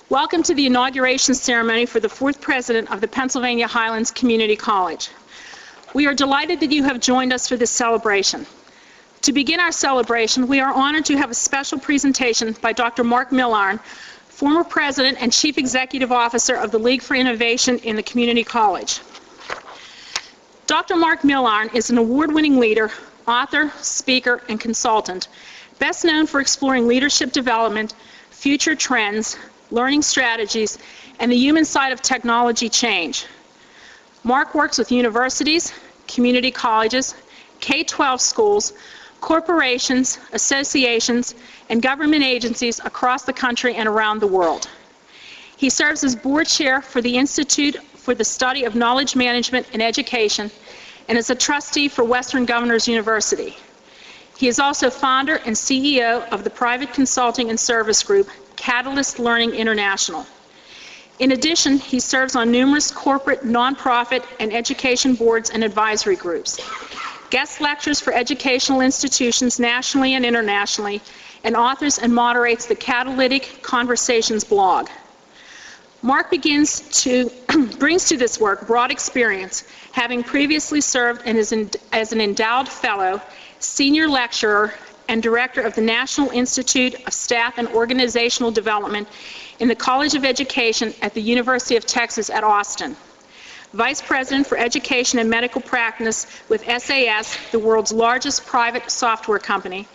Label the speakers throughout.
Speaker 1: Welcome to the inauguration ceremony for the fourth president of the Pennsylvania Highlands Community College. We are delighted that you have joined us for this celebration. To begin our celebration, we are honored to have a special presentation by Dr. Mark Millarn, former president and chief executive officer of the League for Innovation in the Community College. Dr. Mark Millarn is an award-winning leader, author, speaker, and consultant, best known for exploring leadership development, future trends, learning strategies, and the human side of technology change. Mark works with universities, community colleges, K-12 schools, corporations, associations, and government agencies across the country and around the world. He serves as board chair for the Institute for the Study of Knowledge Management and Education and is a trustee for Western Governors University. He is also founder and CEO of the private consulting and service group, Catalyst Learning International. In addition, he serves on numerous corporate, nonprofit, and education boards and advisory groups, guest lectures for educational institutions nationally and internationally, and authors and moderates the Catalytic Conversations blog. Mark brings to this work broad experience, having previously served as an endowed fellow, senior lecturer, and director of the National Institute of Staff and Organizational Development in the College of Education at the University of Texas at Austin, vice president for education and medical practice with SAS, the world's largest private software company,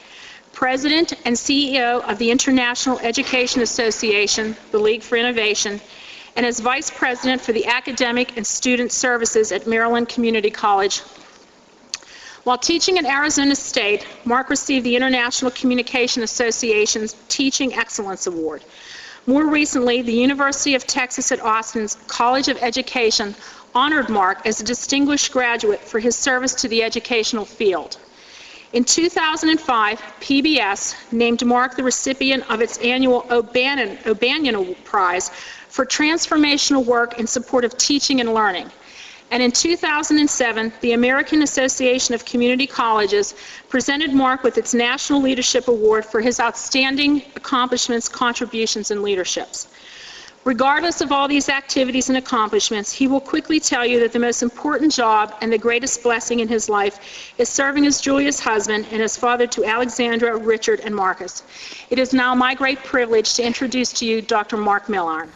Speaker 1: president and CEO of the International Education Association, the League for Innovation, and as vice president for the academic and student services at Maryland Community College. While teaching at Arizona State, Mark received the International Communication Association's Teaching Excellence Award. More recently, the University of Texas at Austin's College of Education honored Mark as a distinguished graduate for his service to the educational field. In 2005, PBS named Mark the recipient of its annual O'Banion Prize for transformational work in support of teaching and learning. And in 2007, the American Association of Community Colleges presented Mark with its National Leadership Award for his outstanding accomplishments, contributions, and leaderships. Regardless of all these activities and accomplishments, he will quickly tell you that the most important job and the greatest blessing in his life is serving as Julia's husband and as father to Alexandra, Richard, and Marcus. It is now my great privilege to introduce to you Dr. Mark Millarn.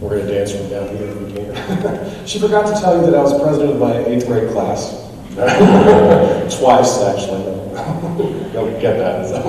Speaker 2: We're going to dance from down here if we can. She forgot to tell you that I was president of my 8th grade class. Twice, actually. You'll get that. So.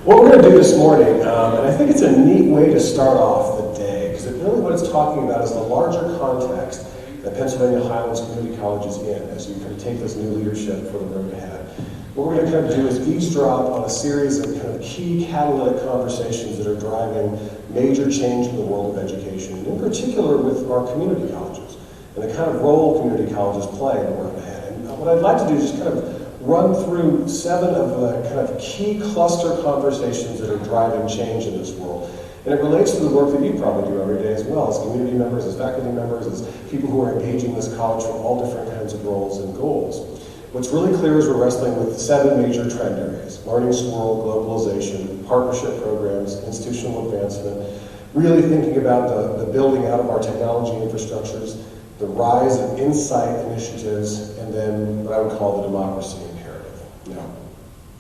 Speaker 2: What we're going to do this morning, and I think it's a neat way to start off the day, because really what it's talking about is the larger context that Pennsylvania Highlands Community College is in as you kind of take this new leadership for the road ahead. What we're going to kind of do is eavesdrop on a series of kind of key catalytic conversations that are driving major change in the world of education, in particular with our community colleges, and the kind of role community colleges play in the road ahead. And what I'd like to do is just kind of run through 7 of the kind of key cluster conversations that are driving change in this world. And it relates to the work that you probably do every day as well, as community members, as faculty members, as people who are engaging this college from all different kinds of roles and goals. What's really clear is we're wrestling with 7 major trend areas: learning swirl, globalization, partnership programs, institutional advancement, really thinking about the building out of our technology infrastructures, the rise of insight initiatives, and then what I would call the democracy imperative. Now,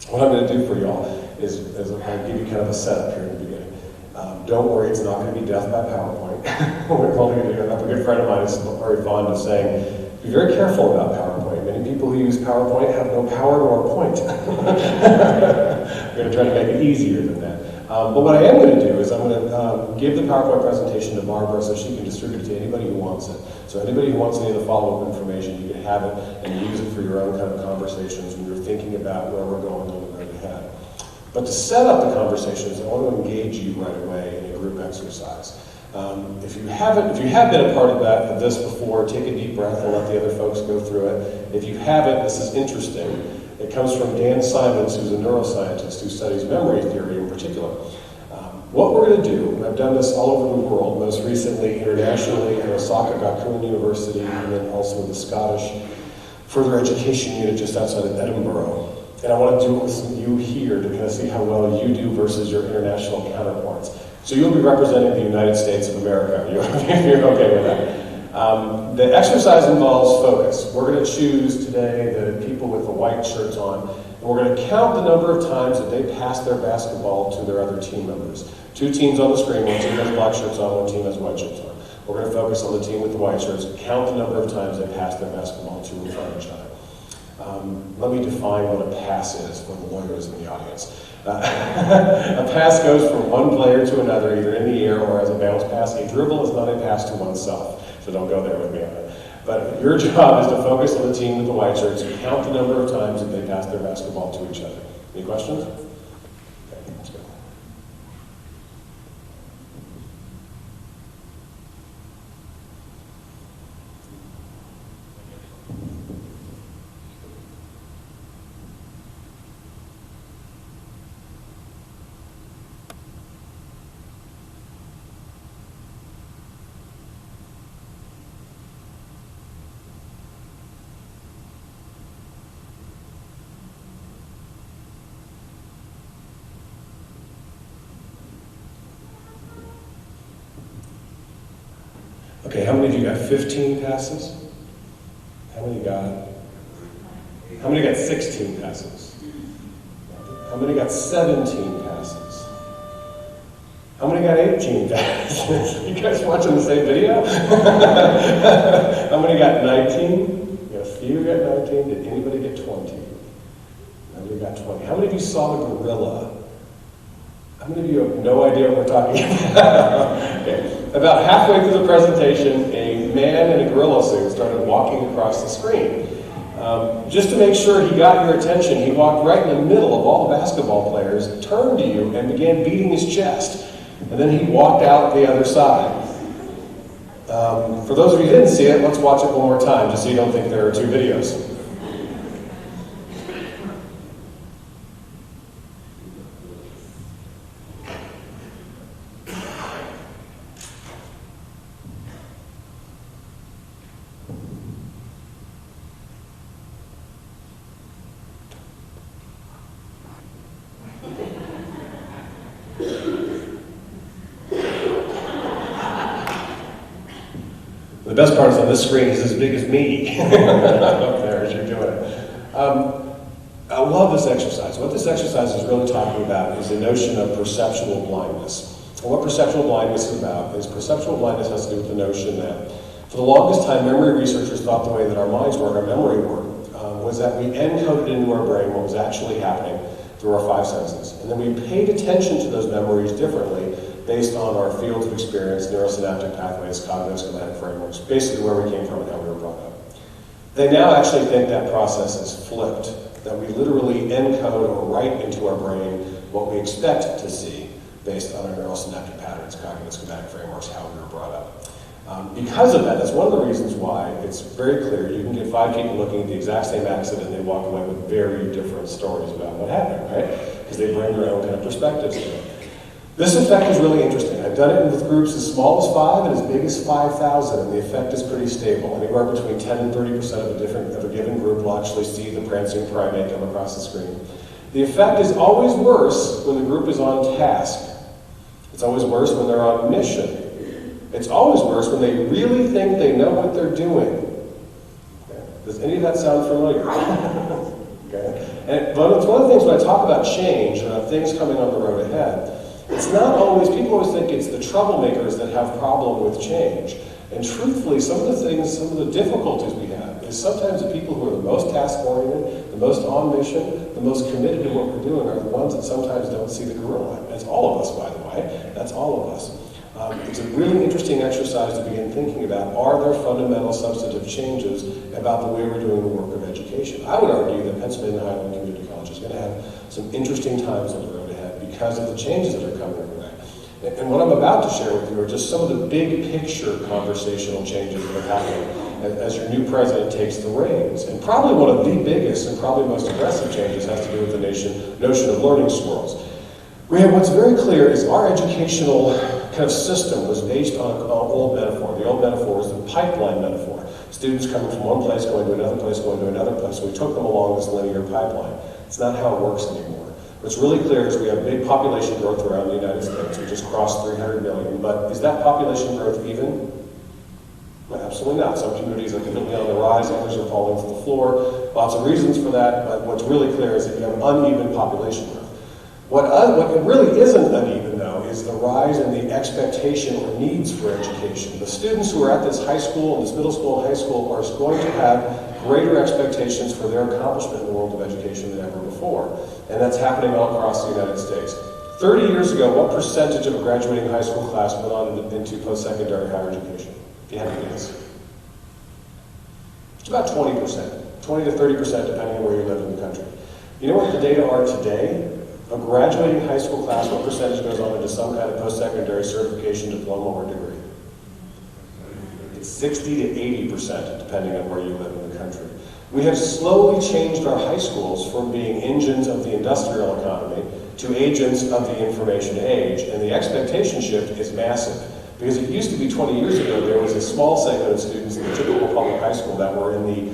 Speaker 2: what I'm going to do for y'all is I'm going to give you kind of a setup here in the beginning. Don't worry, it's not going to be death by PowerPoint. We're probably going to do that. A good friend of mine is very fond of saying, be very careful about PowerPoint. Many people who use PowerPoint have no power nor point. We're going to try to make it easier than that. But what I am going to do is I'm going to give the PowerPoint presentation to Barbara so she can distribute it to anybody who wants it. So anybody who wants any of the follow-up information, you can have it and use it for your own kind of conversations when you're thinking about where we're going on the road ahead. But to set up the conversations, I want to engage you right away in a group exercise. If you have been a part of this before, take a deep breath and let the other folks go through it. If you haven't, this is interesting. It comes from Dan Simons, who's a neuroscientist who studies memory theory in particular. What we're going to do, and I've done this all over the world, most recently internationally at Osaka Gakuen University, and then also with the Scottish Further Education Unit just outside of Edinburgh. And I want to do it with you here to kind of see how well you do versus your international counterparts. So you'll be representing the United States of America. You're okay with that. The exercise involves focus. We're going to choose today the people with the white shirts on, and we're going to count the number of times that they pass their basketball to their other team members. Two teams on the screen, one team has black shirts on, one team has white shirts on. We're going to focus on the team with the white shirts, count the number of times they pass their basketball to in front of each other. Let me define what a pass is for the lawyers in the audience. A pass goes from one player to another, either in the air or as a bounce pass. A dribble is not a pass to oneself, so don't go there with me on it. But your job is to focus on the team with the white shirts and count the number of times that they pass their basketball to each other. Any questions? Okay, let's go. Okay, how many of you got 15 passes? How many got 16 passes? How many got 17 passes? How many got 18 passes? You guys watching the same video? How many got 19? A few got 19. Did anybody get 20? Nobody got 20. How many of you saw the gorilla? How many of you have no idea what we're talking about? Okay. About halfway through the presentation, a man in a gorilla suit started walking across the screen. Just to make sure he got your attention, he walked right in the middle of all the basketball players, turned to you, and began beating his chest. And then he walked out the other side. For those of you who didn't see it, let's watch it one more time, just so you don't think there are two videos. The best part is on this screen, he's as big as me up there as you're doing it. I love this exercise. What this exercise is really talking about is the notion of perceptual blindness. And what perceptual blindness is about is perceptual blindness has to do with the notion that for the longest time, memory researchers thought the way that our minds work, our memory worked, was that we encoded into our brain what was actually happening through our five senses. And then we paid attention to those memories differently based on our fields of experience, neurosynaptic pathways, cognitive schematic frameworks, basically where we came from and how we were brought up. They now actually think that process is flipped, that we literally encode or write into our brain what we expect to see based on our neurosynaptic patterns, cognitive schematic frameworks, how we were brought up. Because of that, that's one of the reasons why it's very clear you can get five people looking at the exact same accident and they walk away with very different stories about what happened, right? Because they bring their own kind of perspectives to it. This effect is really interesting. I've done it with groups as small as 5 and as big as 5,000, and the effect is pretty stable. Anywhere between 10 and 30% of a given group will actually see the prancing primate come across the screen. The effect is always worse when the group is on task. It's always worse when they're on mission. It's always worse when they really think they know what they're doing. Okay. Does any of that sound familiar? Okay. But it's one of the things when I talk about change and things coming on the road ahead, it's not always, people always think it's the troublemakers that have problem with change. And truthfully, some of the difficulties we have is sometimes the people who are the most task-oriented, the most on mission, the most committed to what we're doing are the ones that sometimes don't see the gorilla. That's all of us, by the way. That's all of us. It's a really interesting exercise to begin thinking about, are there fundamental substantive changes about the way we're doing the work of education? I would argue that Pennsylvania Highland Community College is going to have some interesting times on the road ahead because of the changes that are coming our way. And what I'm about to share with you are just some of the big picture conversational changes that are happening as your new president takes the reins. And probably one of the biggest and probably most aggressive changes has to do with the notion of learning swirls. What's very clear is our educational kind of system was based on an old metaphor. The old metaphor was the pipeline metaphor. Students coming from one place, going to another place, going to another place. We took them along this linear pipeline. It's not how it works anymore. What's really clear is we have big population growth around the United States. We just crossed 300 million. But is that population growth even? Well, absolutely not. Some communities are completely on the rise, others are falling to the floor. Lots of reasons for that, but what's really clear is that you have uneven population growth. What really isn't uneven, though, is the rise in the expectation or needs for education. The students who are at this high school, this middle school, high school, are going to have greater expectations for their accomplishment in the world of education than ever before. And that's happening all across the United States. 30 years ago, what percentage of a graduating high school class went on into post-secondary higher education? If you had to guess. It's about 20%. 20 to 30%, depending on where you live in the country. You know what the data are today? A graduating high school class, what percentage goes on into some kind of post-secondary certification, diploma, or degree? It's 60 to 80%, depending on where you live in the country. We have slowly changed our high schools from being engines of the industrial economy to agents of the information age, and the expectation shift is massive. Because it used to be 20 years ago, there was a small segment of students in the typical public high school that were in the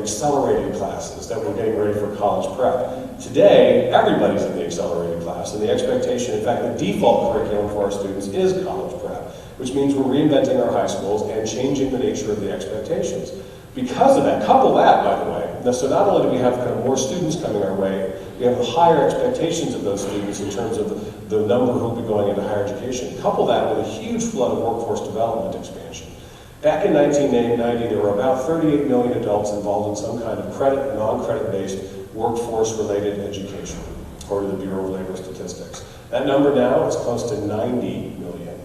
Speaker 2: accelerated classes, that were getting ready for college prep. Today, everybody's in the accelerated class, and the expectation, in fact, the default curriculum for our students is college prep, which means we're reinventing our high schools and changing the nature of the expectations. Because of that, couple that, by the way, so not only do we have kind of more students coming our way, we have higher expectations of those students in terms of the number who will be going into higher education. Couple that with a huge flood of workforce development expansion. Back in 1990, there were about 38 million adults involved in some kind of credit or non-credit-based workforce-related education, according to the Bureau of Labor Statistics. That number now is close to 90 million.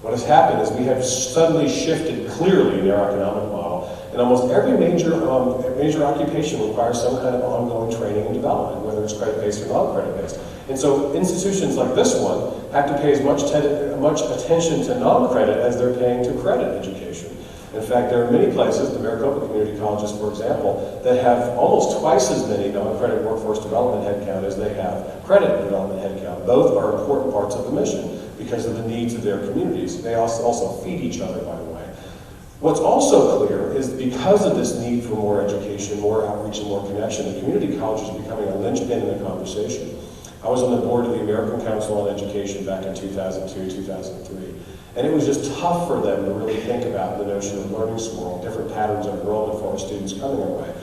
Speaker 2: What has happened is we have suddenly shifted clearly in our economic model, and almost every major occupation requires some kind of ongoing training and development, whether it's credit-based or non-credit-based. And so institutions like this one have to pay as much attention to non-credit as they're paying to credit education. In fact, there are many places, the Maricopa Community Colleges, for example, that have almost twice as many non-credit workforce development headcount as they have credit development headcount. Both are important parts of the mission because of the needs of their communities. They also feed each other, by the way. What's also clear is because of this need for more education, more outreach, and more connection, the community college is becoming a linchpin in the conversation. I was on the board of the American Council on Education back in 2002, 2003. And it was just tough for them to really think about the notion of learning swirl, different patterns of enrollment for our students coming our way.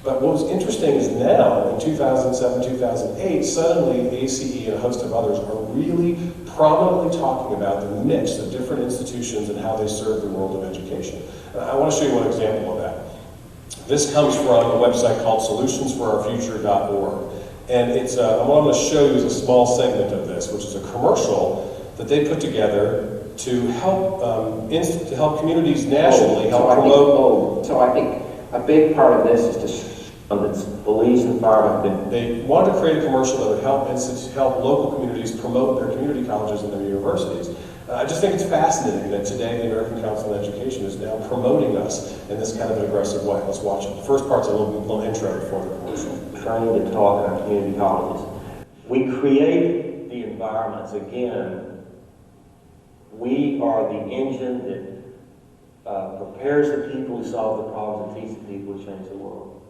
Speaker 2: But what was interesting is now, in 2007, 2008, suddenly ACE and a host of others are really prominently talking about the mix of different institutions and how they serve the world of education. I want to show you one example of that. This comes from a website called solutionsforourfuture.org. And what I'm going to show you is a small segment of this, which is a commercial that they put together to help communities nationally help promote.
Speaker 3: So I think a big part of this is to the police environment.
Speaker 2: They wanted to create a commercial that would help local communities promote their community colleges and their universities. I just think it's fascinating that today the American Council on Education is now promoting us in this kind of an aggressive way. Let's watch it. The first part's a little intro before the commercial.
Speaker 3: Trying to talk in our community colleges. We create the environments again. We are the engine that prepares the people to solve the problems and teach the people to change the world.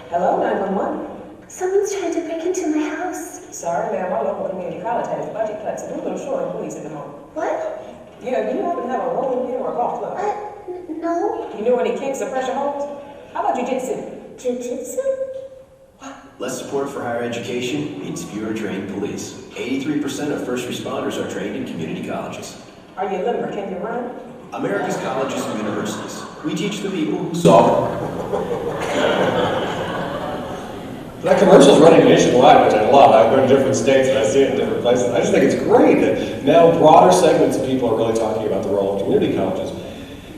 Speaker 4: Hello, 911.
Speaker 5: Someone's trying to break into my house.
Speaker 4: Sorry, ma'am, our local community college has budget cuts, so we're a little short on police at the moment.
Speaker 5: What?
Speaker 4: Yeah, do you happen to have a rolling pin or a golf club?
Speaker 5: No.
Speaker 4: You know any kicks or pressure holds? How about jujitsu?
Speaker 5: Jiu-jitsu?
Speaker 6: Less support for higher education means fewer trained police. 83% of first responders are trained in community colleges.
Speaker 4: Are you limber? Can you run?
Speaker 6: America's colleges and universities. We teach the people who solve.
Speaker 2: That commercial's running nationwide, which I love. I go to different states and I see it in different places. I just think it's great that now broader segments of people are really talking about the role of community colleges.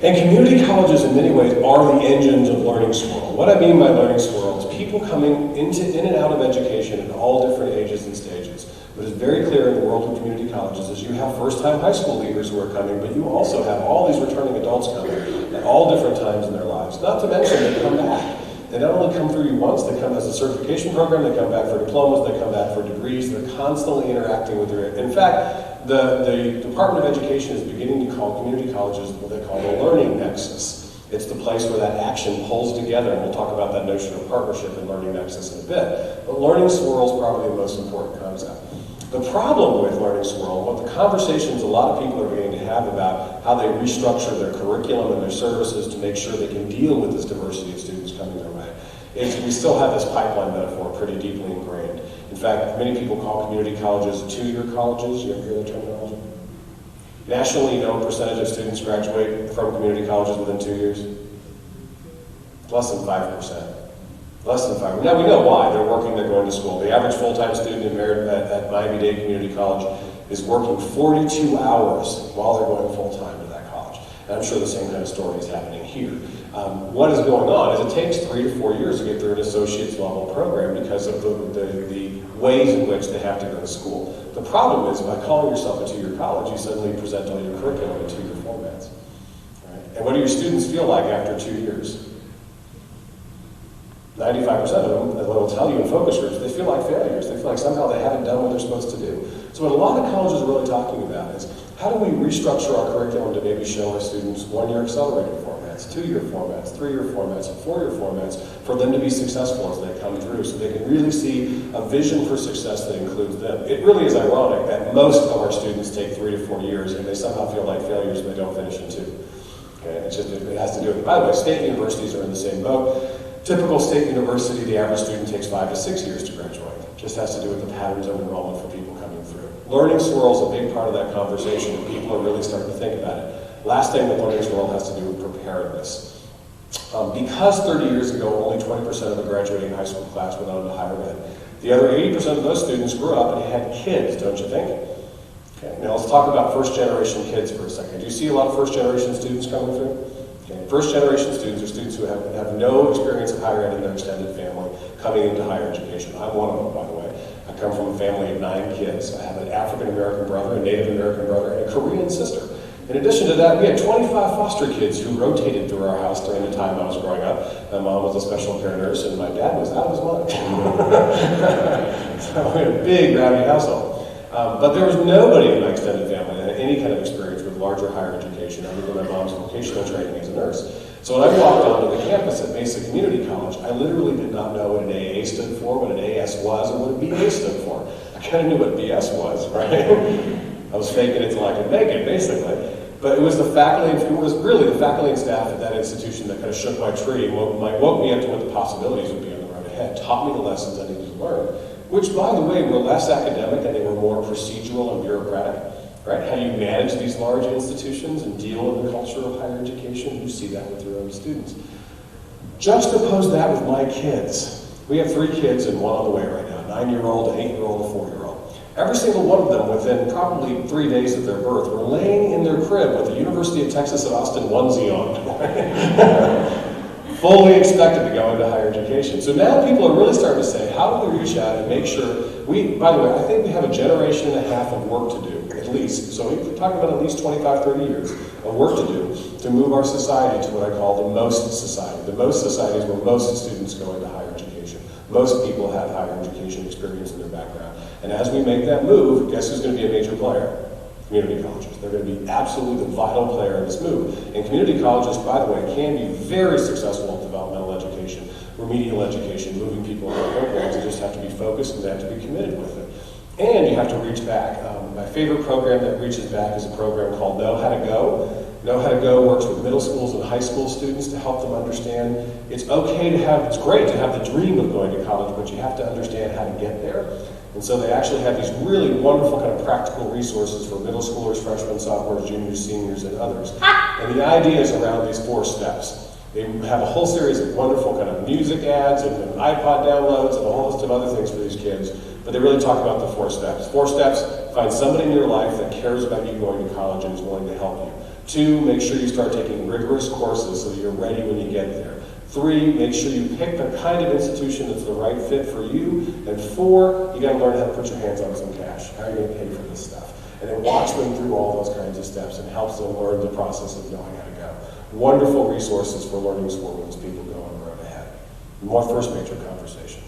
Speaker 2: And community colleges, in many ways, are the engines of learning swirl. What I mean by learning swirl is people coming in and out of education at all different ages and stages. What is very clear in the world of community colleges is you have first-time high school leavers who are coming, but you also have all these returning adults coming at all different times in their lives. Not to mention they come back. They not only come through you once, they come as a certification program, they come back for diplomas, they come back for degrees, they're constantly interacting with their, in fact, the Department of Education is beginning to call community colleges what they call the learning nexus. It's the place where that action pulls together, and we'll talk about that notion of partnership and learning nexus in a bit. But learning swirl is probably the most important concept. The problem with learning swirl, what the conversations a lot of people are beginning to have about how they restructure their curriculum and their services to make sure they can deal with this diversity of students coming their way, is we still have this pipeline metaphor pretty deeply ingrained. In fact, many people call community colleges two-year colleges. You ever hear that terminology? Nationally, you know what percentage of students graduate from community colleges within 2 years? Less than 5%. Less than 5%. Now we know why. They're working, they're going to school. The average full-time student at Miami-Dade Community College is working 42 hours while they're going full-time to that college. And I'm sure the same kind of story is happening here. What is going on is it takes 3 to 4 years to get through an associate's level program because of the ways in which they have to go to school. The problem is by calling yourself a two-year college, you suddenly present all your curriculum in two-year formats. Right? And what do your students feel like after 2 years? 95% of them, as I will tell you in focus groups, they feel like failures. They feel like somehow they haven't done what they're supposed to do. So what a lot of colleges are really talking about is how do we restructure our curriculum to maybe show our students one-year accelerated formats, two-year formats, three-year formats, and four-year formats for them to be successful as they come through so they can really see a vision for success that includes them. It really is ironic that most of our students take 3 to 4 years and they somehow feel like failures when they don't finish in 2. Okay? It's just, it has to do with, by the way, state universities are in the same boat. Typical state university, the average student takes 5 to 6 years to graduate. It just has to do with the patterns of enrollment for people coming through. Learning swirl is a big part of that conversation, and people are really starting to think about it. Last thing with learning swirl has to do with preparedness. Because 30 years ago, only 20% of the graduating high school class went on to higher ed, the other 80% of those students grew up and had kids, don't you think? Okay, now let's talk about first-generation kids for a second. Do you see a lot of first-generation students coming through? Okay. First-generation students are students who have no experience of higher ed in their extended family coming into higher education. I'm one of them, by the way. I come from a family of 9 kids. I have an African-American brother, a Native American brother, and a Korean sister. In addition to that, we had 25 foster kids who rotated through our house during the time I was growing up. My mom was a special care nurse, and my dad was out of his mind. So we had a big, rowdy household. But there was nobody in my extended family that had any kind of experience with larger higher education other than my mom's vocational training as a nurse. So when I walked onto the campus at Mesa Community College, I literally did not know what an AA stood for, what an AS was, or what a BA stood for. I kind of knew what BS was, right? I was faking it till I could make it, basically. But it was the faculty, it was really the faculty and staff at that institution that kind of shook my tree and woke me up to what the possibilities would be on the road ahead, taught me the lessons I needed to learn, which, by the way, were less academic and they were more procedural and bureaucratic. Right? How do you manage these large institutions and deal with the culture of higher education? You see that with your own students. Juxtapose that with my kids. We have 3 kids and 1 on the way right now, a 9-year-old, an 8-year-old, a 4-year-old. Every single one of them, within probably 3 days of their birth, were laying in their crib with the University of Texas at Austin onesie on. Fully expected to go into higher education. So now people are really starting to say, how do we reach out and make sure by the way, I think we have a generation and a half of work to do, at least. So we're talking about at least 25, 30 years of work to do to move our society to what I call the most society. The most society is where most students go into higher education. Most people have higher education experience in their background. And as we make that move, guess who's going to be a major player? Community colleges. They're going to be absolutely the vital player in this move. And community colleges, by the way, can be very successful at developmental education, remedial education, moving people into programs. They just have to be focused and they have to be committed with it. And you have to reach back. My favorite program that reaches back is a program called Know How to Go. Know How to Go works with middle schools and high school students to help them understand it's great to have the dream of going to college, but you have to understand how to get there. And so they actually have these really wonderful kind of practical resources for middle schoolers, freshmen, sophomores, juniors, seniors, and others. And the idea is around these 4 steps. They have a whole series of wonderful kind of music ads and iPod downloads and a whole list of other things for these kids. But they really talk about the 4 steps. 4 steps, find somebody in your life that cares about you going to college and is willing to help you. 2, make sure you start taking rigorous courses so that you're ready when you get there. 3, make sure you pick the kind of institution that's the right fit for you. And 4, you got to learn how to put your hands on some cash. How are you going to pay for this stuff? And then watch them through all those kinds of steps and helps them learn the process of knowing how to go. Wonderful resources for learning swirl once people go on the road ahead. First major conversation.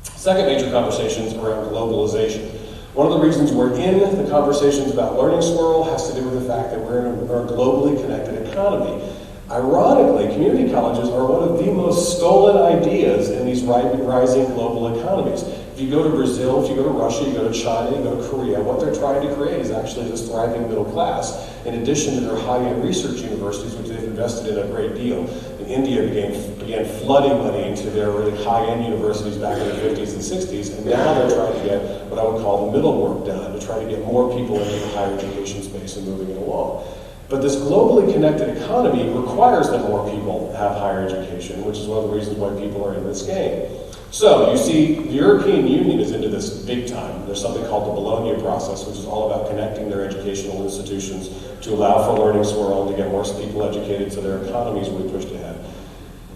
Speaker 2: Second major conversation is around globalization. One of the reasons we're in the conversations about learning swirl has to do with the fact that we're in a globally connected economy. Ironically, community colleges are one of the most stolen ideas in these rising global economies. If you go to Brazil, if you go to Russia, you go to China, you go to Korea, what they're trying to create is actually this thriving middle class, in addition to their high-end research universities, which they've invested in a great deal. And India began flooding money into their really high-end universities back in the 50s and 60s, and now they're trying to get what I would call the middle work done, to try to get more people into the higher education space and moving it along. But this globally connected economy requires that more people have higher education, which is one of the reasons why people are in this game. So you see, the European Union is into this big time. There's something called the Bologna process, which is all about connecting their educational institutions to allow for learning swirl and to get more people educated so their economies really pushed ahead.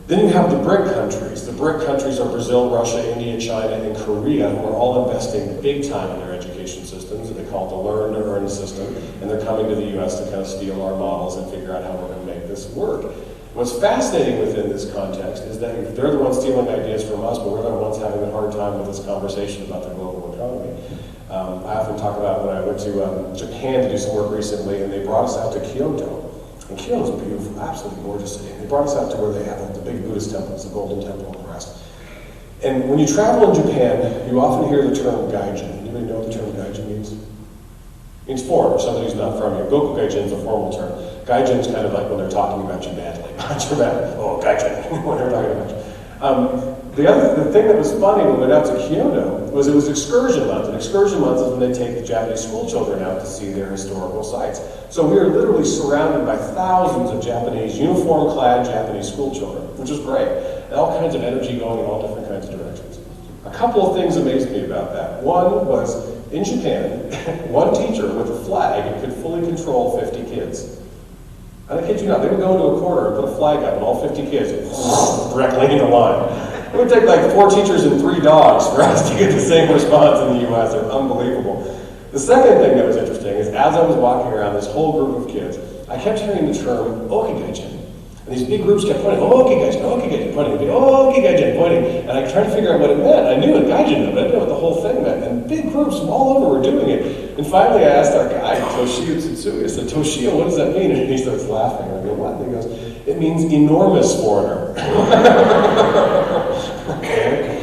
Speaker 2: Then you have the BRIC countries. The BRIC countries are Brazil, Russia, India, China, and Korea, who are all investing big time in their education systems, and they call it the learn to earn system, and they're coming to the US to kind of steal our models and figure out how we're going to make this work. What's fascinating within this context is that they're the ones stealing ideas from us, but we're the ones having a hard time with this conversation about the global economy. I often talk about when I went to Japan to do some work recently, and they brought us out to Kyoto. And Kyoto's a beautiful, absolutely gorgeous city. They brought us out to where they have like the big Buddhist temples, the Golden Temple and the rest. And when you travel in Japan, you often hear the term gaijin. Anybody know what the term gaijin means? It means foreigner, somebody who's not from here. Goku gaijin is a formal term. Gaijin is kind of like when they're talking about you badly. Not your bad. Oh, gaijin, when they're talking about you. The thing that was funny when we went out to Kyoto was it was excursion month. And excursion month is when they take the Japanese school children out to see their historical sites. So we were literally surrounded by thousands of Japanese, uniform-clad Japanese school children, which was great. And all kinds of energy going in all different kinds of directions. A couple of things amazed me about that. One was, in Japan, one teacher with a flag could fully control 50 kids. I kid you not, they would go into a corner and put a flag up and all 50 kids directly in a line. It would take like 4 teachers and 3 dogs for us to get the same response in the US. They're unbelievable. The second thing that was interesting is as I was walking around this whole group of kids, I kept hearing the term okigaijin. And these big groups kept pointing, okigaijin, okigaijin, pointing, okigaijin, pointing. And I tried to figure out what it meant. I knew what gaijin meant, but I didn't know what the whole thing meant. And big groups from all over were doing it. And finally I asked our guide, Toshio Tsutsui, I said, Toshio, what does that mean? And he starts laughing. And I go, what? And he goes, it means enormous foreigner. Okay.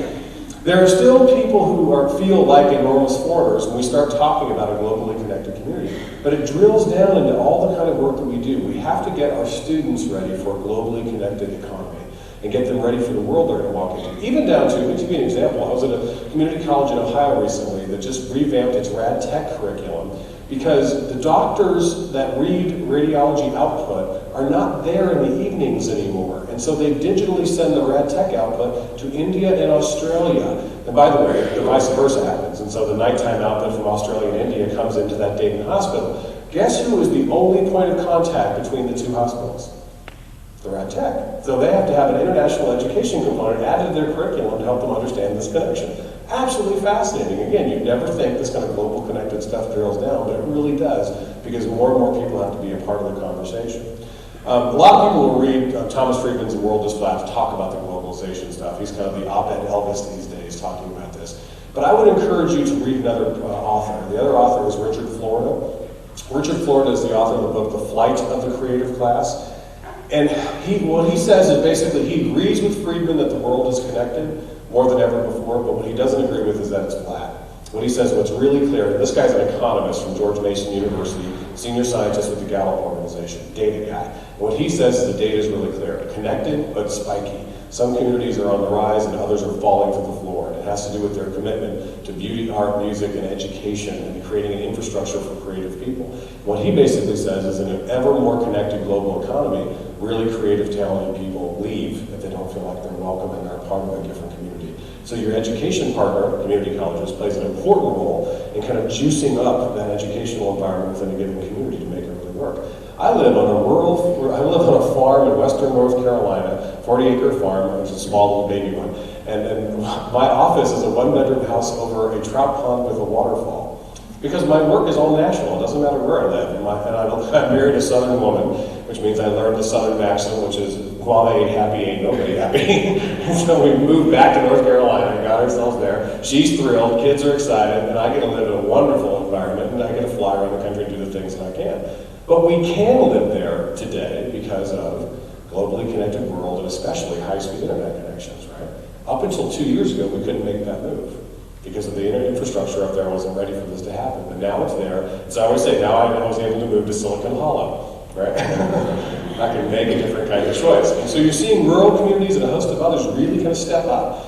Speaker 2: There are still people who feel like enormous foreigners when we start talking about a globally connected community. But it drills down into all the kind of work that we do. We have to get our students ready for a globally connected economy and get them ready for the world they're going to walk into. Even down to, let me give you an example. I was at a community college in Ohio recently that just revamped its rad tech curriculum because the doctors that read radiology output are not there in the evenings anymore. And so they digitally send the rad tech output to India and Australia. And by the way, the vice versa happens. And so the nighttime output from Australia and India comes into that Dayton hospital. Guess who is the only point of contact between the two hospitals? The rad tech. So they have to have an international education component added to their curriculum to help them understand this connection. Absolutely fascinating. Again, you'd never think this kind of global connected stuff drills down, but it really does, because more and more people have to be a part of the conversation. A lot of people will read Thomas Friedman's The World is Flat to talk about the globalization stuff. He's kind of the op-ed Elvis these days talking about this. But I would encourage you to read another author. The other author is Richard Florida. Richard Florida is the author of the book The Flight of the Creative Class. And what he says is basically he agrees with Friedman that the world is connected more than ever before, but what he doesn't agree with is that it's flat. What he says, what's really clear, and this guy's an economist from George Mason University, senior scientist with the Gallup organization, data guy. And what he says is the data is really clear. Connected, but spiky. Some communities are on the rise and others are falling to the floor. And it has to do with their commitment to beauty, art, music, and education, and creating an infrastructure for creative people. What he basically says is in an ever more connected global economy, really creative, talented people leave if they don't feel like they're welcome and they're a part of a different community. So your education partner, community colleges, plays an important role in kind of juicing up that educational environment within a given community to make it really work. I live on a farm in western North Carolina, 40-acre farm, which is a small little baby one. And my office is a 1-bedroom house over a trout pond with a waterfall. Because my work is all national. It doesn't matter where I live. I married a Southern woman, which means I learned the Southern accent, which is, while they ain't happy, ain't nobody happy. And so we moved back to North Carolina, got ourselves there. She's thrilled, kids are excited, and I get to live in a wonderful environment, and I get to fly around the country and do the things that I can. But we can live there today because of globally connected world, and especially high-speed internet connections, right? Up until 2 years ago, we couldn't make that move because of the internet infrastructure up there wasn't ready for this to happen. But now it's there. So I always say, now I was able to move to Silicon Hollow, right? I can make a different kind of choice. And so you're seeing rural communities and a host of others really kind of step up.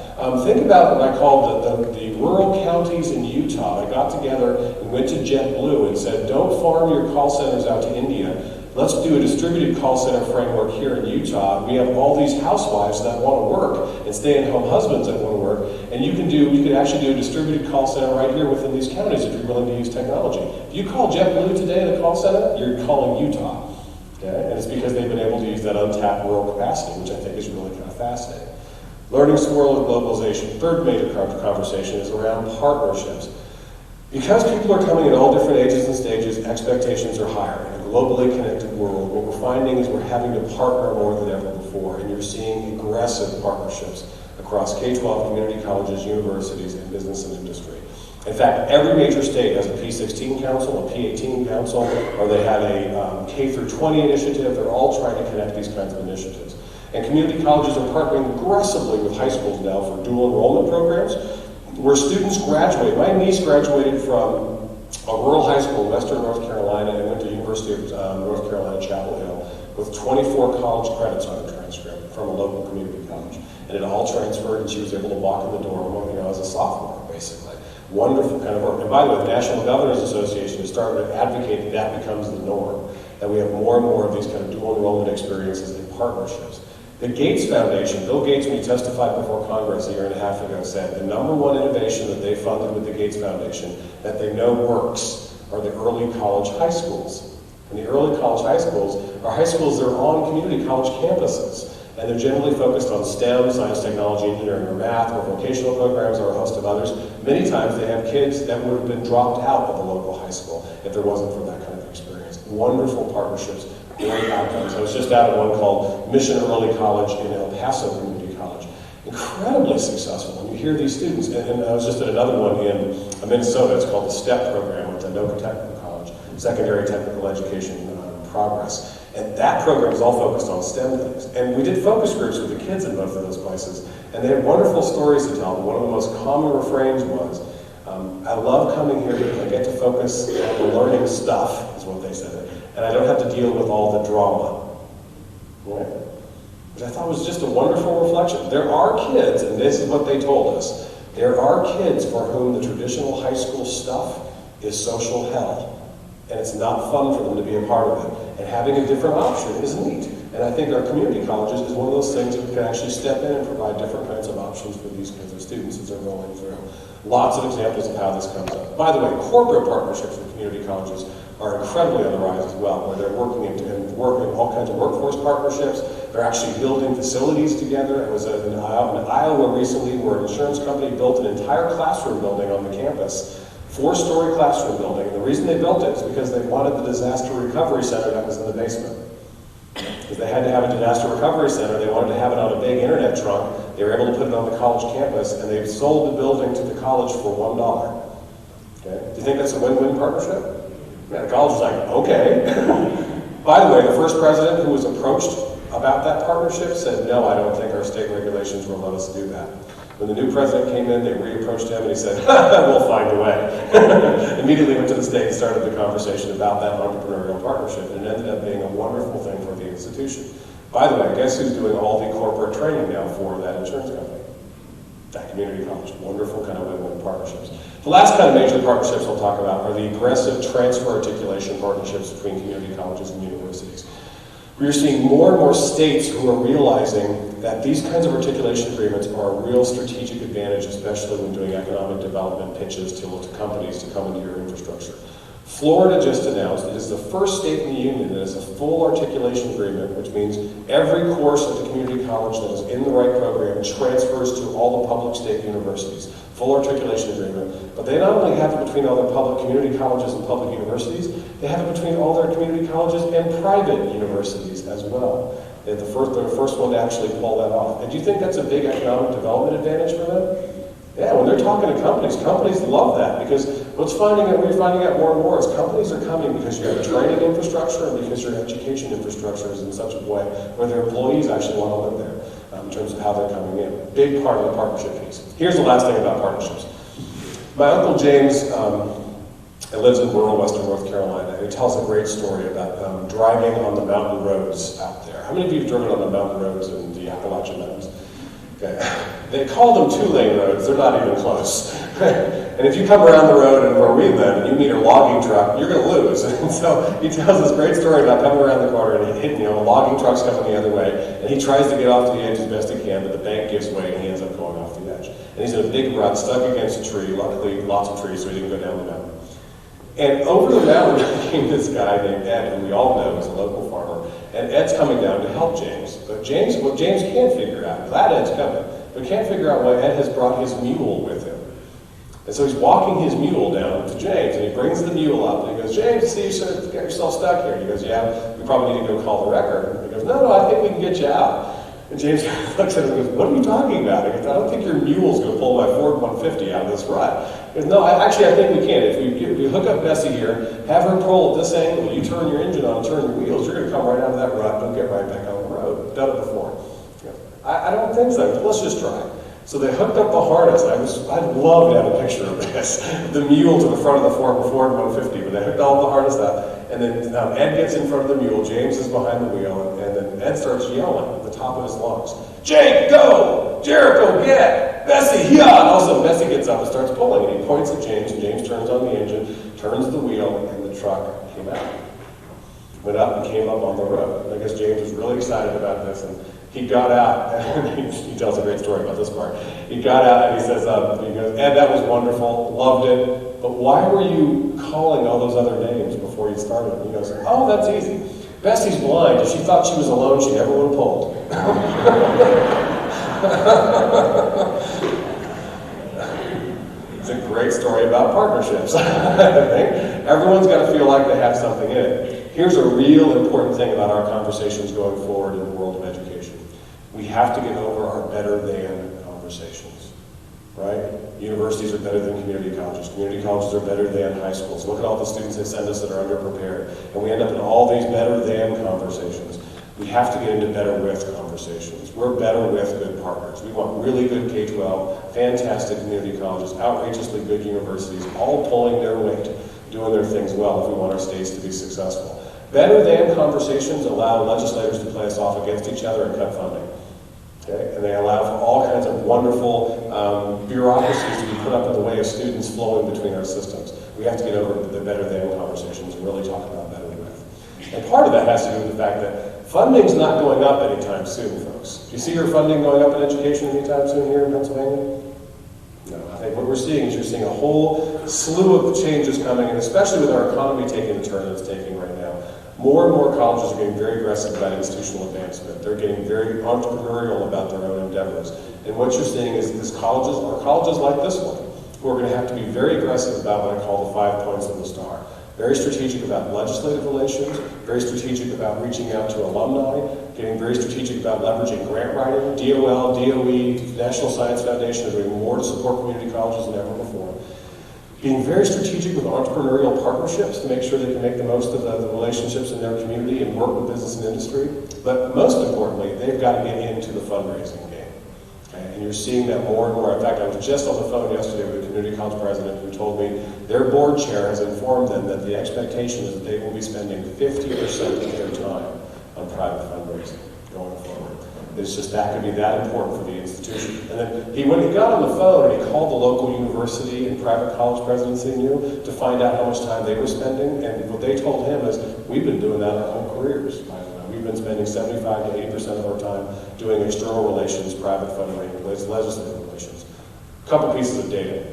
Speaker 2: Think about what I call the rural counties in Utah that got together and went to JetBlue and said, don't farm your call centers out to India. Let's do a distributed call center framework here in Utah. We have all these housewives that want to work and stay-at-home husbands that want to work, and you could actually do a distributed call center right here within these counties if you're willing to use technology. If you call JetBlue today in a call center, you're calling Utah, okay? And it's because they've been able to use that untapped rural capacity, which I think is really kind of fascinating. Learning swirl of globalization. Third major conversation is around partnerships. Because people are coming at all different ages and stages, expectations are higher. In a globally connected world, what we're finding is we're having to partner more than ever before, and you're seeing aggressive partnerships across K-12 community colleges, universities, and business and industry. In fact, every major state has a P16 council, a P18 council, or they have a K through 20 initiative. They're all trying to connect these kinds of initiatives. And community colleges are partnering aggressively with high schools now for dual enrollment programs, where students graduate. My niece graduated from a rural high school in western North Carolina and went to University of North Carolina, Chapel Hill, with 24 college credits on her transcript from a local community college. And it all transferred, and she was able to walk in the door, as a sophomore, basically. Wonderful kind of work. And by the way, the National Governors Association has started to advocate that becomes the norm, that we have more and more of these kind of dual enrollment experiences and partnerships. The Gates Foundation, Bill Gates, when he testified before Congress a year and a half ago, said the number one innovation that they funded with the Gates Foundation that they know works are the early college high schools. And the early college high schools are high schools that are on community college campuses. And they're generally focused on STEM, science, technology, engineering, or math, or vocational programs, or a host of others. Many times they have kids that would have been dropped out of the local high school if there wasn't for that kind of experience. Wonderful partnerships. Great outcomes. I was just out at one called Mission Early College in El Paso Community College. Incredibly successful. And you hear these students, and I was just at another one in Minnesota. It's called the STEP program at the Anoka Technical College, Secondary Technical Education Progress. And that program is all focused on STEM things. And we did focus groups with the kids in both of those places, and they had wonderful stories to tell. One of the most common refrains was, I love coming here because I get to focus on the learning stuff, is what they said. And I don't have to deal with all the drama, right? Which I thought was just a wonderful reflection. There are kids, and this is what they told us, there are kids for whom the traditional high school stuff is social hell. And it's not fun for them to be a part of it. And having a different option is neat. And I think our community colleges is one of those things that we can actually step in and provide different kinds of options for these kinds of students as they're rolling through. Lots of examples of how this comes up. By the way, corporate partnerships with community colleges are incredibly on the rise as well, where they're working in all kinds of workforce partnerships. They're actually building facilities together. I was in Iowa recently where an insurance company built an entire classroom building on the campus, 4-story classroom building. And the reason they built it is because they wanted the disaster recovery center that was in the basement. Because they had to have a disaster recovery center, they wanted to have it on a big internet trunk. They were able to put it on the college campus, and they sold the building to the college for $1. Okay? Do you think that's a win-win partnership? Yeah, the college was like, okay. By the way, the first president who was approached about that partnership said, no, I don't think our state regulations will let us do that. When the new president came in, they reapproached him and he said, we'll find a way. Immediately went to the state and started the conversation about that entrepreneurial partnership, and it ended up being a wonderful thing for the institution. By the way, guess who's doing all the corporate training now for that insurance company? That community college. Wonderful kind of win-win partnerships. The last kind of major partnerships I'll talk about are the aggressive transfer articulation partnerships between community colleges and universities. We're seeing more and more states who are realizing that these kinds of articulation agreements are a real strategic advantage, especially when doing economic development pitches to companies to come into your infrastructure. Florida just announced it is the first state in the union that has a full articulation agreement, which means every course at the community college that is in the right program transfers to all the public state universities. Full articulation agreement. But they not only have it between all their public community colleges and public universities, they have it between all their community colleges and private universities as well. They're the first one to actually pull that off. And do you think that's a big economic development advantage for them? Yeah, when they're talking to companies love that, because we're finding out more and more is companies are coming because you have a training infrastructure and because your education infrastructure is in such a way where their employees actually want to live there in terms of how they're coming in. Big part of the partnership piece. Here's the last thing about partnerships. My Uncle James lives in rural western North Carolina, and he tells a great story about driving on the mountain roads out there. How many of you have driven on the mountain roads in the Appalachian Mountains? Okay. They call them two-lane roads. They're not even close. And if you come around the road and where we live and you meet a logging truck, you're going to lose. And so he tells this great story about coming around the corner and a logging truck's coming the other way, and he tries to get off the edge as best he can, but the bank gives way and he ends up going off the edge. And he's in a big rut, stuck against a tree, luckily lots of trees so he didn't go down the mountain. And over the mountain came this guy named Ed, who we all know is a local farmer. And Ed's coming down to help James. But what James can't figure out, glad Ed's coming, but can't figure out why Ed has brought his mule with him. And so he's walking his mule down to James, and he brings the mule up, and he goes, James, see, you got yourself stuck here. And he goes, yeah, we probably need to go call the wrecker. And he goes, no, I think we can get you out. And James looks at him and goes, what are you talking about? He goes, I don't think your mule's going to pull my Ford 150 out of this rut. He goes, no, I think we can. If we hook up Bessie here, have her pull at this angle, you turn your engine on, turn your wheels, you're going to come right out of that rut and get right back on the road. Done it before. He goes, I don't think so. Let's just try. So they hooked up the harness. I'd love to have a picture of this. The mule to the front of the Ford 150, but they hooked all the harness up. And then Ed gets in front of the mule, James is behind the wheel, and then Ed starts yelling at the top of his lungs, Jake, go! Jericho, get! Bessie, yeah! And all of a sudden Bessie gets up and starts pulling, and he points at James, and James turns on the engine, turns the wheel, and the truck came out. Went up and came up on the road. And I guess James was really excited about this, and he got out, and he tells a great story about this part. He got out and he says, Ed, that was wonderful, loved it, but why were you calling all those other names before you started? And he goes, oh, that's easy. Bessie's blind. If she thought she was alone, she never would have pulled. It's a great story about partnerships, I think. Everyone's got to feel like they have something in it. Here's a real important thing about our conversations going forward in the world of education. We have to get over our better than conversations, right? Universities are better than community colleges. Community colleges are better than high schools. Look at all the students they send us that are underprepared. And we end up in all these better than conversations. We have to get into better with conversations. We're better with good partners. We want really good K-12, fantastic community colleges, outrageously good universities, all pulling their weight, doing their things well if we want our states to be successful. Better than conversations allow legislators to play us off against each other and cut funding. Okay? And they allow for all kinds of wonderful bureaucracies to be put up in the way of students flowing between our systems. We have to get over the better than conversations and really talk about better with. And part of that has to do with the fact that funding's not going up anytime soon, folks. Do you see your funding going up in education anytime soon here in Pennsylvania? No, I think what we're seeing is you're seeing a whole slew of changes coming, and especially with our economy taking the turn that it's taking right now. More and more colleges are getting very aggressive about institutional advancement. They're getting very entrepreneurial about their own endeavors. And what you're seeing is colleges like this one, who are going to have to be very aggressive about what I call the 5 points of the star. Very strategic about legislative relations, very strategic about reaching out to alumni, getting very strategic about leveraging grant writing. DOL, DOE, National Science Foundation are doing more to support community colleges than ever before. Being very strategic with entrepreneurial partnerships to make sure they can make the most of the relationships in their community and work with business and industry. But most importantly, they've got to get into the fundraising game. Okay? And you're seeing that more and more. In fact, I was just on the phone yesterday with a community college president who told me their board chair has informed them that the expectation is that they will be spending 50% of their time on private fundraising going forward. It's just that could be that important for the institution. And then when he got on the phone and he called the local university and private college presidents he knew to find out how much time they were spending, and what they told him is, we've been doing that our whole careers. We've been spending 75 to 80% of our time doing external relations, private fundraising, legislative relations. A couple pieces of data.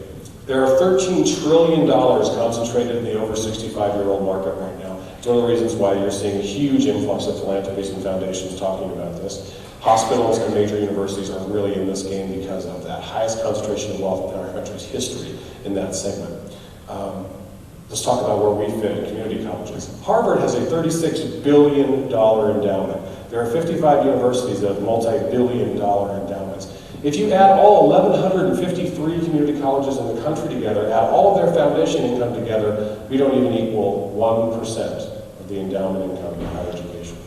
Speaker 2: There are $13 trillion concentrated in the over 65-year-old market right now. It's one of the reasons why you're seeing a huge influx of philanthropies and foundations talking about this. Hospitals and major universities are really in this game because of that. Highest concentration of wealth in our country's history in that segment. Let's talk about where we fit in community colleges. Harvard has a $36 billion endowment. There are 55 universities that have multi-billion-dollar endowments. If you add all 1,153 community colleges in the country together, add all of their foundation income together, we don't even equal 1% of the endowment income in higher education.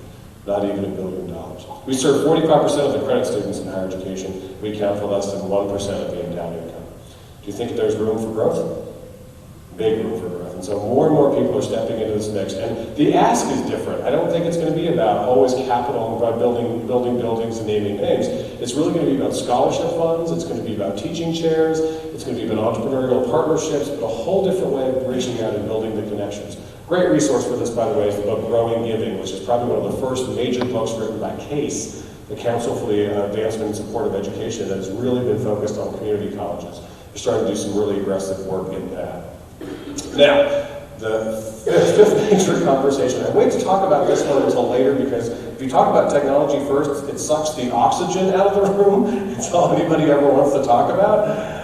Speaker 2: Not even $1 billion. We serve 45% of the credit students in higher education. We account for less than 1% of the endowed income. Do you think there's room for growth? Big room for growth. And so more and more people are stepping into this mix. And the ask is different. I don't think it's going to be about always capital and about building buildings and naming names. It's really going to be about scholarship funds. It's going to be about teaching chairs. It's going to be about entrepreneurial partnerships, but a whole different way of reaching out and building the connections. Great resource for this, by the way, is the book Growing Giving, which is probably one of the first major books written by CASE, the Council for the Advancement and Support of Education, that has really been focused on community colleges. We're starting to do some really aggressive work in that. Now, the fifth major conversation. I wait to talk about this one until later because if you talk about technology first, it sucks the oxygen out of the room. It's all anybody ever wants to talk about.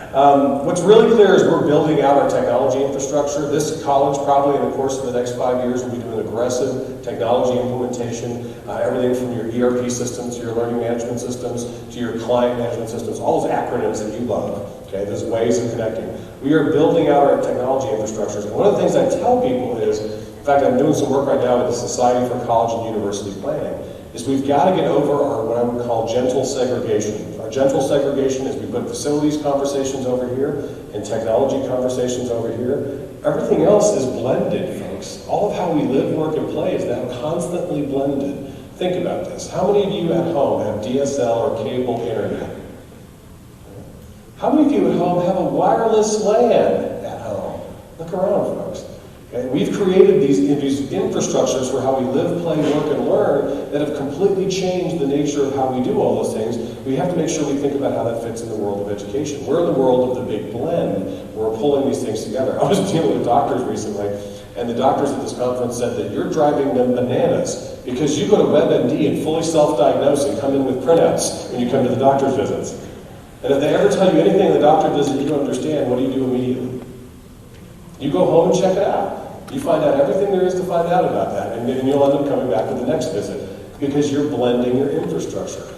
Speaker 2: What's really clear is we're building out our technology infrastructure. This college, probably in the course of the next 5 years, will be doing aggressive technology implementation, everything from your ERP systems to your learning management systems to your client management systems, all those acronyms that you love. Okay, there's ways of connecting. We are building out our technology infrastructures. And one of the things I tell people is, in fact, I'm doing some work right now with the Society for College and University Planning, is we've got to get over our, what I would call, gentle segregation. Our gentle segregation is we put facilities conversations over here and technology conversations over here. Everything else is blended, folks. All of how we live, work, and play is now constantly blended. Think about this. How many of you at home have DSL or cable internet? How many of you at home have a wireless LAN at home? Look around, folks. Okay? We've created these infrastructures for how we live, play, work, and learn that have completely changed the nature of how we do all those things. We have to make sure we think about how that fits in the world of education. We're in the world of the big blend. Where we're pulling these things together. I was dealing with doctors recently, and the doctors at this conference said that you're driving them bananas because you go to WebMD and fully self-diagnose and come in with printouts when you come to the doctor's visits. And if they ever tell you anything the doctor does that you don't understand, what do you do immediately? You go home and check it out. You find out everything there is to find out about that, and you'll end up coming back with the next visit because you're blending your infrastructure.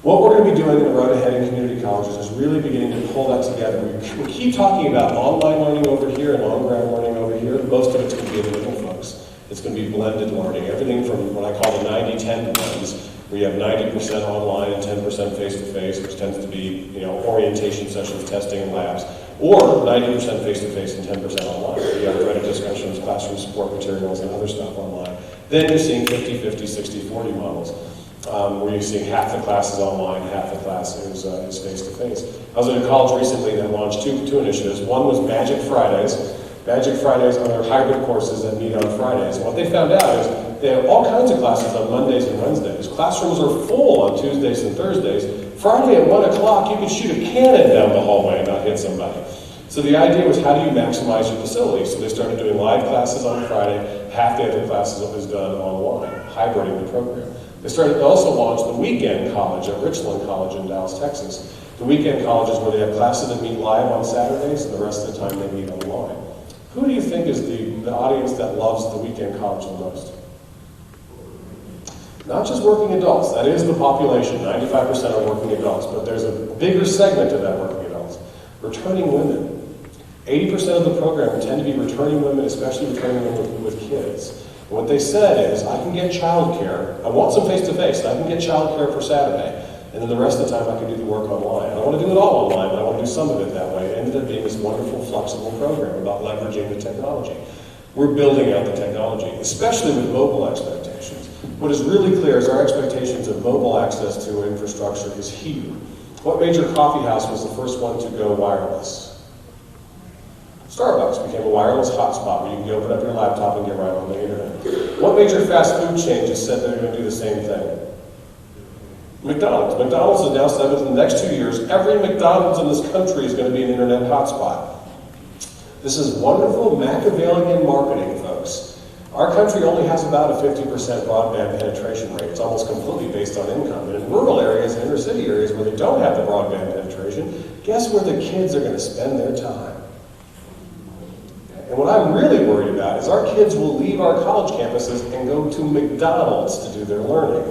Speaker 2: What we're going to be doing in the road ahead in community colleges is really beginning to pull that together. We keep talking about online learning over here and on-ground learning over here. Most of it's going to be in the middle, folks. It's going to be blended learning. Everything from what I call the 90-10 blends, where you have 90% online and 10% face-to-face, which tends to be, orientation sessions, testing, and labs, or 90% face-to-face and 10% online. You have threaded discussions, classroom support materials, and other stuff online. Then you're seeing 50-50, 60-40 models, where you're seeing half the classes online, half the class is face-to-face. I was at a college recently that launched two initiatives. One was Magic Fridays. Magic Fridays are their hybrid courses that meet on Fridays. And what they found out is they have all kinds of classes on Mondays and Wednesdays. Classrooms are full on Tuesdays and Thursdays. Friday at 1 o'clock, you could shoot a cannon down the hallway and not hit somebody. So the idea was, how do you maximize your facility? So they started doing live classes on Friday, half the other classes was done online, hybriding the program. They also launched the Weekend College at Richland College in Dallas, Texas. The Weekend College is where they have classes that meet live on Saturdays, and the rest of the time they meet online. Who do you think is the audience that loves the Weekend College the most? Not just working adults. That is the population. 95% are working adults. But there's a bigger segment of that working adults. Returning women. 80% of the program tend to be returning women, especially returning women with kids. And what they said is, I can get childcare. I want some face-to-face. I can get childcare for Saturday. And then the rest of the time I can do the work online. I don't want to do it all online, but I want to do some of it that way. It ended up being this wonderful, flexible program about leveraging the technology. We're building out the technology, especially with mobile expectations. What is really clear is our expectations of mobile access to infrastructure is huge. What major coffee house was the first one to go wireless? Starbucks became a wireless hotspot where you can open up your laptop and get right on the internet. What major fast food chain just said they're going to do the same thing? McDonald's. McDonald's has now said within the next 2 years, every McDonald's in this country is going to be an internet hotspot. This is wonderful Machiavellian marketing, folks. Our country only has about a 50% broadband penetration rate. It's almost completely based on income. And in rural areas, inner city areas where they don't have the broadband penetration, guess where the kids are going to spend their time? And what I'm really worried about is our kids will leave our college campuses and go to McDonald's to do their learning,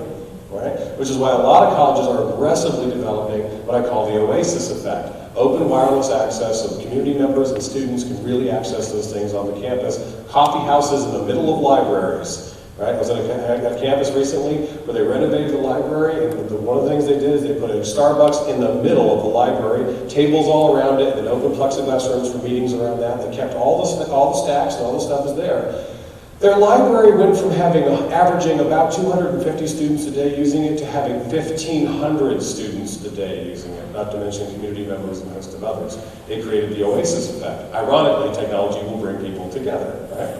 Speaker 2: right? Which is why a lot of colleges are aggressively developing what I call the Oasis effect. Open wireless access so community members and students can really access those things on the campus. Coffee houses in the middle of libraries, right? I was at a campus recently where they renovated the library, and one of the things they did is they put a Starbucks in the middle of the library, tables all around it, and then open plexiglass rooms for meetings around that. They kept all the stacks and all the stuff is there. Their library went from averaging about 250 students a day using it to having 1,500 students a day using it, not to mention community members and a host of others. They created the Oasis effect. Ironically, technology will bring people together, right?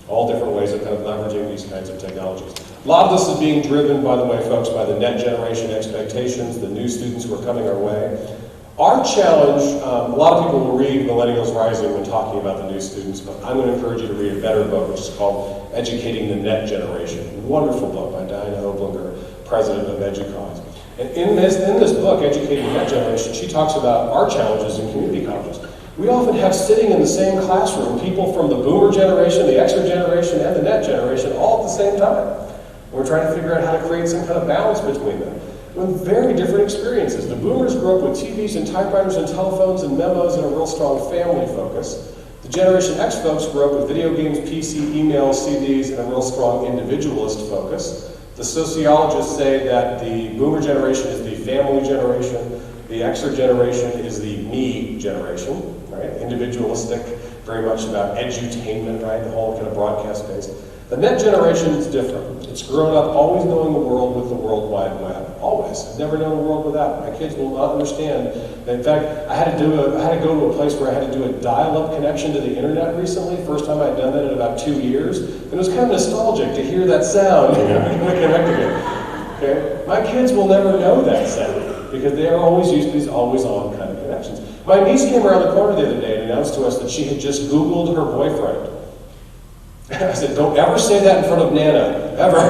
Speaker 2: All different ways of kind of leveraging these kinds of technologies. A lot of this is being driven, by the way, folks, by the net generation expectations, the new students who are coming our way. Our challenge, a lot of people will read Millennials Rising when talking about the new students, but I'm going to encourage you to read a better book, which is called Educating the Net Generation. Wonderful book by Diana Oblinger, president of EduCause. And in this book, Educating the Net Generation, she talks about our challenges in community colleges. We often have sitting in the same classroom people from the boomer generation, the Xer generation, and the net generation all at the same time. We're trying to figure out how to create some kind of balance between them. With very different experiences. The boomers grew up with TVs and typewriters and telephones and memos and a real strong family focus. The Generation X folks grew up with video games, PC, emails, CDs, and a real strong individualist focus. The sociologists say that the boomer generation is the family generation, the Xer generation is the me generation, right? Individualistic, very much about edutainment, right? The whole kind of broadcast base. The net generation is different. It's grown up always knowing the world with the World Wide Web. Always. I've never known a world without it. My kids will not understand. In fact, I had to go to a place where I had to do a dial-up connection to the internet recently. First time I'd done that in about 2 years. And it was kind of nostalgic to hear that sound, connect again. Okay? My kids will never know that sound because they are always used to these always-on kind of connections. My niece came around the corner the other day and announced to us that she had just Googled her boyfriend. I said, don't ever say that in front of Nana, ever.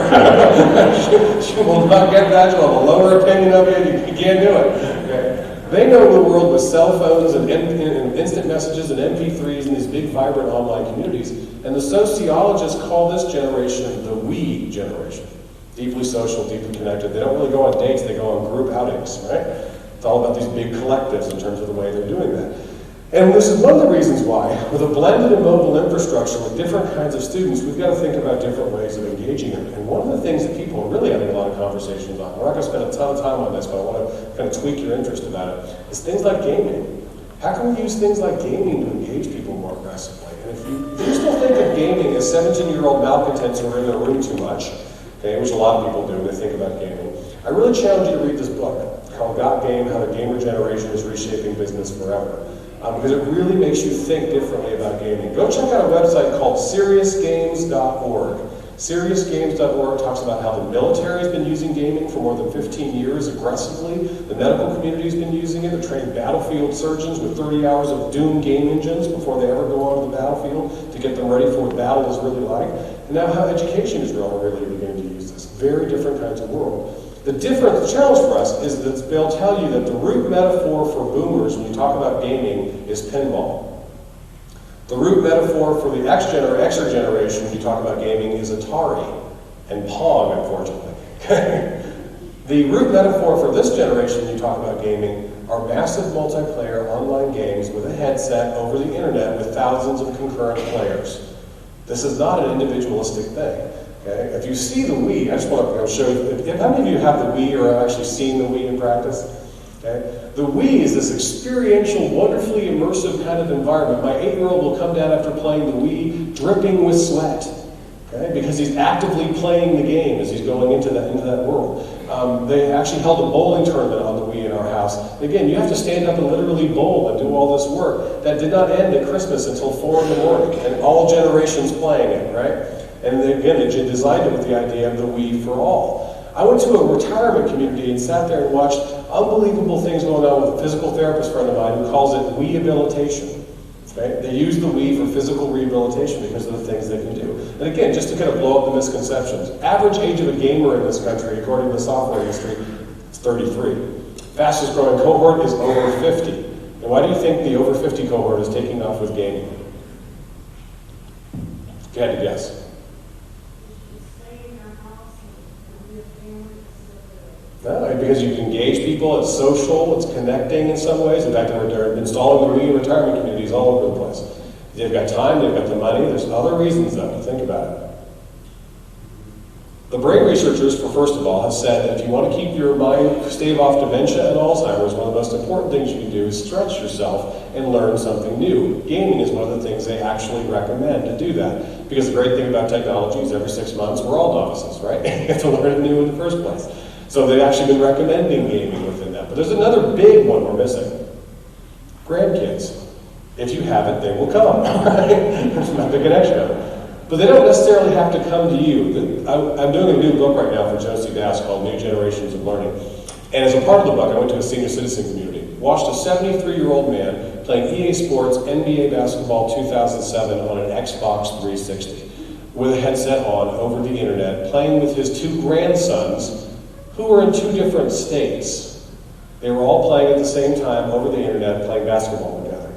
Speaker 2: she will not get that. She'll have a lower opinion of you. You can't do it. Okay? They know the world with cell phones and instant messages and MP3s and these big, vibrant online communities. And the sociologists call this generation the we generation. Deeply social, deeply connected. They don't really go on dates. They go on group outings, right? It's all about these big collectives in terms of the way they're doing that. And this is one of the reasons why, with a blended and mobile infrastructure with different kinds of students, we've got to think about different ways of engaging them. And one of the things that people are really having a lot of conversations on, we're not going to spend a ton of time on this, but I want to kind of tweak your interest about it, is things like gaming. How can we use things like gaming to engage people more aggressively? And if you still think of gaming as 17-year-old malcontents who are in their room too much, okay, which a lot of people do when they think about gaming, I really challenge you to read this book called Got Game, How the Gamer Generation is Reshaping Business Forever. Because it really makes you think differently about gaming. Go check out a website called SeriousGames.org. SeriousGames.org talks about how the military has been using gaming for more than 15 years aggressively. The medical community has been using it. They're training battlefield surgeons with 30 hours of Doom game engines before they ever go onto the battlefield to get them ready for what battle is really like. And now how education is really beginning to use this. Very different kinds of world. The challenge for us is that they'll tell you that the root metaphor for boomers when you talk about gaming is pinball. The root metaphor for the Xer generation when you talk about gaming is Atari and Pong, unfortunately. The root metaphor for this generation when you talk about gaming are massive multiplayer online games with a headset over the internet with thousands of concurrent players. This is not an individualistic thing. Okay? If you see the Wii, I just want to show you, how many of you have the Wii or have actually seen the Wii in practice? Okay? The Wii is this experiential, wonderfully immersive kind of environment. My 8-year-old will come down after playing the Wii dripping with sweat, okay? Because he's actively playing the game as he's going into that world. They actually held a bowling tournament on the Wii in our house. Again, you have to stand up and literally bowl and do all this work. That did not end at Christmas until 4 in the morning, and all generations playing it, right? And again, they designed it with the idea of the Wii for all. I went to a retirement community and sat there and watched unbelievable things going on with a physical therapist friend of mine who calls it Wii-abilitation. Right? They use the Wii for physical rehabilitation because of the things they can do. And again, just to kind of blow up the misconceptions, average age of a gamer in this country, according to the software industry, is 33. Fastest growing cohort is over 50. And why do you think the over 50 cohort is taking off with gaming? If you had to guess. No, because you can engage people, it's social, it's connecting in some ways. In fact, they're installing the Wii retirement communities all over the place. They've got time, they've got the money, there's other reasons though, to think about it. The brain researchers, first of all, have said that if you want to keep your mind, stave off dementia and Alzheimer's, one of the most important things you can do is stretch yourself and learn something new. Gaming is one of the things they actually recommend to do that. Because the great thing about technology is every 6 months, we're all novices, right? You have to learn it new in the first place. So they've actually been recommending gaming within that. But there's another big one we're missing. Grandkids. If you have it, they will come, right? There's not the connection. But they don't necessarily have to come to you. I'm doing a new book right now for Josie Bass called New Generations of Learning. And as a part of the book, I went to a senior citizen community, watched a 73-year-old man playing EA Sports NBA Basketball 2007 on an Xbox 360 with a headset on over the internet, playing with his 2 grandsons who were in 2 different states. They were all playing at the same time over the internet, playing basketball together.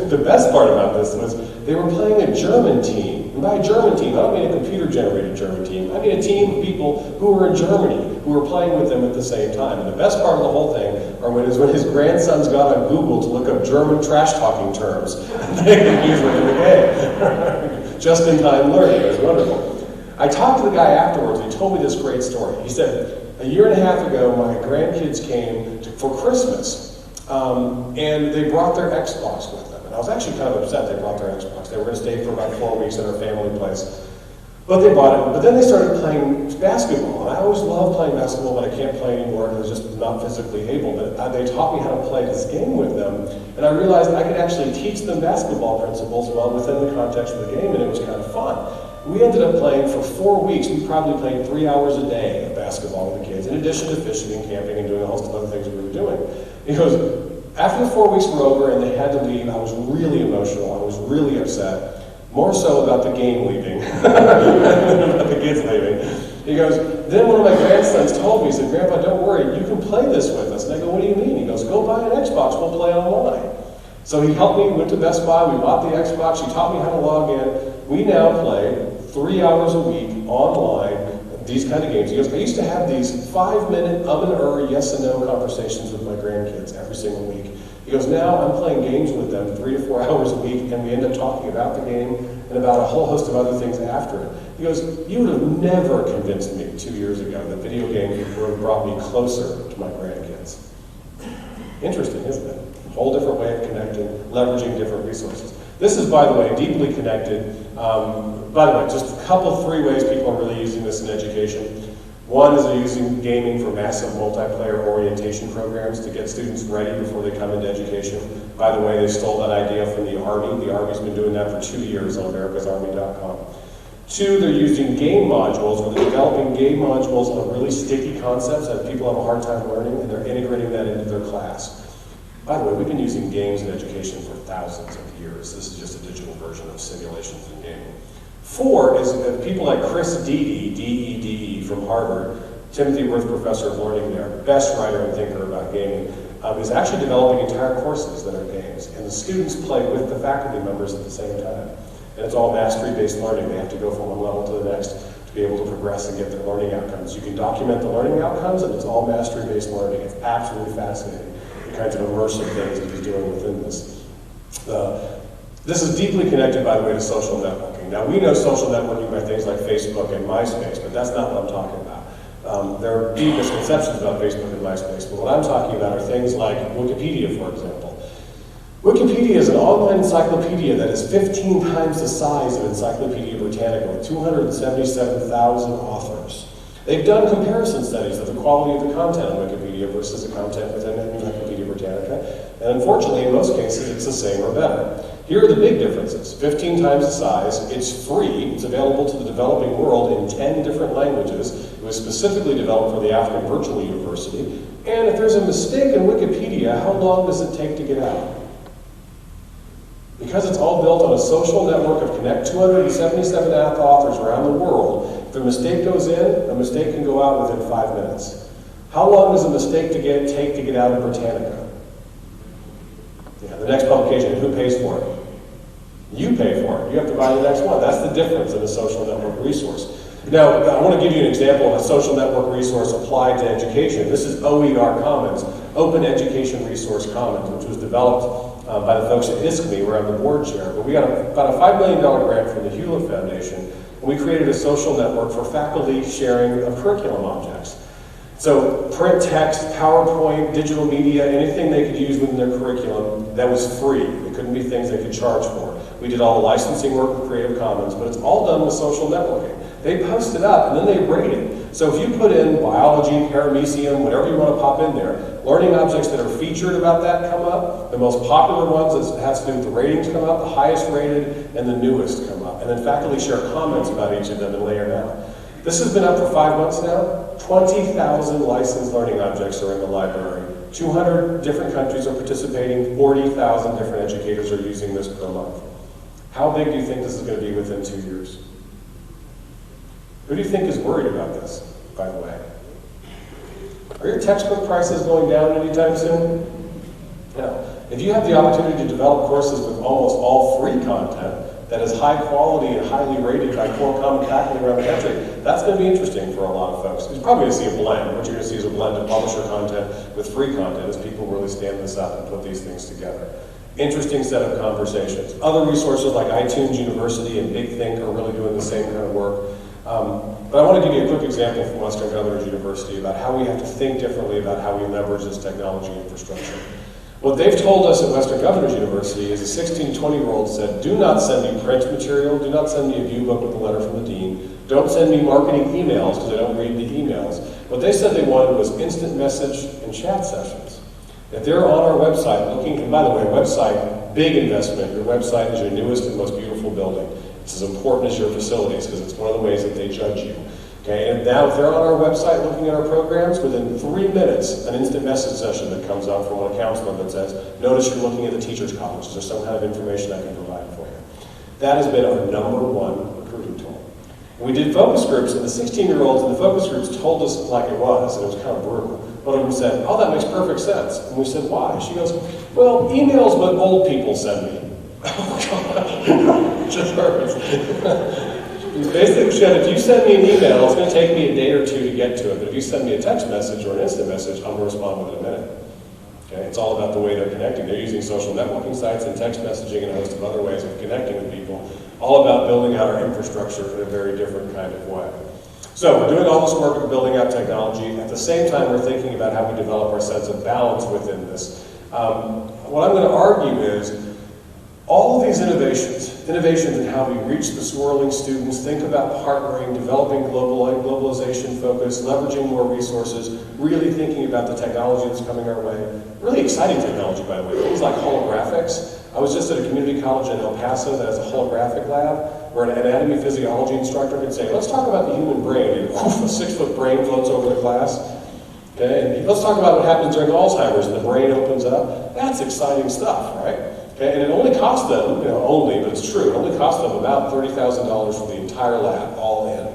Speaker 2: The best part about this was they were playing a German team. And by a German team, I don't mean a computer-generated German team. I mean a team of people who were in Germany, who were playing with them at the same time. And the best part of the whole thing is when his grandsons got on Google to look up German trash-talking terms they could use within the game. Just-in-time learning. It was wonderful. I talked to the guy afterwards, and he told me this great story. He said, a year and a half ago, my grandkids came for Christmas, and they brought their Xbox with them. And I was actually kind of upset they brought their Xbox. They were going to stay for about 4 weeks at our family place. But they bought it. But then they started playing basketball. And I always loved playing basketball, but I can't play anymore because I was just not physically able. But they taught me how to play this game with them. And I realized I could actually teach them basketball principles while within the context of the game, and it was kind of fun. We ended up playing for 4 weeks. We probably played 3 hours a day of basketball with the kids, in addition to fishing and camping and doing a host of other things we were doing. He goes, after the 4 weeks were over and they had to leave, I was really emotional. I was really upset. More so about the game leaving than about the kids leaving. He goes, then one of my grandsons told me, he said, Grandpa, don't worry, you can play this with us. And I go, what do you mean? He goes, go buy an Xbox, we'll play online. So he helped me, went to Best Buy, we bought the Xbox, he taught me how to log in. We now play 3 hours a week online, these kind of games. He goes, I used to have these 5-minute yes and no conversations with my grandkids every single week. He goes, now I'm playing games with them 3 to 4 hours a week, and we end up talking about the game and about a whole host of other things after it. He goes, you would have never convinced me 2 years ago that video games would have brought me closer to my grandkids. Interesting, isn't it? A whole different way of connecting, leveraging different resources. This is, by the way, deeply connected. By the way, just a couple, 3 ways people are really using this in education. One is they're using gaming for massive multiplayer orientation programs to get students ready before they come into education. By the way, they stole that idea from the Army. The Army's been doing that for 2 years on americasarmy.com. 2, they're using game modules, where they're developing game modules on really sticky concepts that people have a hard time learning, and they're integrating that into their class. By the way, we've been using games in education for thousands of years. This is just a digital version of simulations in gaming. 4 is people like Chris Dede, D-E-D-E, from Harvard, Timothy Worth Professor of Learning there, best writer and thinker about gaming, is actually developing entire courses that are games. And the students play with the faculty members at the same time. And it's all mastery-based learning. They have to go from one level to the next to be able to progress and get their learning outcomes. You can document the learning outcomes, and it's all mastery-based learning. It's absolutely fascinating, the kinds of immersive things that he's doing within this. This is deeply connected, by the way, to social networking. Now, we know social networking by things like Facebook and MySpace, but that's not what I'm talking about. There are deep misconceptions about Facebook and MySpace, but what I'm talking about are things like Wikipedia, for example. Wikipedia is an online encyclopedia that is 15 times the size of Encyclopedia Britannica, with 277,000 authors. They've done comparison studies of the quality of the content on Wikipedia versus the content within Encyclopedia Britannica, and unfortunately, in most cases, it's the same or better. Here are the big differences. 15 times the size, it's free, it's available to the developing world in 10 different languages. It was specifically developed for the African Virtual University. And if there's a mistake in Wikipedia, how long does it take to get out? because it's all built on a social network of 277 authors around the world, if a mistake goes in, a mistake can go out within 5 minutes. How long does a mistake take to get out of Britannica? Yeah, the next publication, who pays for it? You pay for it. You have to buy the next one. That's the difference in a social network resource. Now, I want to give you an example of a social network resource applied to education. This is OER Commons, Open Education Resource Commons, which was developed by the folks at ISKME, where I'm the board chair. But we got about a $5 million grant from the Hewlett Foundation, and we created a social network for faculty sharing of curriculum objects. So print text, PowerPoint, digital media, anything they could use within their curriculum that was free. It couldn't be things they could charge for. We did all the licensing work with Creative Commons, but it's all done with social networking. They post it up and then they rate it. So if you put in biology, paramecium, whatever you want to pop in there, learning objects that are featured about that come up. The most popular ones that has to do with the ratings come up, the highest rated, and the newest come up. And then faculty share comments about each of them and layer down. This has been up for 5 months now. 20,000 licensed learning objects are in the library. 200 different countries are participating. 40,000 different educators are using this per month. How big do you think this is going to be within 2 years? Who do you think is worried about this, by the way? Are your textbook prices going down anytime soon? No. If you have the opportunity to develop courses with almost all free content that is high quality and highly rated by core common faculty around the country, that's going to be interesting for a lot of folks. You're probably going to see a blend. What you're going to see is a blend of publisher content with free content as people really stand this up and put these things together. Interesting set of conversations. Other resources like iTunes University and Big Think are really doing the same kind of work. But I want to give you a quick example from Western Governors University about how we have to think differently about how we leverage this technology infrastructure. What they've told us at Western Governors University is a 16 to 20-year-old said, do not send me print material, do not send me a view book with a letter from the dean, don't send me marketing emails because I don't read the emails. What they said they wanted was instant message and chat sessions. If they're on our website looking, and by the way, website, big investment, your website is your newest and most beautiful building. It's as important as your facilities because it's one of the ways that they judge you. Okay, and now if they're on our website looking at our programs, within 3 minutes, an instant message session that comes up from a counselor that says, notice you're looking at the teacher's college. Is there some kind of information I can provide for you? That has been our #1 recruiting tool. We did focus groups, and the 16-year-olds in the focus groups told us like it was, and it was kind of brutal. One of them said, oh, that makes perfect sense. And we said, why? She goes, well, emails what old people send me. Oh, God. Just hurts. Basically said, if you send me an email, it's going to take me a day or 2 to get to it. But if you send me a text message or an instant message, I'm going to respond within a minute. Okay? It's all about the way they're connecting. They're using social networking sites and text messaging and a host of other ways of connecting with people. All about building out our infrastructure in a very different kind of way. So we're doing all this work of building out technology. At the same time, we're thinking about how we develop our sense of balance within this. What I'm going to argue is all of these innovations in how we reach the swirling students, think about partnering, developing globalization focus, leveraging more resources, really thinking about the technology that's coming our way. Really exciting technology, by the way. Things like holographics. I was just at a community college in El Paso that has a holographic lab where an anatomy physiology instructor could say, let's talk about the human brain. And whoof, a 6-foot brain floats over the class. Okay? And let's talk about what happens during Alzheimer's and the brain opens up. That's exciting stuff, right? Okay, and it only cost them, but it's true, it only cost them about $30,000 for the entire lab, all in.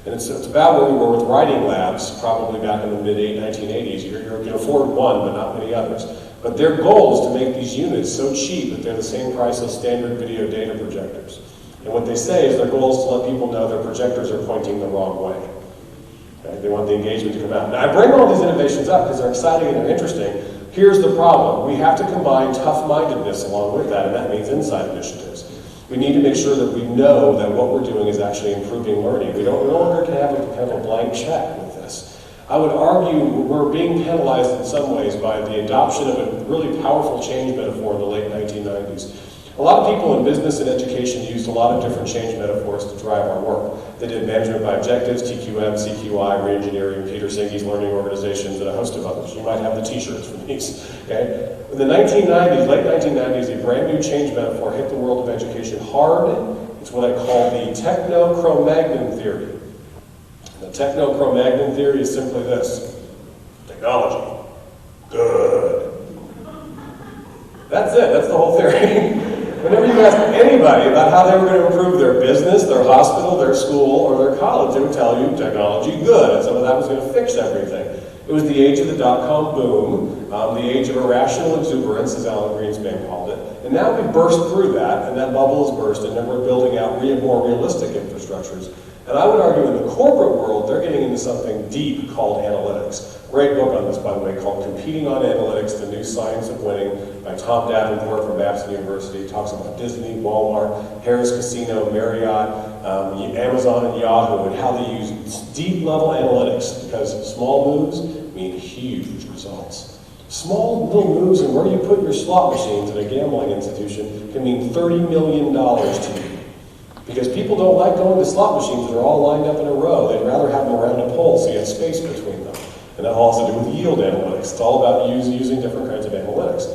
Speaker 2: And it's about where we were with writing labs, probably back in the mid-1980s. You can afford one, but not many others. But their goal is to make these units so cheap that they're the same price as standard video data projectors. And what they say is their goal is to let people know their projectors are pointing the wrong way. Okay? They want the engagement to come out. Now, I bring all these innovations up because they're exciting and they're interesting. Here's the problem. We have to combine tough-mindedness along with that, and that means inside initiatives. We need to make sure that we know that what we're doing is actually improving learning. We no longer can have a blank check with this. I would argue we're being penalized in some ways by the adoption of a really powerful change metaphor in the late 1990s. A lot of people in business and education used a lot of different change metaphors to drive our work. They did management by objectives, TQM, CQI, reengineering, Peter Singe's learning organizations, and a host of others. You might have the t-shirts from these. Okay? In the 1990s, late 1990s, a brand new change metaphor hit the world of education hard. It's what I call the techno-Cro-Magnon theory. The techno-Cro-Magnon theory is simply this. Technology. Good. That's it. That's the whole theory. Whenever you ask anybody about how they were going to improve their business, their hospital, their school, or their college, they would tell you technology good, and some of that was going to fix everything. It was the age of the dot-com boom, the age of irrational exuberance, as Alan Greenspan called it. And now we've burst through that, and that bubble has burst, and then we're building out more realistic infrastructures. And I would argue in the corporate world, they're getting into something deep called analytics. Great book on this, by the way, called Competing on Analytics, The New Science of Winning, by Tom Davenport from Babson University. It talks about Disney, Walmart, Harris Casino, Marriott, Amazon, and Yahoo, and how they use deep-level analytics, because small moves mean huge results. Small little moves in where you put your slot machines in a gambling institution can mean $30 million to you. Because people don't like going to slot machines that are all lined up in a row. They'd rather have them around a pole so you have space between them. And that all has to do with yield analytics. It's all about using different kinds of analytics.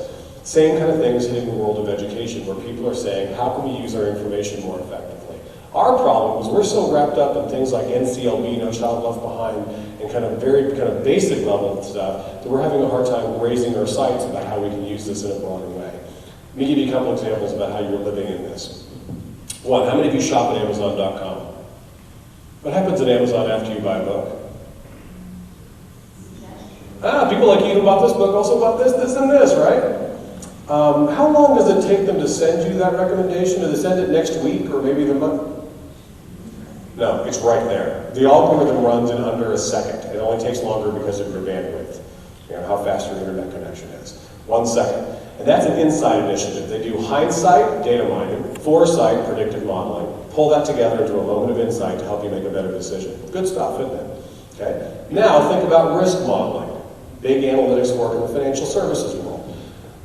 Speaker 2: Same kind of things hitting the world of education, where people are saying, how can we use our information more effectively? Our problem is we're so wrapped up in things like NCLB, No Child Left Behind, and very basic level stuff, that we're having a hard time raising our sights about how we can use this in a broader way. Let me give you a couple examples about how you're living in this. One, how many of you shop at Amazon.com? What happens at Amazon after you buy a book? People like you who bought this book also bought this, and this, right? How long does it take them to send you that recommendation? Do they send it next week or maybe the month? No, it's right there. The algorithm runs in under a second. It only takes longer because of your bandwidth, how fast your internet connection is. 1 second. And that's an inside initiative. They do hindsight, data mining, foresight, predictive modeling, pull that together into a moment of insight to help you make a better decision. Good stuff, isn't it? Okay. Now think about risk modeling. Big analytics work in the financial services world.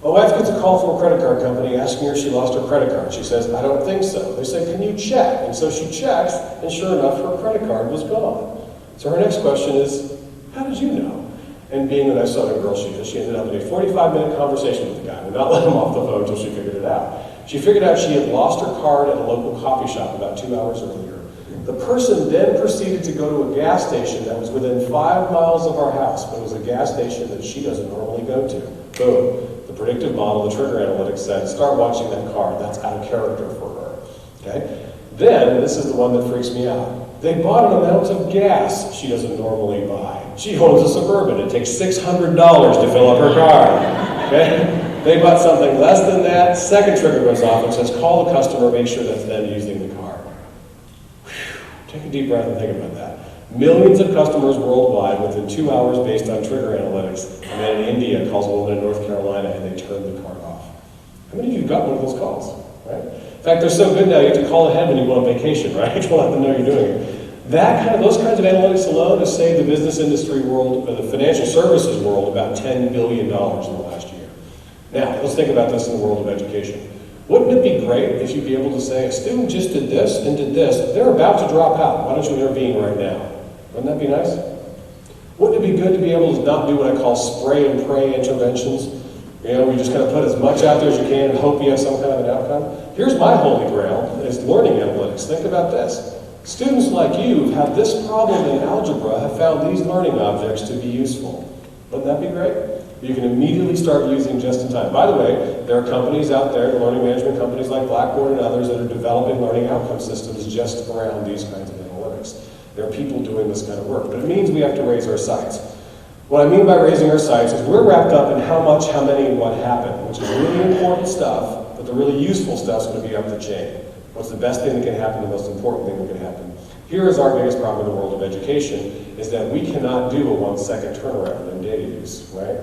Speaker 2: My wife gets a call from a credit card company asking her if she lost her credit card. She says, I don't think so. They say, can you check? And so she checks, and sure enough, her credit card was gone. So her next question is, how did you know? And being the nice Southern girl she is, she ended up in a 45-minute conversation with the guy and not let him off the phone until she figured it out. She figured out she had lost her card at a local coffee shop about 2 hours earlier. The person then proceeded to go to a gas station that was within 5 miles of our house, but it was a gas station that she doesn't normally go to. Boom. The predictive model, the trigger analytics said, start watching that card. That's out of character for her. Okay? Then, this is the one that freaks me out. They bought an amount of gas she doesn't normally buy. She owns a Suburban. It takes $600 to fill up her car. Okay? They bought something less than that. Second trigger goes off and says, call the customer, make sure that's them using the car. Whew. Take a deep breath and think about that. Millions of customers worldwide within 2 hours based on trigger analytics. A man in India calls a woman in North Carolina and they turn the car off. How many of you got one of those calls? Right? In fact, they're so good now you have to call ahead when you go on vacation, right? To let them know you're doing it. Those kinds of analytics alone has saved the business industry world, or the financial services world, about $10 billion in the last year. Now, let's think about this in the world of education. Wouldn't it be great if you'd be able to say, a student just did this and did this, they're about to drop out, why don't you intervene right now? Wouldn't that be nice? Wouldn't it be good to be able to not do what I call spray and pray interventions? We just kind of put as much out there as you can and hope you have some kind of an outcome? Here's my holy grail, is learning analytics. Think about this. Students like you who have this problem in algebra have found these learning objects to be useful. Wouldn't that be great? You can immediately start using just in time. By the way, there are companies out there, learning management companies like Blackboard and others, that are developing learning outcome systems just around these kinds of analytics. There are people doing this kind of work, but it means we have to raise our sights. What I mean by raising our sights is we're wrapped up in how much, how many, and what happened, which is really important stuff, but the really useful stuff is going to be up the chain. What's the best thing that can happen, the most important thing that can happen? Here is our biggest problem in the world of education, is that we cannot do a 1 second turnaround in data use, right?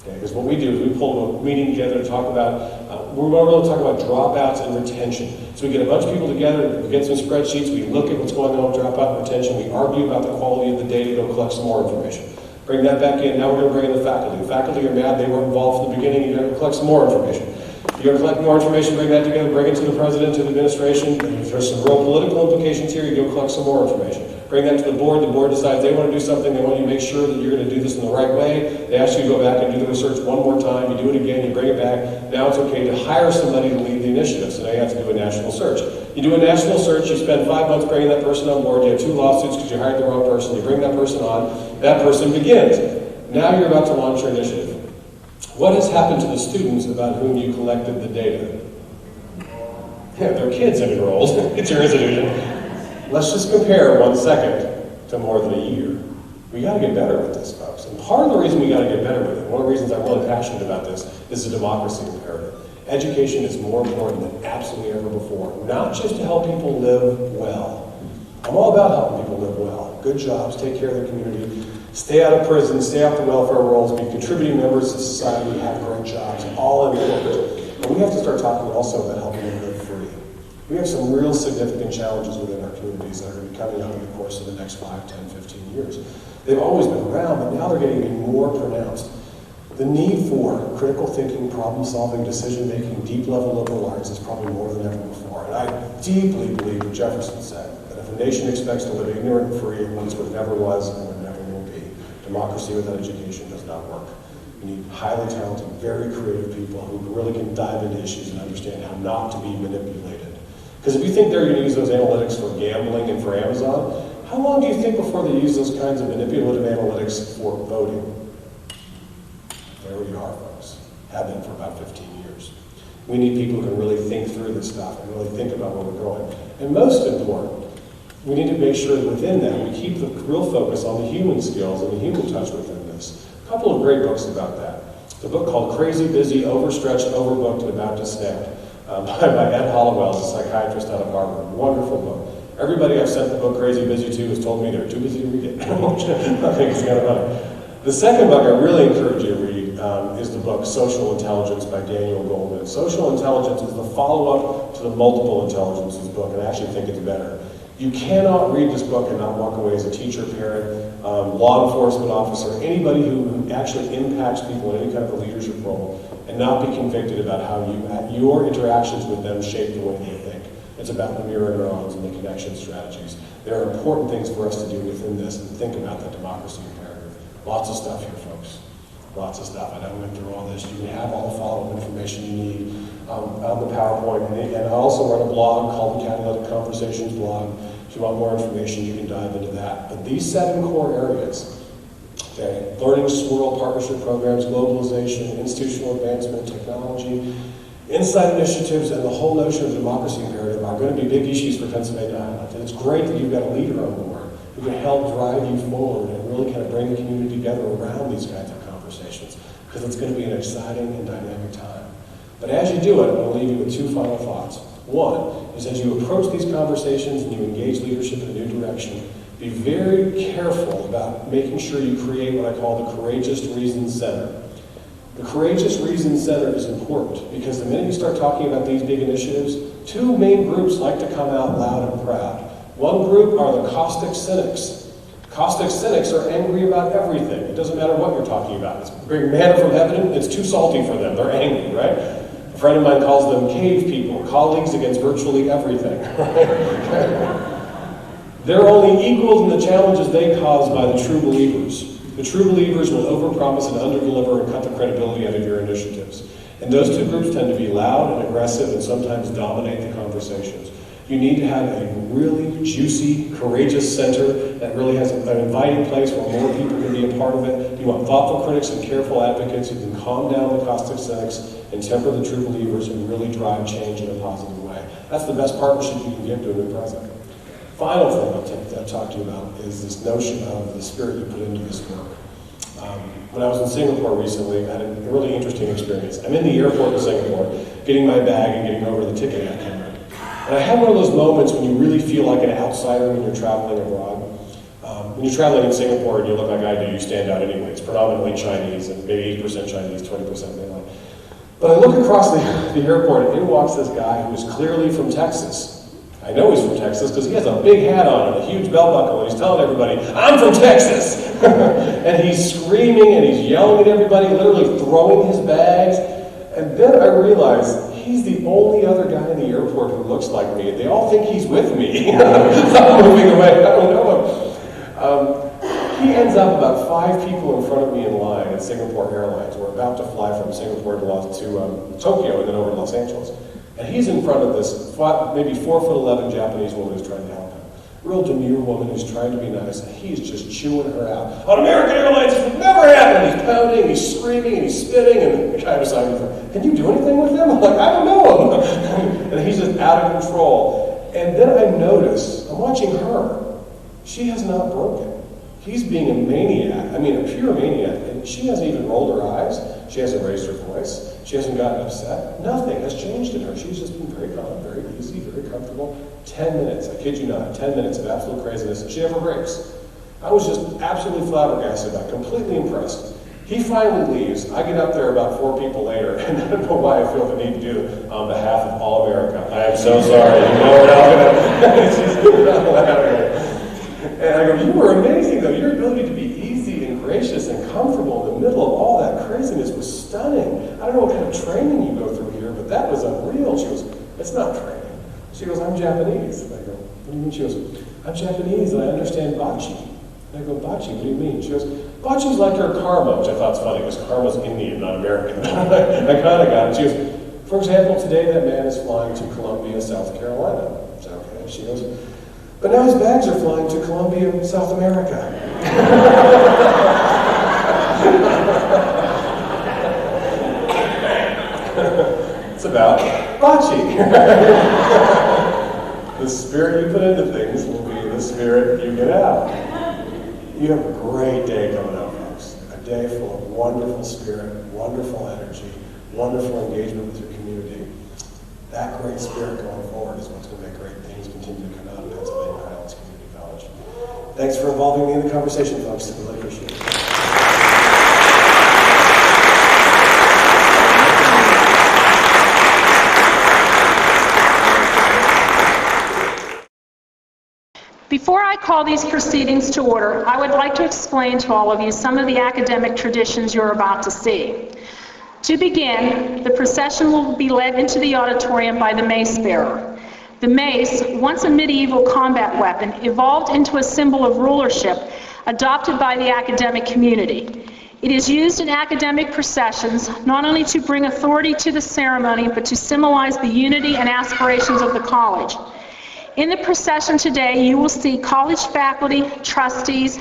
Speaker 2: Okay, because what we do is we pull a meeting together to talk about, we're going to talk about dropouts and retention. So we get a bunch of people together, we get some spreadsheets, we look at what's going on with dropout and retention, we argue about the quality of the data, go collect some more information. Bring that back in, now we're going to bring in the faculty. The faculty are mad, they weren't involved from the beginning, you're going to collect some more information. You're going to collect more information, bring that together, bring it to the president, to the administration. There's some real political implications here, you go collect some more information. Bring that to the board decides they want to do something, they want you to make sure that you're going to do this in the right way. They ask you to go back and do the research one more time, you do it again, you bring it back. Now it's okay to hire somebody to lead the initiative, so now you have to do a national search. You do a national search, you spend 5 months bringing that person on board, you have 2 lawsuits because you hired the wrong person, you bring that person on, that person begins. Now you're about to launch your initiative. What has happened to the students about whom you collected the data? Yeah, they're kids and enrolled. It's your institution. Let's just compare 1 second to more than a year. We got to get better with this, folks. And part of the reason we got to get better with it, one of the reasons I'm really passionate about this, is the democracy imperative. Education is more important than absolutely ever before, not just to help people live well. I'm all about helping people live well. Good jobs, take care of their community, stay out of prison, stay off the welfare rolls, be contributing members to society, have great jobs, all important. But we have to start talking also about helping them live free. We have some real significant challenges within our communities that are going to be coming up in the course of the next 5, 10, 15 years. They've always been around, but now they're getting even more pronounced. The need for critical thinking, problem-solving, decision-making, deep-level liberal arts is probably more than ever before. And I deeply believe what Jefferson said, that if a nation expects to live ignorant and free, it means what never was and what never will be. Democracy without education does not work. You need highly talented, very creative people who really can dive into issues and understand how not to be manipulated. Because if you think they're going to use those analytics for gambling and for Amazon, how long do you think before they use those kinds of manipulative analytics for voting? There we are, folks. Have been for about 15 years. We need people who can really think through this stuff and really think about where we're going. And most important, we need to make sure that within that we keep the real focus on the human skills and the human touch within this. A couple of great books about that. It's a book called Crazy, Busy, Overstretched, Overbooked, and About to Snap by Ed Hollowell, a psychiatrist out of Harvard. Wonderful book. Everybody I've sent the book Crazy Busy to has told me they're too busy to read it. I think it's kind of funny. The second book I really encourage you to read is the book Social Intelligence by Daniel Goleman. Social Intelligence is the follow-up to the Multiple Intelligences book, and I actually think it's better. You cannot read this book and not walk away as a teacher, parent, law enforcement officer, anybody who actually impacts people in any kind of a leadership role, and not be convicted about how your interactions with them shape the way they think. It's about the mirror neurons and the connection strategies. There are important things for us to do within this and think about the democracy imperative. Lots of stuff here, folks. Lots of stuff. I know we went through all this. You can have all the follow-up information you need on the PowerPoint. And I also run a blog called the Catalytic Conversations blog. If you want more information, you can dive into that. But these 7 core areas, okay, learning, swirl, partnership programs, globalization, institutional advancement, technology, insight initiatives, and the whole notion of democracy imperative are going to be big issues for Pennsylvania Highlands. And it's great that you've got a leader on board who can help drive you forward and really kind of bring the community together around these kinds of conversations, because it's going to be an exciting and dynamic time. But as you do it, I'm going to leave you with 2 final thoughts. One is, as you approach these conversations and you engage leadership in a new direction, be very careful about making sure you create what I call the Courageous Reason Center. The Courageous Reason Center is important because the minute you start talking about these big initiatives, 2 main groups like to come out loud and proud. One group are the caustic cynics. Caustic cynics are angry about everything. It doesn't matter what you're talking about. It's bring manna from heaven, it's too salty for them. They're angry, right? A friend of mine calls them cave people, colleagues against virtually everything. They're only equaled in the challenges they cause by the true believers. The true believers will overpromise and underdeliver and cut the credibility out of your initiatives. And those 2 groups tend to be loud and aggressive and sometimes dominate the conversations. You need to have a really juicy, courageous center that really has an inviting place where more people can be a part of it. You want thoughtful critics and careful advocates who can calm down the caustic cynics and temper the true believers and really drive change in a positive way. That's the best partnership you can give to a new president. Final thing I'll talk to you about is this notion of the spirit you put into this work. When I was in Singapore recently, I had a really interesting experience. I'm in the airport in Singapore, getting my bag and getting over the ticket I came. And I had one of those moments when you really feel like an outsider when you're traveling abroad. When you're traveling in Singapore and you look like I do, you stand out anyway. It's predominantly Chinese, and maybe 80% Chinese, 20% mainland. But I look across the airport, and in walks this guy who is clearly from Texas. I know he's from Texas because he has a big hat on and a huge belt buckle, and he's telling everybody, "I'm from Texas!" And he's screaming and he's yelling at everybody, literally throwing his bags. And then I realized he's the only other guy in the airport who looks like me. They all think he's with me. I'm moving away. I don't know him. He ends up about 5 people in front of me in line at Singapore Airlines. We're about to fly from Singapore to Tokyo and then over to Los Angeles. And he's in front of this maybe 4'11" Japanese woman who's trying to help him. real demure woman who's trying to be nice, and he's just chewing her out. On American Airlines, this would never happen. He's pounding, he's screaming, and he's spitting, and the guy beside me goes, can you do anything with him? I'm like, I don't know him. And he's just out of control. And then I notice, I'm watching her. She has not broken. He's being a maniac, I mean a pure maniac, and she hasn't even rolled her eyes. She hasn't raised her voice. She hasn't gotten upset. Nothing has changed in her. She's just been very calm, very easy, very comfortable. 10 minutes, I kid you not, 10 minutes of absolute craziness, and she never breaks. I was just absolutely flabbergasted by it, completely impressed. He finally leaves. I get up there about 4 people later, and I don't know why I feel the need to do it on behalf of all America. I am so sorry. You know we're not going to... And I go, you were amazing, though. Your ability to be easy and gracious and comfortable in the middle of all that craziness was stunning. I don't know what kind of training you go through here, but that was unreal. She goes, it's not training. She goes, I'm Japanese. And I go, what do you mean? She goes, I'm Japanese and I understand bocce. And I go, bocce, what do you mean? She goes, bocce's like your karma, which I thought's funny because karma's Indian, not American. I kind of got it. She goes, for example, today that man is flying to Columbia, South Carolina. I said, okay. She goes, but now his bags are flying to Columbia, South America. It's about bocce. The spirit you put into things will be the spirit you get out. You have a great day coming up, folks. A day full of wonderful spirit, wonderful energy, wonderful engagement with your community. That great spirit going forward is what's going to make great things continue to come out of Pennsylvania Highlands Community College. Thanks for involving me in the conversation, folks. I really appreciate it.
Speaker 1: Before I call these proceedings to order, I would like to explain to all of you some of the academic traditions you're about to see. To begin, the procession will be led into the auditorium by the mace bearer. The mace, once a medieval combat weapon, evolved into a symbol of rulership adopted by the academic community. It is used in academic processions not only to bring authority to the ceremony, but to symbolize the unity and aspirations of the college. In the procession today, you will see college faculty, trustees,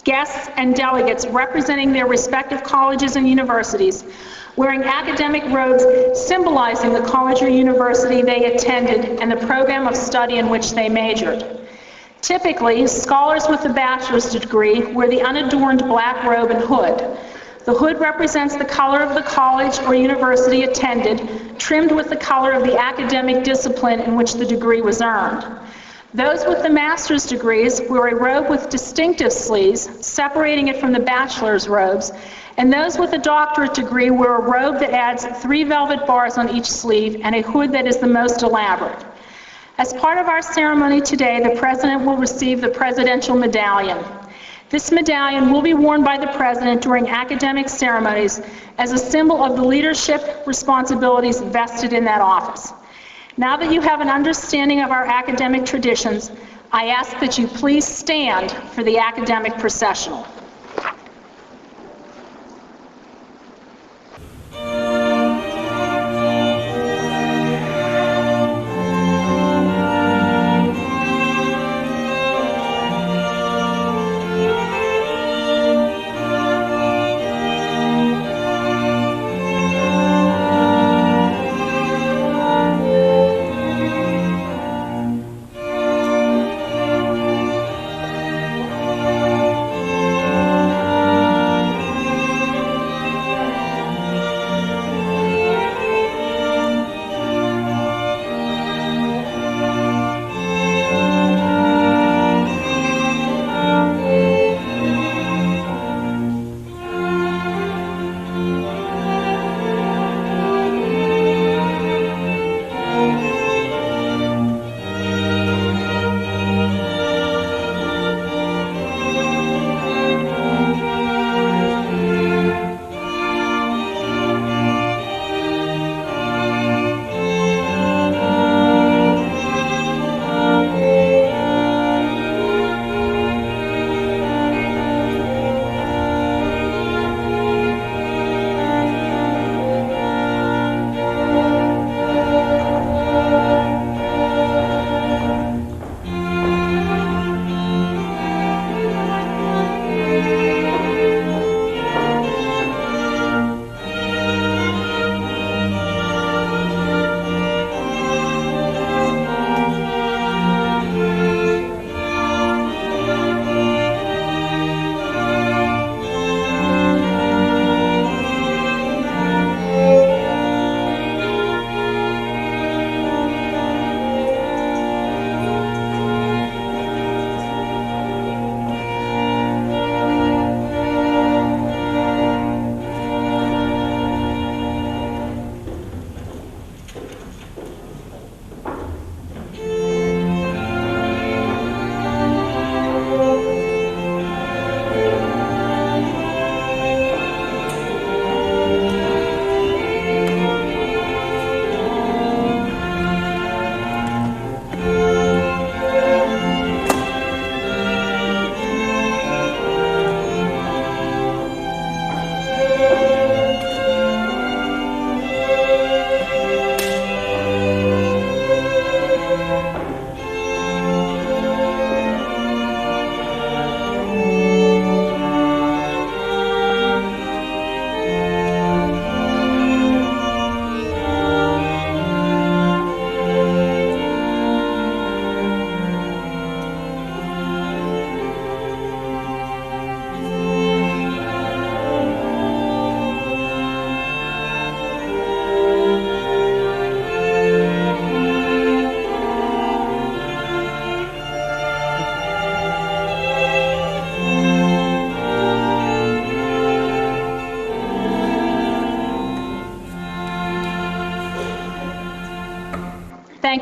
Speaker 1: guests, and delegates representing their respective colleges and universities, wearing academic robes symbolizing the college or university they attended and the program of study in which they majored. Typically, scholars with a bachelor's degree wear the unadorned black robe and hood. The hood represents the color of the college or university attended, trimmed with the color of the academic discipline in which the degree was earned. Those with the master's degrees wear a robe with distinctive sleeves, separating it from the bachelor's robes, and those with a doctorate degree wear a robe that adds 3 velvet bars on each sleeve and a hood that is the most elaborate. As part of our ceremony today, the President will receive the Presidential Medallion. This medallion will be worn by the President during academic ceremonies as a symbol of the leadership responsibilities vested in that office. Now that you have an understanding of our academic traditions, I ask that you please stand for the academic processional.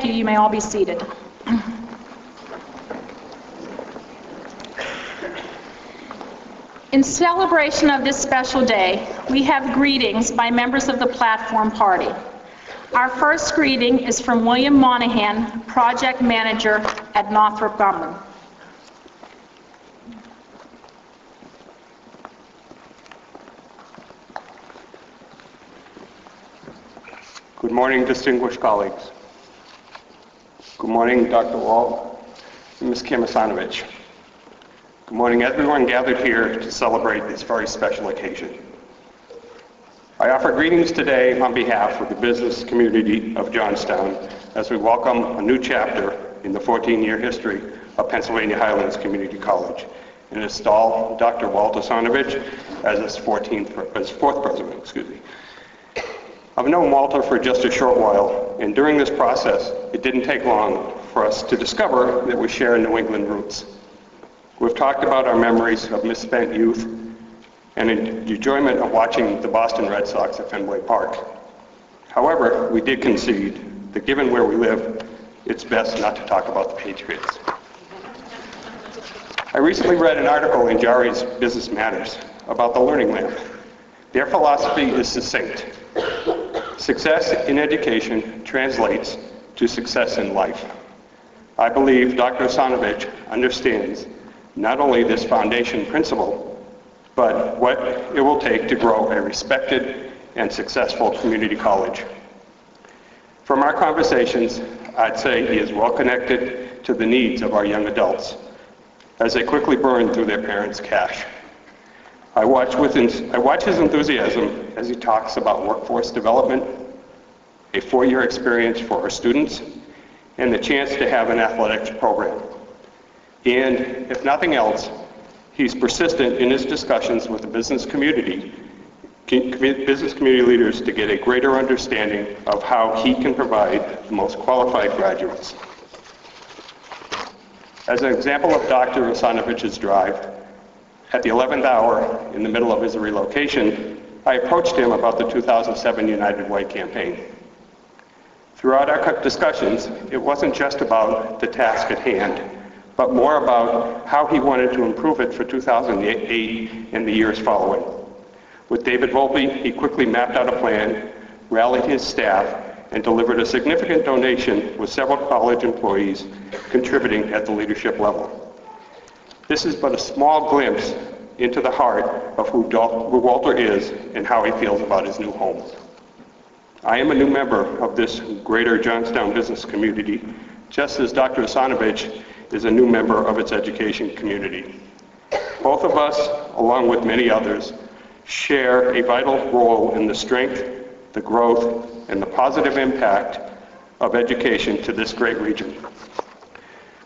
Speaker 1: Thank you. You may all be seated. In celebration of this special day, we have greetings by members of the Platform Party. Our first greeting is from William Monahan, Project Manager at Northrop Grumman.
Speaker 7: Good morning, distinguished colleagues. Good morning, Dr. Walt and Ms. Kim Asonevitch. Good morning, everyone gathered here to celebrate this very special occasion. I offer greetings today on behalf of the business community of Johnstown as we welcome a new chapter in the 14-year history of Pennsylvania Highlands Community College and install Dr. Walt Asonevitch as its fourth president. I've known Walter for just a short while, and during this process, it didn't take long for us to discover that we share New England roots. We've talked about our memories of misspent youth and the enjoyment of watching the Boston Red Sox at Fenway Park. However, we did concede that given where we live, it's best not to talk about the Patriots. I recently read an article in Jari's Business Matters about the Learning Lamp. Their philosophy is succinct. Success in education translates to success in life. I believe Dr. Asonevitch understands not only this foundation principle, but what it will take to grow a respected and successful community college. From our conversations, I'd say he is well connected to the needs of our young adults as they quickly burn through their parents' cash. I watch his enthusiasm as he talks about workforce development, a 4-year experience for our students, and the chance to have an athletics program. And if nothing else, he's persistent in his discussions with the business community leaders to get a greater understanding of how he can provide the most qualified graduates. As an example of Dr. Asonevitch's drive, at the 11th hour, in the middle of his relocation, I approached him about the 2007 United Way campaign. Throughout our discussions, it wasn't just about the task at hand, but more about how he wanted to improve it for 2008 and the years following. With David Volpe, he quickly mapped out a plan, rallied his staff, and delivered a significant donation with several college employees contributing at the leadership level. This is but a small glimpse into the heart of who Walter is and how he feels about his new home. I am a new member of this greater Johnstown business community, just as Dr. Asonevitch is a new member of its education community. Both of us, along with many others, share a vital role in the strength, the growth, and the positive impact of education to this great region.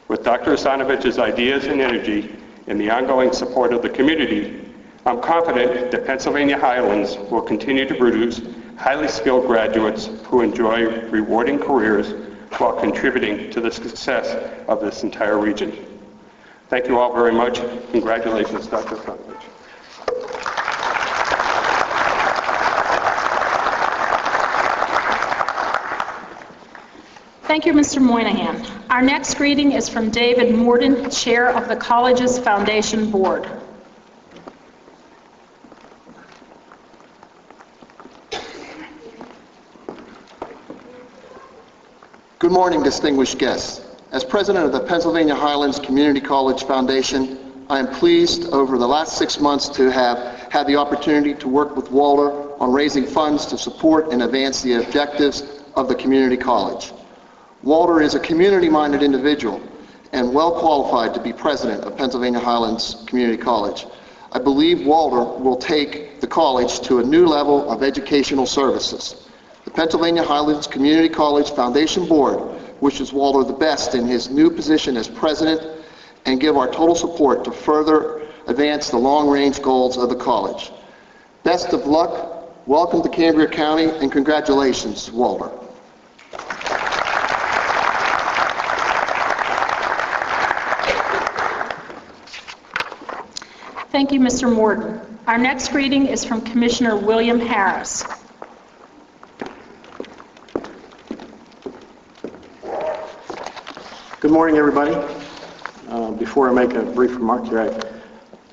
Speaker 7: With Dr. Asonevitch's ideas and energy and the ongoing support of the community, I'm confident that Pennsylvania Highlands will continue to produce highly skilled graduates who enjoy rewarding careers while contributing to the success of this entire region. Thank you all very much. Congratulations, Dr. Asonevitch.
Speaker 1: Thank you, Mr. Moynihan. Our next greeting is from David Morden, Chair of the college's Foundation Board.
Speaker 8: Good morning, distinguished guests. As president of the Pennsylvania Highlands Community College Foundation, I am pleased over the last 6 months to have had the opportunity to work with Walter on raising funds to support and advance the objectives of the community college. Walter is a community-minded individual and well qualified to be president of Pennsylvania Highlands Community College. I believe Walter will take the college to a new level of educational services. The Pennsylvania Highlands Community College Foundation Board wishes Walter the best in his new position as president and give our total support to further advance the long-range goals of the college. Best of luck, welcome to Cambria County, and congratulations, Walter.
Speaker 1: Thank you, Mr. Morden. Our next greeting is from Commissioner William Harris.
Speaker 9: Good morning, everybody. Before I make a brief remark here,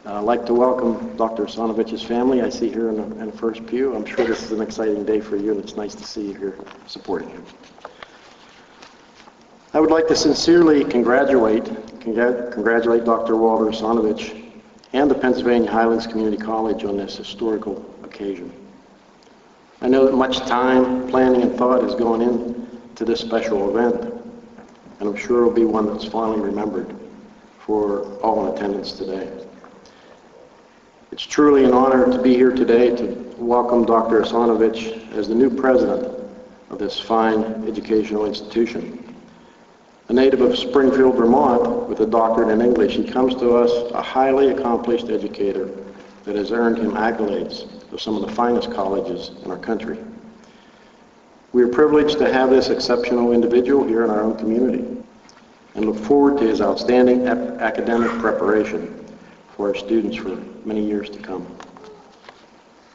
Speaker 9: I'd like to welcome Dr. Asonevitch's family. I see here in the first pew. I'm sure this is an exciting day for you, and it's nice to see you here supporting him. I would like to sincerely congratulate Dr. Walter Asonevitch and the Pennsylvania Highlands Community College on this historical occasion. I know that much time, planning, and thought has gone into this special event, and I'm sure it will be one that's fondly remembered for all in attendance today. It's truly an honor to be here today to welcome Dr. Asonevitch as the new president of this fine educational institution. A native of Springfield, Vermont, with a doctorate in English, he comes to us a highly accomplished educator that has earned him accolades of some of the finest colleges in our country. We are privileged to have this exceptional individual here in our own community and look forward to his outstanding academic preparation for our students for many years to come.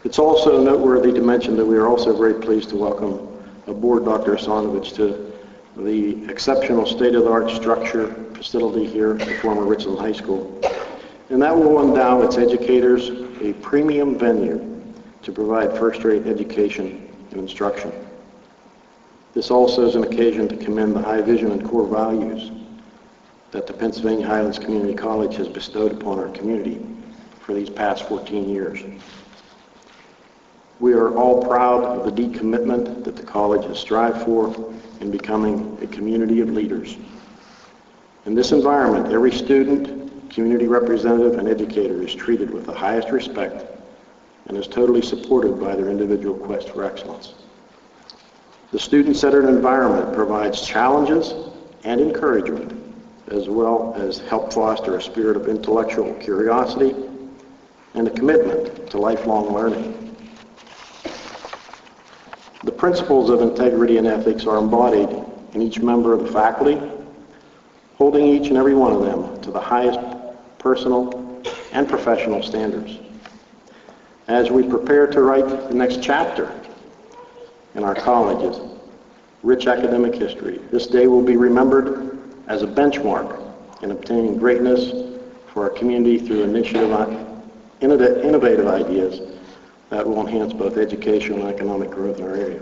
Speaker 9: It's also noteworthy to mention that we are also very pleased to welcome aboard Dr. Asonevitch to the exceptional state-of-the-art structure facility here at the former Richland High School. And that will endow its educators a premium venue to provide first-rate education and instruction. This also is an occasion to commend the high vision and core values that the Pennsylvania Highlands Community College has bestowed upon our community for these past 14 years. We are all proud of the deep commitment that the college has strived for in becoming a community of leaders. In this environment, every student, community representative, and educator is treated with the highest respect and is totally supported by their individual quest for excellence. The student-centered environment provides challenges and encouragement, as well as help foster a spirit of intellectual curiosity and a commitment to lifelong learning. The principles of integrity and ethics are embodied in each member of the faculty, holding each and every one of them to the highest personal and professional standards. As we prepare to write the next chapter in our college's rich academic history, this day will be remembered as a benchmark in obtaining greatness for our community through innovative ideas that will enhance both educational and economic growth in our area.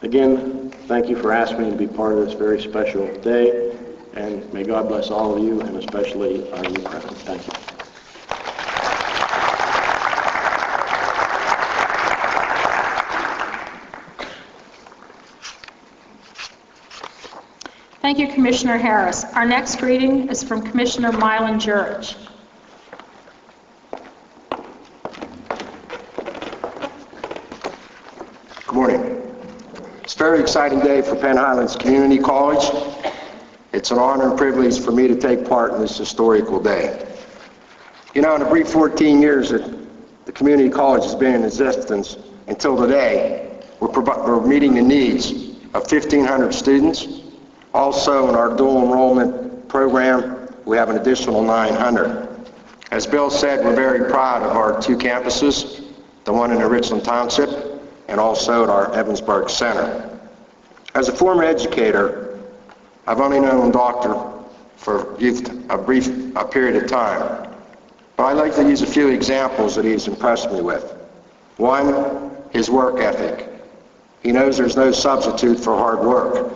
Speaker 9: Again, thank you for asking me to be part of this very special day, and may God bless all of you, and especially our new president. Thank you.
Speaker 1: Thank you, Commissioner Harris. Our next reading is from Commissioner Mylan Jurich.
Speaker 10: Good morning. It's a very exciting day for Penn Highlands Community College. It's an honor and privilege for me to take part in this historical day. You know, in the brief 14 years that the community college has been in existence until today, we're meeting the needs of 1,500 students. Also, in our dual enrollment program, we have an additional 900. As Bill said, we're very proud of our two campuses, the one in the Richland Township and also at our Evansburg Center. As a former educator, I've only known Doctor for a brief period of time, but I'd like to use a few examples that he's impressed me with. One, his work ethic. He knows there's no substitute for hard work.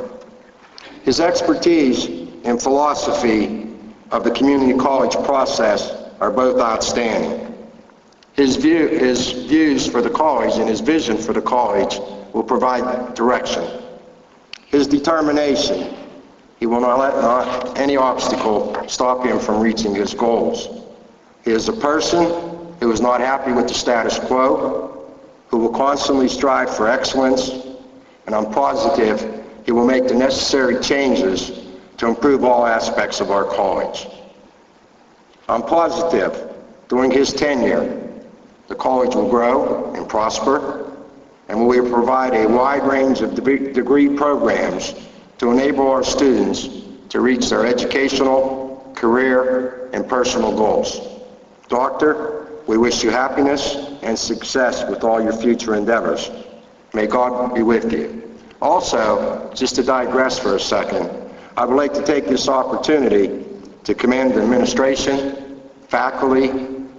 Speaker 10: His expertise and philosophy of the community college process are both outstanding. His views for the college and his vision for the college will provide direction. His determination, he will not let any obstacle stop him from reaching his goals. He is a person who is not happy with the status quo, who will constantly strive for excellence, and I'm positive he will make the necessary changes to improve all aspects of our college. I'm positive during his tenure, the college will grow and prosper, and we will provide a wide range of degree programs to enable our students to reach their educational, career, and personal goals. Doctor, we wish you happiness and success with all your future endeavors. May God be with you. Also, just to digress for a second, I would like to take this opportunity to commend the administration, faculty,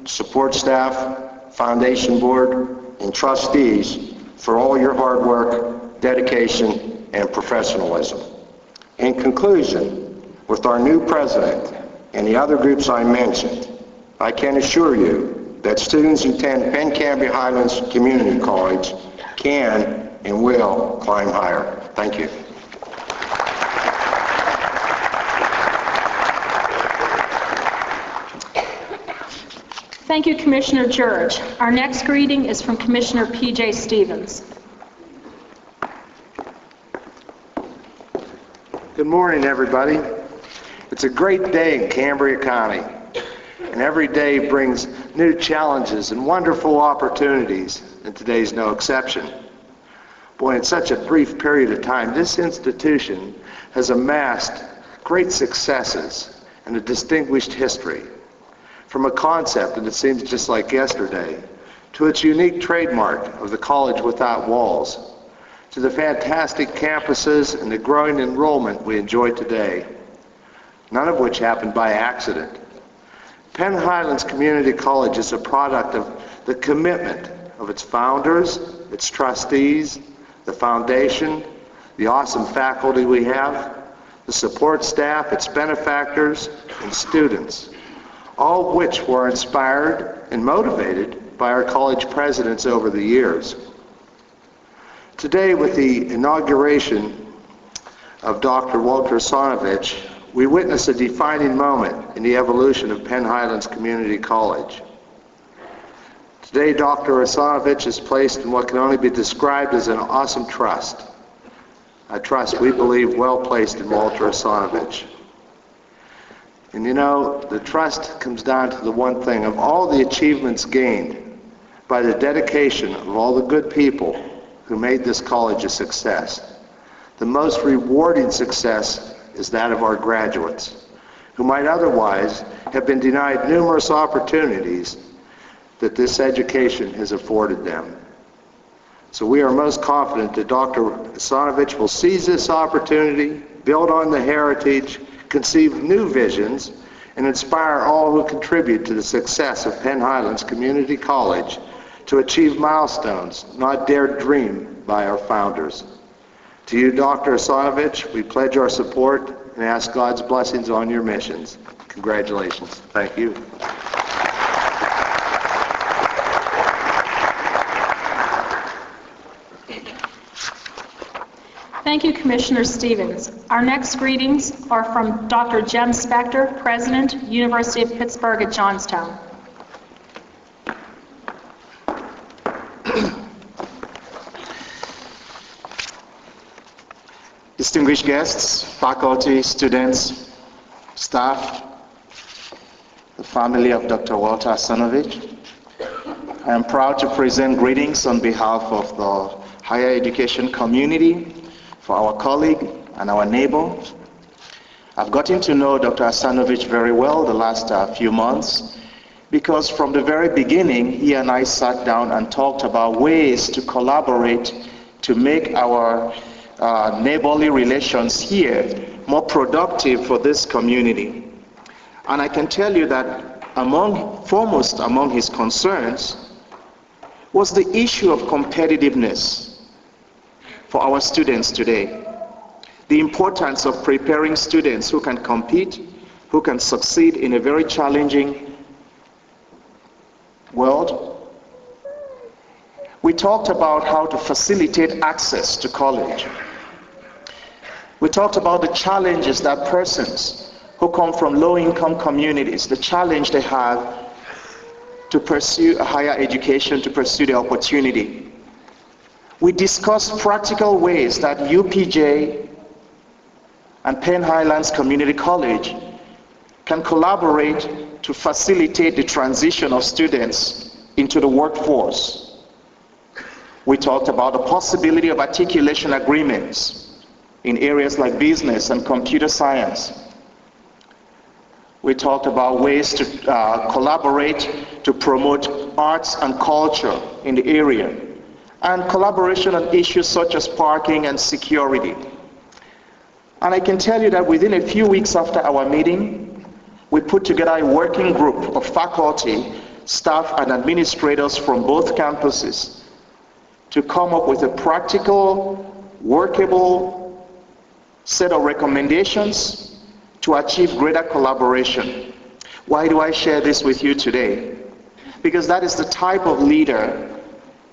Speaker 10: support staff, foundation board, and trustees for all your hard work, dedication, and professionalism. In conclusion, with our new president and the other groups I mentioned, I can assure you that students who attend Penn Cambria Highlands Community College can and will climb higher. Thank you.
Speaker 1: Thank you, Commissioner George. Our next greeting is from Commissioner P.J. Stevens.
Speaker 11: Good morning, everybody. It's a great day in Cambria County, and every day brings new challenges and wonderful opportunities, and today's no exception. Boy, in such a brief period of time, this institution has amassed great successes and a distinguished history. From a concept, and it seems just like yesterday, to its unique trademark of the college without walls, to the fantastic campuses and the growing enrollment we enjoy today, none of which happened by accident. Penn Highlands Community College is a product of the commitment of its founders, its trustees, the foundation, the awesome faculty we have, the support staff, its benefactors, and students, all of which were inspired and motivated by our college presidents over the years. Today, with the inauguration of Dr. Walter Asonevitch, we witness a defining moment in the evolution of Penn Highlands Community College. Today, Dr. Asonevitch is placed in what can only be described as an awesome trust. A trust we believe well placed in Walter Asonevitch. And you know, the trust comes down to the one thing: of all the achievements gained by the dedication of all the good people who made this college a success, the most rewarding success is that of our graduates, who might otherwise have been denied numerous opportunities that this education has afforded them. So we are most confident that Dr. Asonevitch will seize this opportunity, build on the heritage, conceive new visions, and inspire all who contribute to the success of Penn Highlands Community College to achieve milestones not dared dream by our founders. To you, Dr. Asonevitch, we pledge our support and ask God's blessings on your missions. Congratulations. Thank you.
Speaker 1: Thank you, Commissioner Stevens. Our next greetings are from Dr. Jem Spector, President, University of Pittsburgh at Johnstown.
Speaker 12: Distinguished guests, faculty, students, staff, the family of Dr. Walter Asonevitch, I am proud to present greetings on behalf of the higher education community for our colleague and our neighbor. I've gotten to know Dr. Asonevitch very well the last few months, because from the very beginning, he and I sat down and talked about ways to collaborate to make our neighborly relations here more productive for this community. And I can tell you that foremost among his concerns was the issue of competitiveness for our students today. The importance of preparing students who can compete, who can succeed in a very challenging world. We talked about how to facilitate access to college. We talked about the challenges that persons who come from low-income communities, the challenge they have to pursue a higher education, to pursue the opportunity. We discussed practical ways that UPJ and Penn Highlands Community College can collaborate to facilitate the transition of students into the workforce. We talked about the possibility of articulation agreements in areas like business and computer science. We talked about ways to collaborate to promote arts and culture in the area, and collaboration on issues such as parking and security. And I can tell you that within a few weeks after our meeting, we put together a working group of faculty, staff, and administrators from both campuses to come up with a practical, workable set of recommendations to achieve greater collaboration. Why do I share this with you today? Because that is the type of leader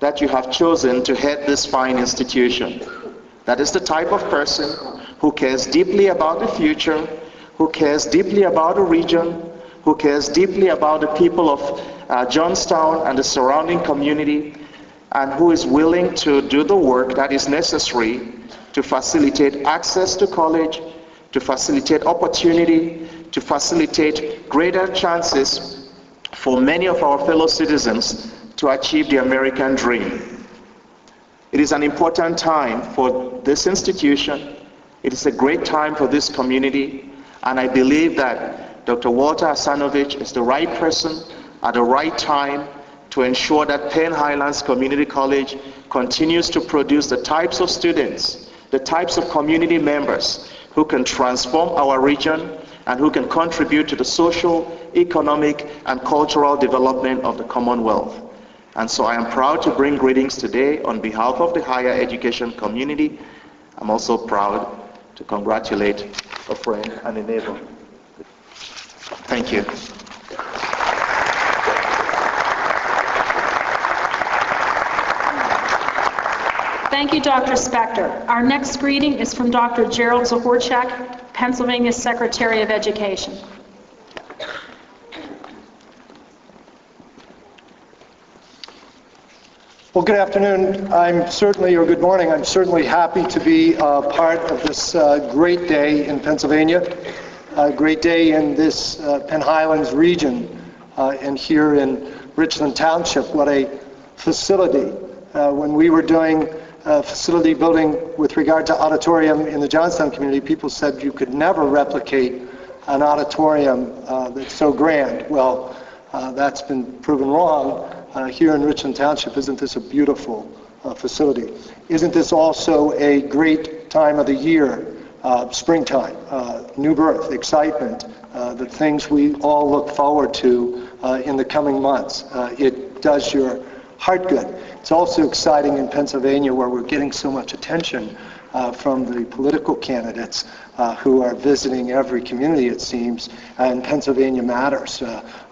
Speaker 12: that you have chosen to head this fine institution. That is the type of person who cares deeply about the future, who cares deeply about the region, who cares deeply about the people of Johnstown and the surrounding community, and who is willing to do the work that is necessary to facilitate access to college, to facilitate opportunity, to facilitate greater chances for many of our fellow citizens to achieve the American dream. It is an important time for this institution. It is a great time for this community, and I believe that Dr. Walter Asonevitch is the right person at the right time to ensure that Penn Highlands Community College continues to produce the types of students, the types of community members who can transform our region and who can contribute to the social, economic, and cultural development of the Commonwealth. And so I am proud to bring greetings today on behalf of the higher education community. I'm also proud to congratulate a friend and a neighbor. Thank you.
Speaker 1: Thank you, Dr. Spector. Our next greeting is from Dr. Gerald Zahorchak, Pennsylvania Secretary of Education.
Speaker 13: Well, good afternoon. Or good morning. I'm certainly happy to be part of this great day in Pennsylvania, a great day in this Penn Highlands region, and here in Richland Township. What a facility. When we were doing facility building with regard to auditorium in the Johnstown community, people said you could never replicate an auditorium that's so grand. Well, that's been proven wrong. Here in Richland Township, isn't this a beautiful facility? Isn't this also a great time of the year, springtime, new birth, excitement, the things we all look forward to in the coming months? It does your heart good. It's also exciting in Pennsylvania, where we're getting so much attention from the political candidates who are visiting every community, it seems, and Pennsylvania matters.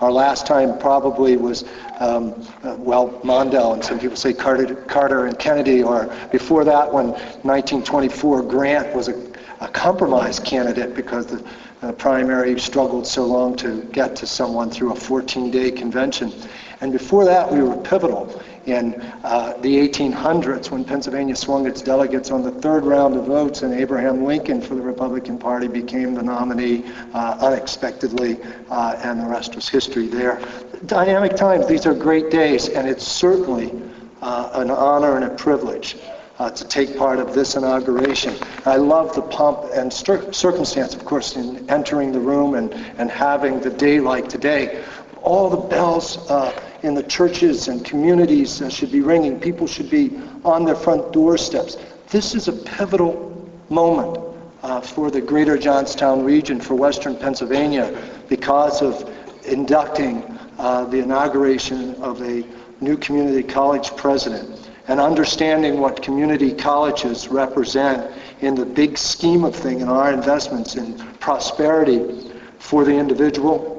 Speaker 13: Our last time probably was, Mondale, and some people say Carter and Kennedy, or before that when 1924 Grant was a compromise candidate because the primary struggled so long to get to someone through a 14-day convention. And before that, we were pivotal in the 1800s when Pennsylvania swung its delegates on the third round of votes, and Abraham Lincoln for the Republican Party became the nominee unexpectedly, and the rest was history there. Dynamic times, these are great days, and it's certainly an honor and a privilege to take part of this inauguration. I love the pomp and circumstance, of course, in entering the room and having the day like today. All the bells in the churches and communities should be ringing. People should be on their front doorsteps. This is a pivotal moment for the greater Johnstown region, for Western Pennsylvania, because of inducting the inauguration of a new community college president, and understanding what community colleges represent in the big scheme of things in our investments in prosperity for the individual,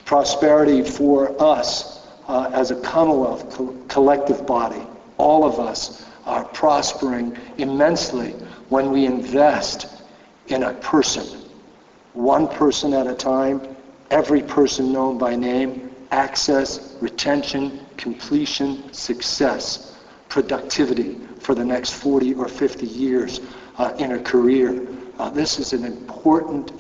Speaker 13: prosperity for us as a Commonwealth collective body. All of us are prospering immensely when we invest in a person, one person at a time, every person known by name, access, retention, completion, success, productivity for the next 40 or 50 years in a career. This is an important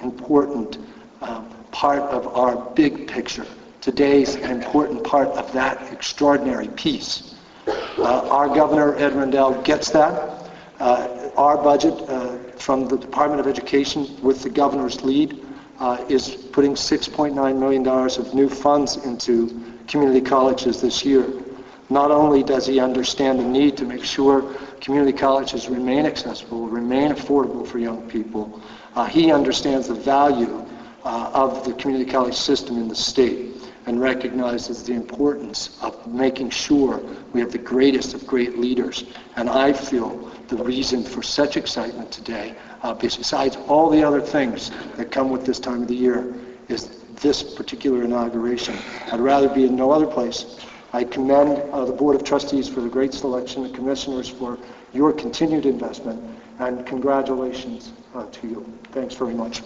Speaker 13: part of our big picture. Today's an important part of that extraordinary piece. Our Governor, Ed Rendell, gets that. Our budget from the Department of Education, with the governor's lead, is putting $6.9 million of new funds into community colleges this year. Not only does he understand the need to make sure community colleges remain accessible, remain affordable for young people, he understands the value of the community college system in the state and recognizes the importance of making sure we have the greatest of great leaders. And I feel the reason for such excitement today, besides all the other things that come with this time of the year, is this particular inauguration. I'd rather be in no other place. I commend the Board of Trustees for the great selection, the commissioners for your continued investment, and congratulations to you. Thanks very much.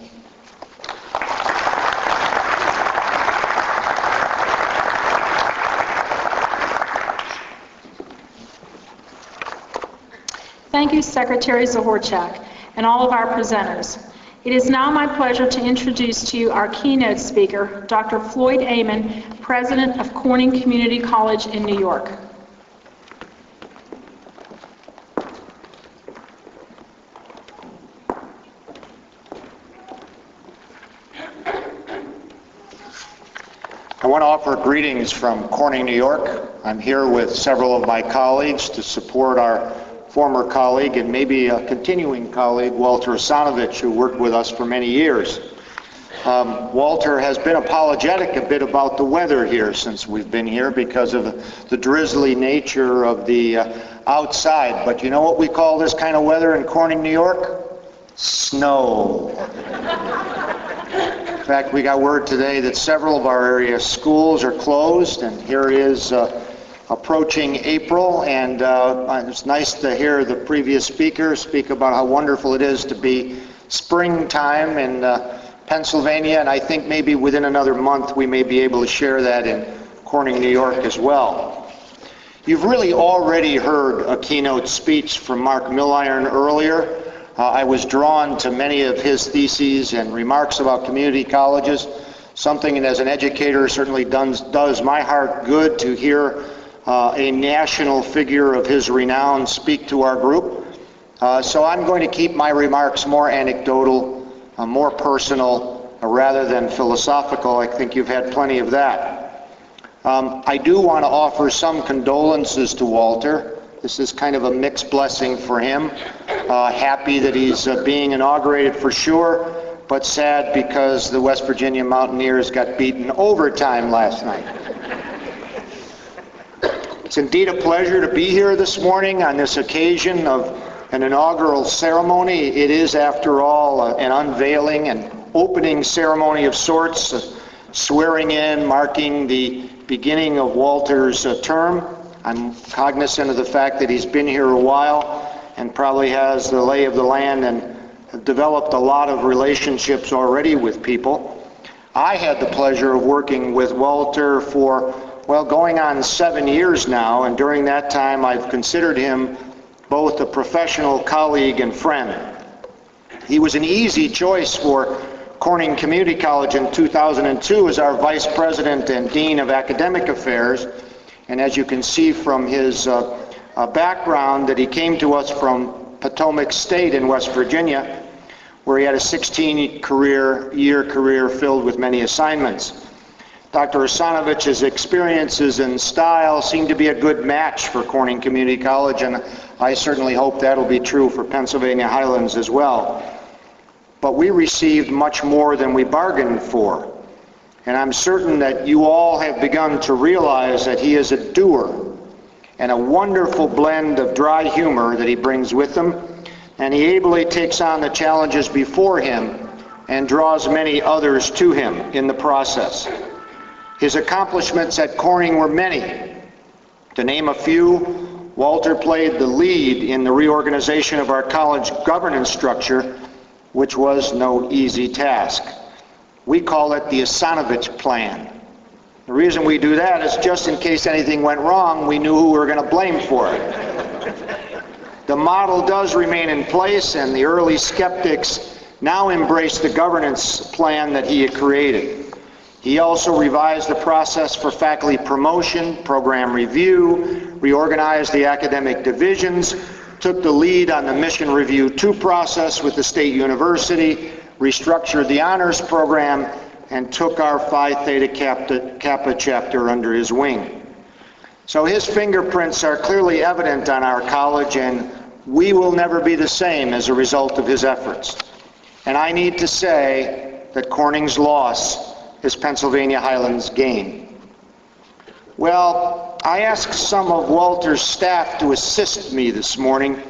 Speaker 1: Thank you, Secretary Zohorchak, and all of our presenters. It is now my pleasure to introduce to you our keynote speaker, Dr. Floyd Amon, President of Corning Community College in New York.
Speaker 14: I want to offer greetings from Corning, New York. I'm here with several of my colleagues to support our former colleague and maybe a continuing colleague, Walter Asonevitch, who worked with us for many years. Walter has been apologetic a bit about the weather here since we've been here because of the drizzly nature of the outside. But you know what we call this kind of weather in Corning, New York? Snow. In fact, we got word today that several of our area schools are closed, and here is approaching April, and it's nice to hear the previous speaker speak about how wonderful it is to be springtime in Pennsylvania, and I think maybe within another month we may be able to share that in Corning, New York as well. You've really already heard a keynote speech from Mark Milliron earlier. I was drawn to many of his theses and remarks about community colleges, something that as an educator certainly does my heart good to hear a national figure of his renown speak to our group. So I'm going to keep my remarks more anecdotal, more personal, rather than philosophical. I think you've had plenty of that. I do want to offer some condolences to Walter. This is kind of a mixed blessing for him. Happy that he's being inaugurated for sure, but sad because the West Virginia Mountaineers got beaten overtime last night. It's indeed a pleasure to be here this morning on this occasion of an inaugural ceremony. It is, after all, an unveiling and opening ceremony of sorts, swearing in, marking the beginning of Walter's term. I'm cognizant of the fact that he's been here a while and probably has the lay of the land and developed a lot of relationships already with people. I had the pleasure of working with Walter for, well, going on 7 years now, and during that time I've considered him both a professional colleague and friend. He was an easy choice for Corning Community College in 2002 as our Vice President and Dean of Academic Affairs. And as you can see from his background, that he came to us from Potomac State in West Virginia, where he had a 16-year career filled with many assignments. Dr. Asonevitch's experiences and style seem to be a good match for Corning Community College, and I certainly hope that'll be true for Pennsylvania Highlands as well. But we received much more than we bargained for. And I'm certain that you all have begun to realize that he is a doer and a wonderful blend of dry humor that he brings with him, and he ably takes on the challenges before him and draws many others to him in the process. His accomplishments at Corning were many. To name a few, Walter played the lead in the reorganization of our college governance structure, which was no easy task. We call it the Asonevitch Plan. The reason we do that is just in case anything went wrong, we knew who we were going to blame for it. The model does remain in place, and the early skeptics now embrace the governance plan that he had created. He also revised the process for faculty promotion, program review, reorganized the academic divisions, took the lead on the Mission Review 2 process with the State University, restructured the honors program, and took our Phi Theta Kappa chapter under his wing. So his fingerprints are clearly evident on our college, and we will never be the same as a result of his efforts. And I need to say that Corning's loss is Pennsylvania Highlands' gain. Well, I asked some of Walter's staff to assist me this morning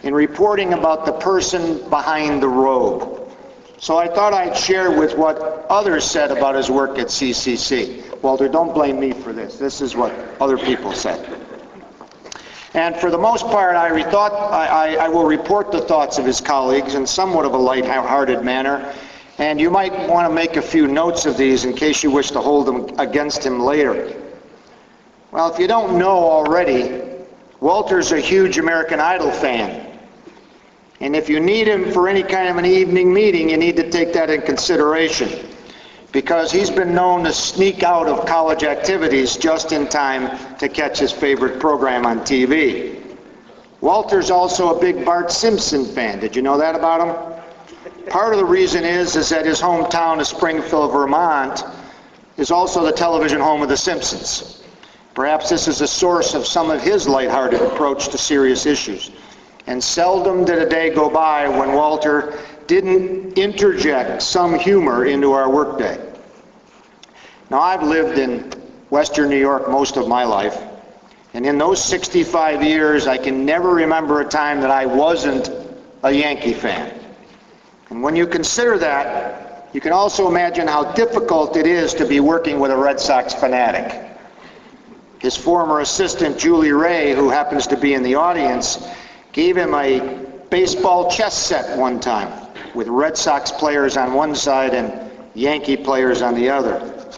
Speaker 14: in reporting about the person behind the robe. So I thought I'd share with what others said about his work at CCC. Walter, don't blame me for this. This is what other people said. And for the most part, I will report the thoughts of his colleagues in somewhat of a light-hearted manner. And you might want to make a few notes of these in case you wish to hold them against him later. Well, if you don't know already, Walter's a huge American Idol fan. And if you need him for any kind of an evening meeting, you need to take that in consideration, because he's been known to sneak out of college activities just in time to catch his favorite program on TV. Walter's also a big Bart Simpson fan. Did you know that about him? Part of the reason is that his hometown of Springfield, Vermont, is also the television home of The Simpsons. Perhaps this is a source of some of his lighthearted approach to serious issues. And seldom did a day go by when Walter didn't interject some humor into our workday. Now, I've lived in Western New York most of my life, and in those 65 years, I can never remember a time that I wasn't a Yankee fan. And when you consider that, you can also imagine how difficult it is to be working with a Red Sox fanatic. His former assistant, Julie Ray, who happens to be in the audience, gave him a baseball chess set one time with Red Sox players on one side and Yankee players on the other.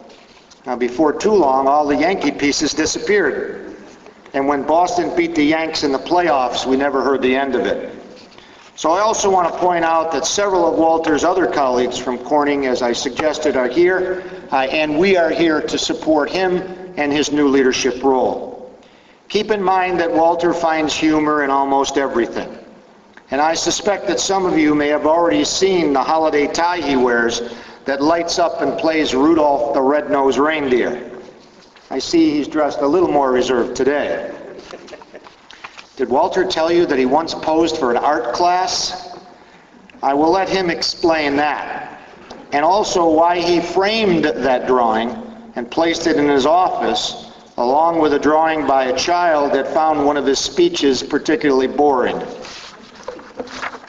Speaker 14: Now, before too long, all the Yankee pieces disappeared. And when Boston beat the Yanks in the playoffs, we never heard the end of it. So I also want to point out that several of Walter's other colleagues from Corning, as I suggested, are here, and we are here to support him and his new leadership role. Keep in mind that Walter finds humor in almost everything. And I suspect that some of you may have already seen the holiday tie he wears that lights up and plays Rudolph the Red-Nosed Reindeer. I see he's dressed a little more reserved today. Did Walter tell you that he once posed for an art class? I will let him explain that. And also why he framed that drawing and placed it in his office, along with a drawing by a child that found one of his speeches particularly boring.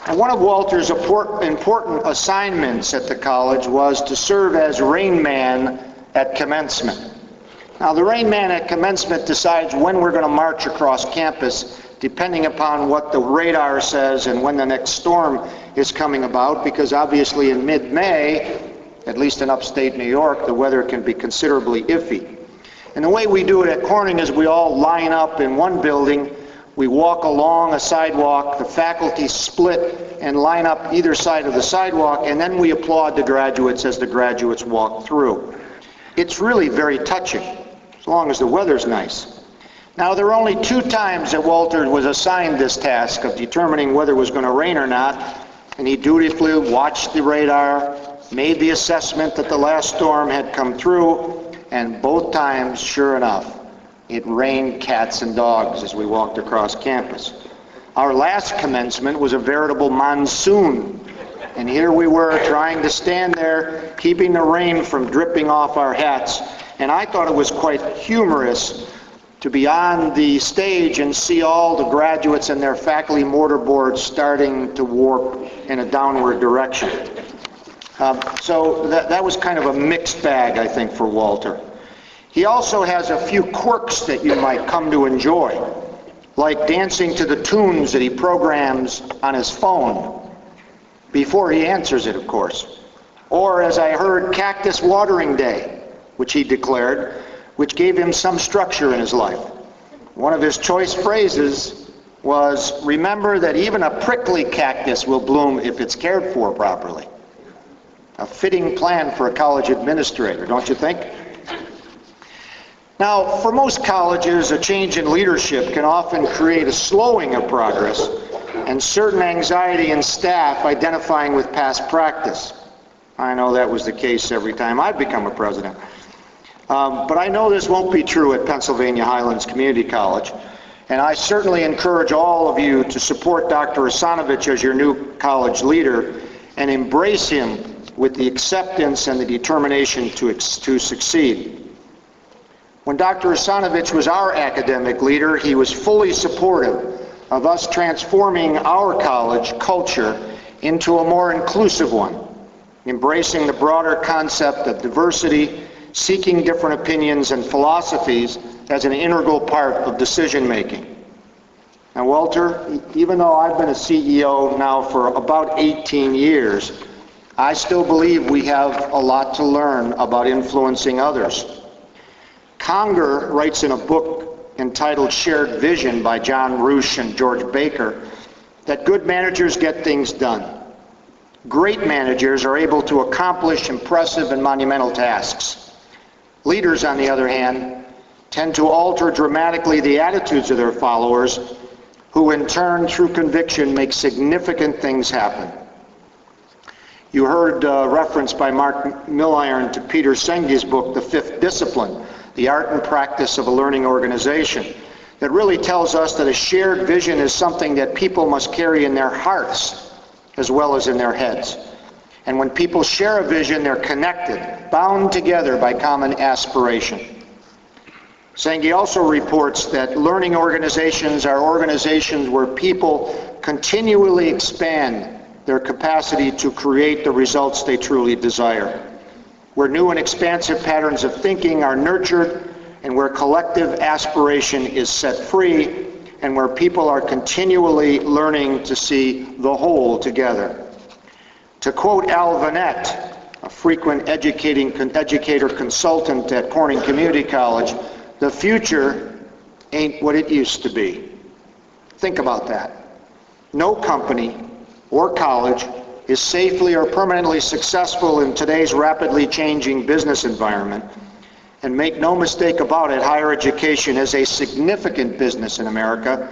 Speaker 14: And one of Walter's important assignments at the college was to serve as Rain Man at commencement. Now, the Rain Man at commencement decides when we're going to march across campus, depending upon what the radar says and when the next storm is coming about, because obviously in mid-May, at least in upstate New York, the weather can be considerably iffy. And the way we do it at Corning is we all line up in one building, we walk along a sidewalk, the faculty split and line up either side of the sidewalk, and then we applaud the graduates as the graduates walk through. It's really very touching, as long as the weather's nice. Now, there are only 2 times that Walter was assigned this task of determining whether it was going to rain or not, and he dutifully watched the radar, made the assessment that the last storm had come through, and both times, sure enough, it rained cats and dogs as we walked across campus. Our last commencement was a veritable monsoon, and here we were trying to stand there, keeping the rain from dripping off our hats, and I thought it was quite humorous to be on the stage and see all the graduates and their faculty mortarboards starting to warp in a downward direction. So that was kind of a mixed bag, I think, for Walter. He also has a few quirks that you might come to enjoy, like dancing to the tunes that he programs on his phone, before he answers it, of course. Or, as I heard, Cactus Watering Day, which he declared, which gave him some structure in his life. One of his choice phrases was, "Remember that even a prickly cactus will bloom if it's cared for properly." A fitting plan for a college administrator, don't you think? Now, for most colleges, a change in leadership can often create a slowing of progress and certain anxiety in staff identifying with past practice. I know that was the case every time I've become a president. But I know this won't be true at Pennsylvania Highlands Community College, and I certainly encourage all of you to support Dr. Asonevitch as your new college leader and embrace him with the acceptance and the determination to succeed. When Dr. Asonevitch was our academic leader, he was fully supportive of us transforming our college culture into a more inclusive one, embracing the broader concept of diversity, seeking different opinions and philosophies as an integral part of decision making. Now, Walter, even though I've been a CEO now for about 18 years, I still believe we have a lot to learn about influencing others. Conger writes in a book entitled Shared Vision by John Roosh and George Baker that good managers get things done. Great managers are able to accomplish impressive and monumental tasks. Leaders, on the other hand, tend to alter dramatically the attitudes of their followers, who in turn, through conviction, make significant things happen. You heard reference by Mark Milliron to Peter Senge's book, The Fifth Discipline, The Art and Practice of a Learning Organization, that really tells us that a shared vision is something that people must carry in their hearts as well as in their heads. And when people share a vision, they're connected, bound together by common aspiration. Senge also reports that learning organizations are organizations where people continually expand their capacity to create the results they truly desire, where new and expansive patterns of thinking are nurtured, and where collective aspiration is set free, and where people are continually learning to see the whole together. To quote Al Vanette, a frequent educator consultant at Corning Community College, the future ain't what it used to be. Think about that. No company or college is safely or permanently successful in today's rapidly changing business environment. And make no mistake about it, higher education is a significant business in America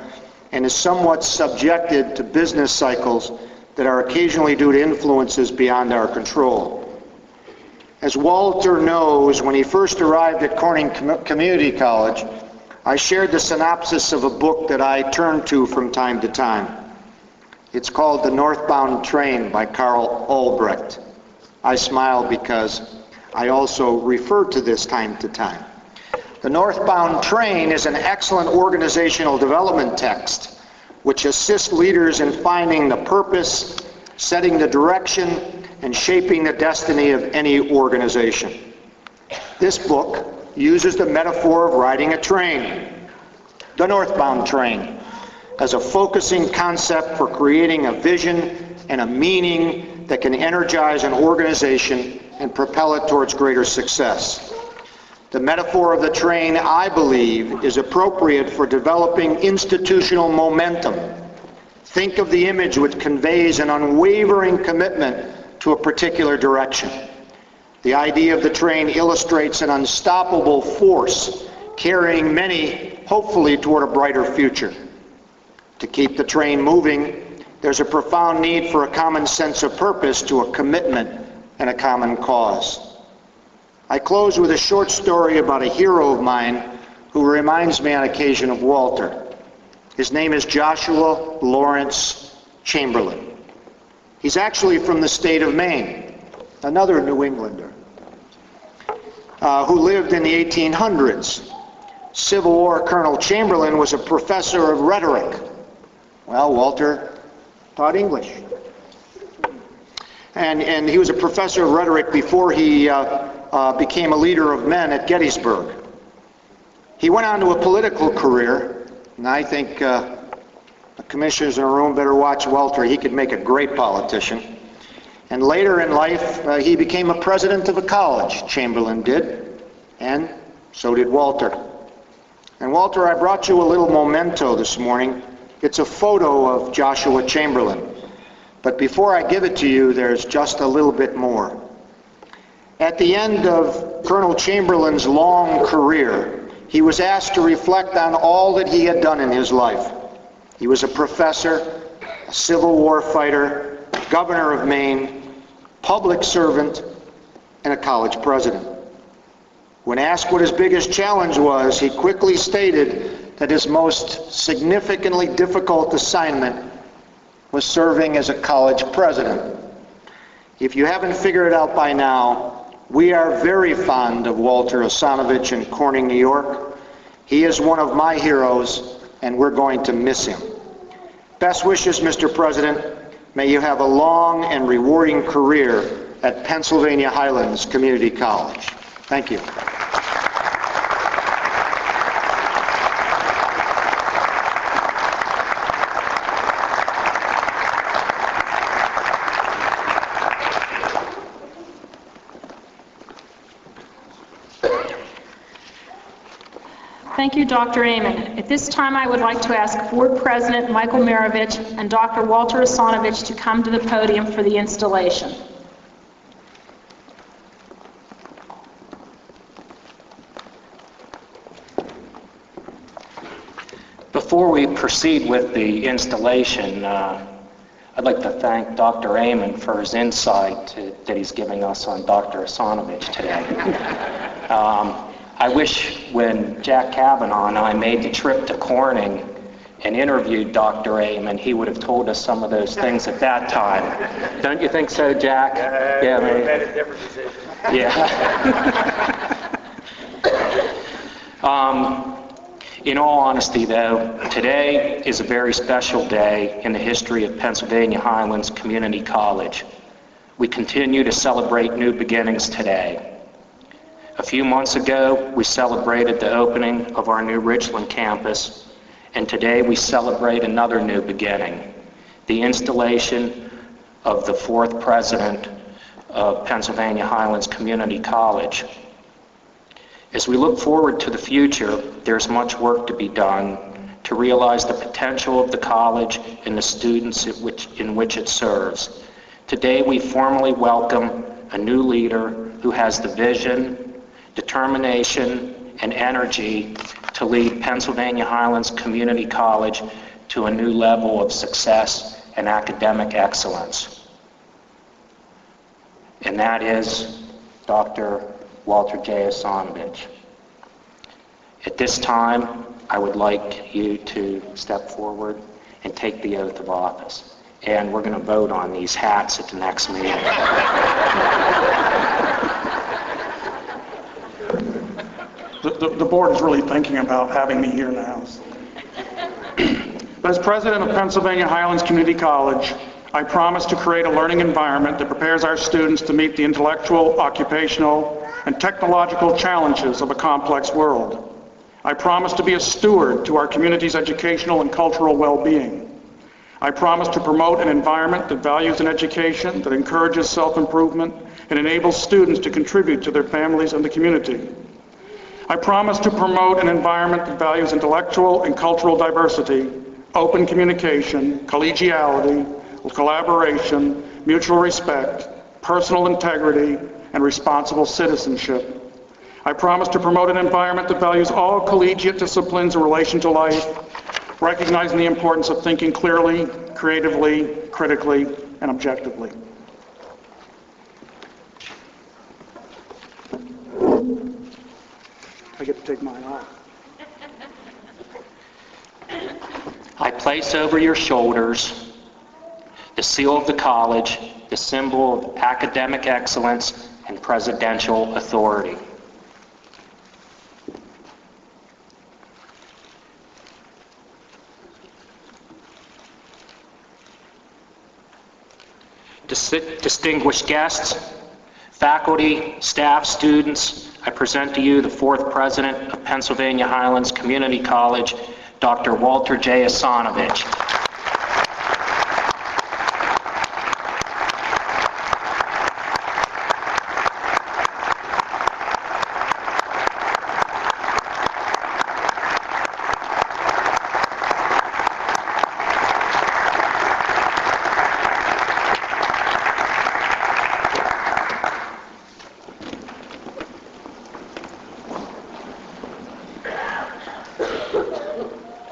Speaker 14: and is somewhat subjected to business cycles that are occasionally due to influences beyond our control. As Walter knows, when he first arrived at Corning Community College, I shared the synopsis of a book that I turn to from time to time. It's called The Northbound Train by Carl Albrecht. I smile because I also refer to this time to time. The Northbound Train is an excellent organizational development text which assists leaders in finding the purpose, setting the direction, and shaping the destiny of any organization. This book uses the metaphor of riding a train, the northbound train, as a focusing concept for creating a vision and a meaning that can energize an organization and propel it towards greater success. The metaphor of the train, I believe, is appropriate for developing institutional momentum. Think of the image which conveys an unwavering commitment to a particular direction. The idea of the train illustrates an unstoppable force carrying many, hopefully, toward a brighter future. To keep the train moving, there's a profound need for a common sense of purpose, to a commitment and a common cause. I close with a short story about a hero of mine who reminds me on occasion of Walter. His name is Joshua Lawrence Chamberlain. He's actually from the state of Maine, another New Englander, who lived in the 1800s. Civil War Colonel Chamberlain was a professor of rhetoric. Well, Walter taught English. And he was a professor of rhetoric before he became a leader of men at Gettysburg. He went on to a political career, and I think the commissioners in the room better watch Walter. He could make a great politician. And later in life, he became a president of a college, Chamberlain did, and so did Walter. And Walter, I brought you a little memento this morning. It's a photo of Joshua Chamberlain. But before I give it to you, there's just a little bit more. At the end of Colonel Chamberlain's long career, he was asked to reflect on all that he had done in his life. He was a professor, a Civil War fighter, governor of Maine, public servant, and a college president. When asked what his biggest challenge was, he quickly stated that his most significantly difficult assignment was serving as a college president. If you haven't figured it out by now, we are very fond of Walter Asonevitch in Corning, New York. He is one of my heroes, and we're going to miss him. Best wishes, Mr. President. May you have a long and rewarding career at Pennsylvania Highlands Community College. Thank you.
Speaker 1: Thank you, Dr. Amon. At this time, I would like to ask Board President Michael Marovich and Dr. Walter Asonevitch to come to the podium for the installation.
Speaker 15: Before we proceed with the installation, I'd like to thank Dr. Amon for his insight that he's giving us on Dr. Asonevitch today. I wish when Jack Kavanaugh and I made the trip to Corning and interviewed Dr. Amon, he would have told us some of those things at that time. Don't you think so, Jack? Yeah,
Speaker 16: we made a different decision.
Speaker 15: Yeah. In all honesty, though, today is a very special day in the history of Pennsylvania Highlands Community College. We continue to celebrate new beginnings today. A few months ago, we celebrated the opening of our new Richland campus, and today we celebrate another new beginning, the installation of the fourth president of Pennsylvania Highlands Community College. As we look forward to the future, there's much work to be done to realize the potential of the college and the students in which it serves. Today, we formally welcome a new leader who has the vision, determination, and energy to lead Pennsylvania Highlands Community College to a new level of success and academic excellence. And that is Dr. Walter J. Asonevitch. At this time, I would like you to step forward and take the oath of office. And we're going to vote on these hats at the next meeting.
Speaker 17: The board is really thinking about having me here now. As president of Pennsylvania Highlands Community College, I promise to create a learning environment that prepares our students to meet the intellectual, occupational, and technological challenges of a complex world. I promise to be a steward to our community's educational and cultural well-being. I promise to promote an environment that values an education that encourages self-improvement and enables students to contribute to their families and the community. I promise to promote an environment that values intellectual and cultural diversity, open communication, collegiality, collaboration, mutual respect, personal integrity, and responsible citizenship. I promise to promote an environment that values all collegiate disciplines in relation to life, recognizing the importance of thinking clearly, creatively, critically, and objectively. I get to take mine off.
Speaker 15: I place over your shoulders the seal of the college, the symbol of academic excellence and presidential authority. Distinguished guests, faculty, staff, students, I present to you the fourth president of Pennsylvania Highlands Community College, Dr. Walter J. Asonevitch.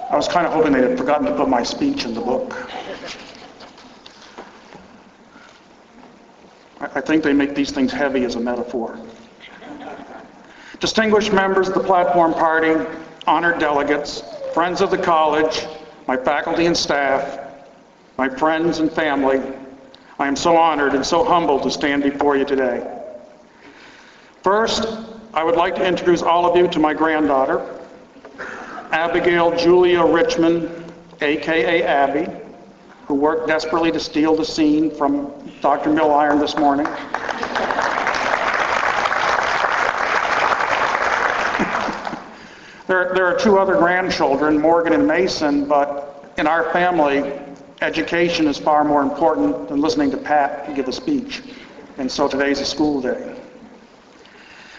Speaker 17: I was kind of hoping they had forgotten to put my speech in the book. I think they make these things heavy as a metaphor. Distinguished members of the platform party, honored delegates, friends of the college, my faculty and staff, my friends and family, I am so honored and so humbled to stand before you today. First, I would like to introduce all of you to my granddaughter, Abigail Julia Richmond, AKA Abby, who worked desperately to steal the scene from Dr. Milliron this morning. There are two other grandchildren, Morgan and Mason, but in our family, education is far more important than listening to Pat give a speech. And so today's a school day.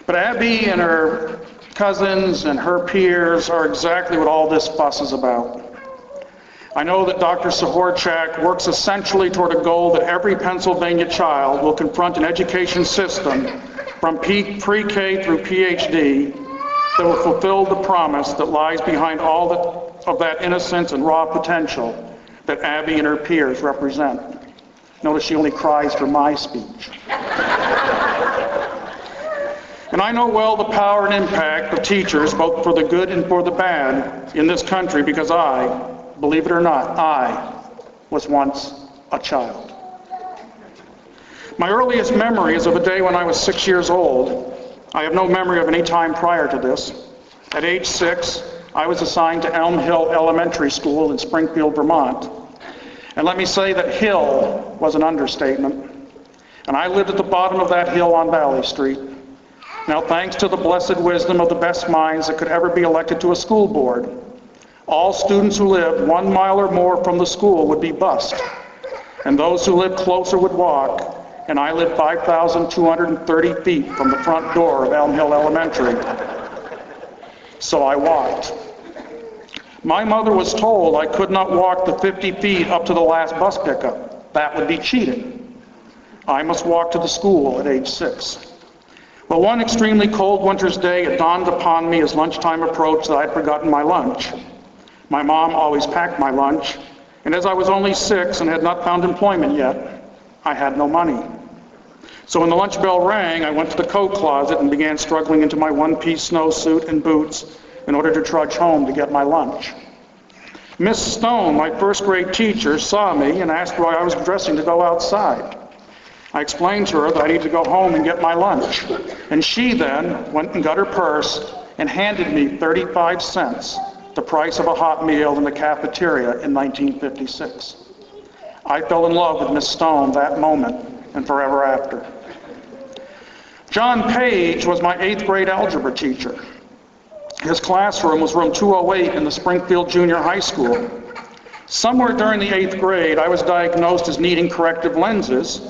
Speaker 17: But Abby and her cousins and her peers are exactly what all this fuss is about. I know that Dr. Sahorchak works essentially toward a goal that every Pennsylvania child will confront an education system from pre-K through PhD that will fulfill the promise that lies behind all of that innocence and raw potential that Abby and her peers represent. Notice she only cries for my speech. And I know well the power and impact of teachers, both for the good and for the bad, in this country because I, believe it or not, I was once a child. My earliest memory is of a day when I was 6 years old. I have no memory of any time prior to this. At age 6, I was assigned to Elm Hill Elementary School in Springfield, Vermont. And let me say that hill was an understatement. And I lived at the bottom of that hill on Valley Street. Now, thanks to the blessed wisdom of the best minds that could ever be elected to a school board, all students who lived 1 mile or more from the school would be bused. And those who lived closer would walk. And I lived 5,230 feet from the front door of Elm Hill Elementary. So I walked. My mother was told I could not walk the 50 feet up to the last bus pickup. That would be cheating. I must walk to the school at age 6. Well, one extremely cold winter's day, it dawned upon me as lunchtime approached that I'd forgotten my lunch. My mom always packed my lunch, and as I was only 6 and had not found employment yet, I had no money. So when the lunch bell rang, I went to the coat closet and began struggling into my one-piece snowsuit and boots in order to trudge home to get my lunch. Miss Stone, my first grade teacher, saw me and asked why I was dressing to go outside. I explained to her that I needed to go home and get my lunch. And she then went and got her purse and handed me 35 cents, the price of a hot meal in the cafeteria in 1956. I fell in love with Miss Stone that moment and forever after. John Page was my 8th grade algebra teacher. His classroom was room 208 in the Springfield Junior High School. Somewhere during the 8th grade, I was diagnosed as needing corrective lenses,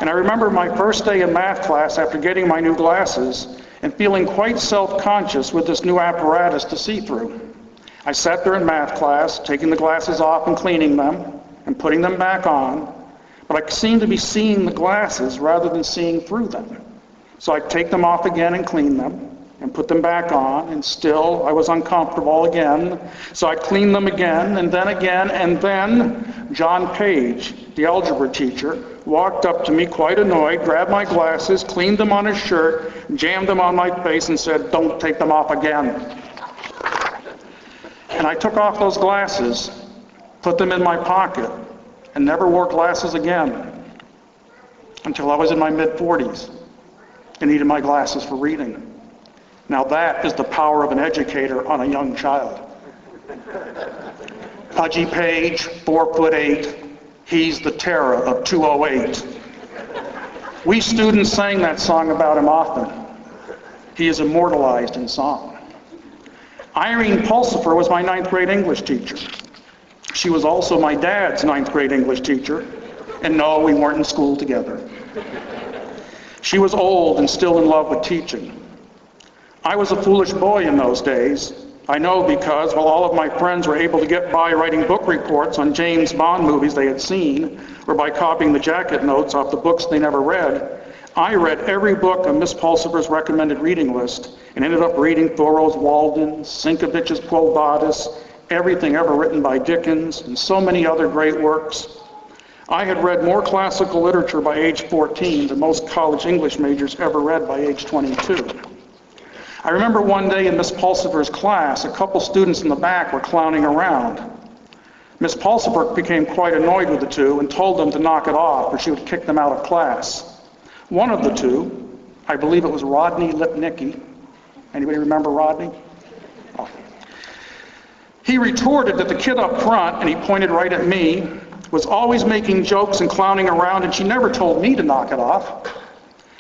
Speaker 17: and I remember my first day in math class after getting my new glasses and feeling quite self-conscious with this new apparatus to see through. I sat there in math class, taking the glasses off and cleaning them and putting them back on, but I seemed to be seeing the glasses rather than seeing through them. So I'd take them off again and clean them and put them back on, and still I was uncomfortable again. So I'd clean them again, and then John Page, the algebra teacher, walked up to me quite annoyed, grabbed my glasses, cleaned them on his shirt, jammed them on my face and said, "Don't take them off again." And I took off those glasses, put them in my pocket, and never wore glasses again until I was in my mid-40s and needed my glasses for reading. Now that is the power of an educator on a young child. Pudgy Page, 4'8", he's the terror of 208. We students sang that song about him often. He is immortalized in song. Irene Pulsifer was my 9th grade English teacher. She was also my dad's 9th grade English teacher, and no, we weren't in school together. She was old and still in love with teaching. I was a foolish boy in those days. I know because while all of my friends were able to get by writing book reports on James Bond movies they had seen, or by copying the jacket notes off the books they never read, I read every book on Miss Pulsifer's recommended reading list and ended up reading Thoreau's Walden, Sinkovich's Quo Vadis, everything ever written by Dickens, and so many other great works. I had read more classical literature by age 14 than most college English majors ever read by age 22. I remember one day in Miss Pulsifer's class, a couple students in the back were clowning around. Miss Pulsifer became quite annoyed with the two and told them to knock it off or she would kick them out of class. One of the two, I believe it was Rodney Lipnicki. Anybody remember Rodney? Oh. He retorted that the kid up front, and he pointed right at me, was always making jokes and clowning around, and she never told me to knock it off.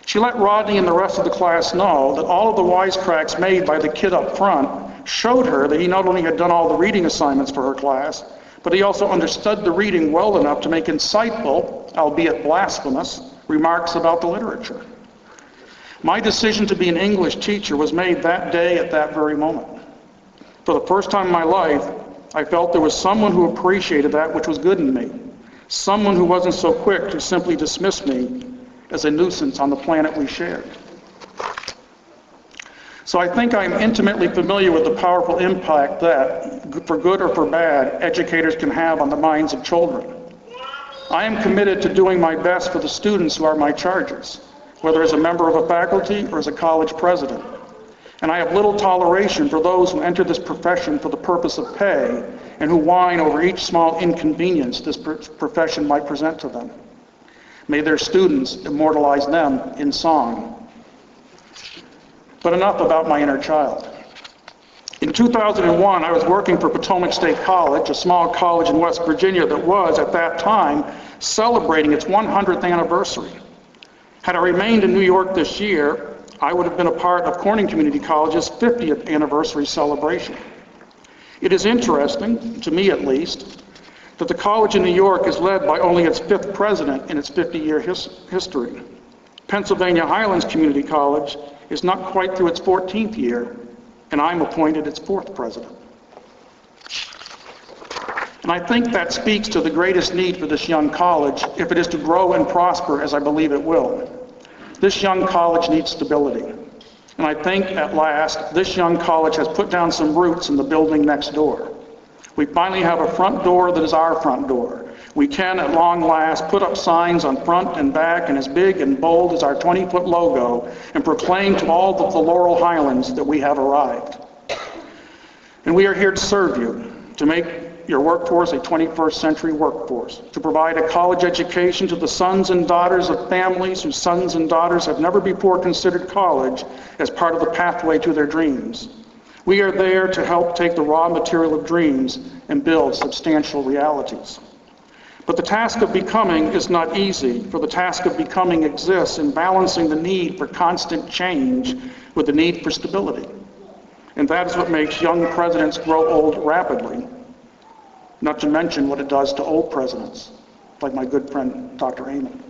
Speaker 17: She let Rodney and the rest of the class know that all of the wisecracks made by the kid up front showed her that he not only had done all the reading assignments for her class, but he also understood the reading well enough to make insightful, albeit blasphemous, remarks about the literature. My decision to be an English teacher was made that day at that very moment. For the first time in my life, I felt there was someone who appreciated that which was good in me, someone who wasn't so quick to simply dismiss me as a nuisance on the planet we shared. So I think I'm intimately familiar with the powerful impact that, for good or for bad, educators can have on the minds of children. I am committed to doing my best for the students who are my charges, whether as a member of a faculty or as a college president. And I have little toleration for those who enter this profession for the purpose of pay and who whine over each small inconvenience this profession might present to them. May their students immortalize them in song. But enough about my inner child. In 2001, I was working for Potomac State College, a small college in West Virginia that was, at that time, celebrating its 100th anniversary. Had I remained in New York this year, I would have been a part of Corning Community College's 50th anniversary celebration. It is interesting, to me at least, that the college in New York is led by only its 5th president in its 50-year history. Pennsylvania Highlands Community College is not quite through its 14th year, and I'm appointed its 4th president. And I think that speaks to the greatest need for this young college if it is to grow and prosper as I believe it will. This young college needs stability. And I think at last this young college has put down some roots in the building next door. We finally have a front door that is our front door. We can, at long last, put up signs on front and back and as big and bold as our 20-foot logo and proclaim to all of the Laurel Highlands that we have arrived. And we are here to serve you, to make your workforce a 21st century workforce, to provide a college education to the sons and daughters of families whose sons and daughters have never before considered college as part of the pathway to their dreams. We are there to help take the raw material of dreams and build substantial realities. But the task of becoming is not easy, for the task of becoming exists in balancing the need for constant change with the need for stability. And that is what makes young presidents grow old rapidly, not to mention what it does to old presidents, like my good friend, Dr. Amon.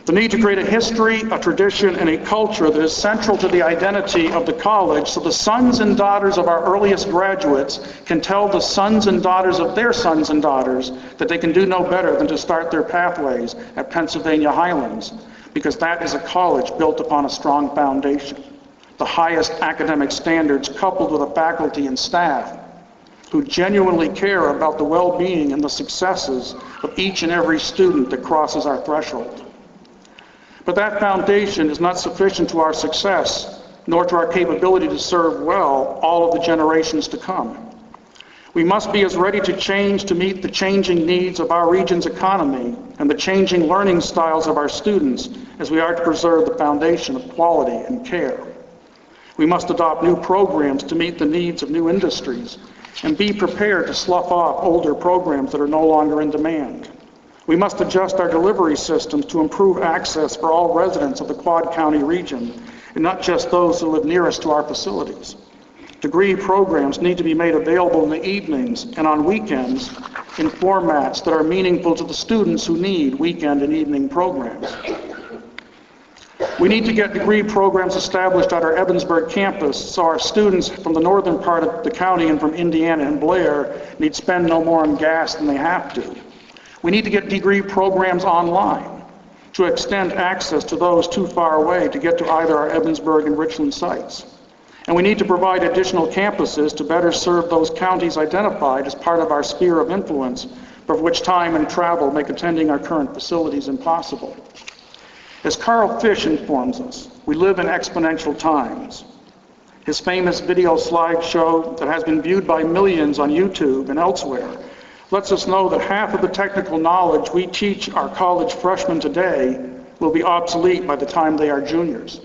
Speaker 17: The need to create a history, a tradition, and a culture that is central to the identity of the college so the sons and daughters of our earliest graduates can tell the sons and daughters of their sons and daughters that they can do no better than to start their pathways at Pennsylvania Highlands, because that is a college built upon a strong foundation. The highest academic standards coupled with a faculty and staff who genuinely care about the well-being and the successes of each and every student that crosses our threshold. But that foundation is not sufficient to our success, nor to our capability to serve well all of the generations to come. We must be as ready to change to meet the changing needs of our region's economy and the changing learning styles of our students as we are to preserve the foundation of quality and care. We must adopt new programs to meet the needs of new industries and be prepared to slough off older programs that are no longer in demand. We must adjust our delivery systems to improve access for all residents of the Quad County region, and not just those who live nearest to our facilities. Degree programs need to be made available in the evenings and on weekends in formats that are meaningful to the students who need weekend and evening programs. We need to get degree programs established at our Evansburg campus so our students from the northern part of the county and from Indiana and Blair need spend no more on gas than they have to. We need to get degree programs online to extend access to those too far away to get to either our Evansburg and Richland sites. And we need to provide additional campuses to better serve those counties identified as part of our sphere of influence, for which time and travel make attending our current facilities impossible. As Carl Fish informs us, we live in exponential times. His famous video slideshow that has been viewed by millions on YouTube and elsewhere lets us know that half of the technical knowledge we teach our college freshmen today will be obsolete by the time they are juniors.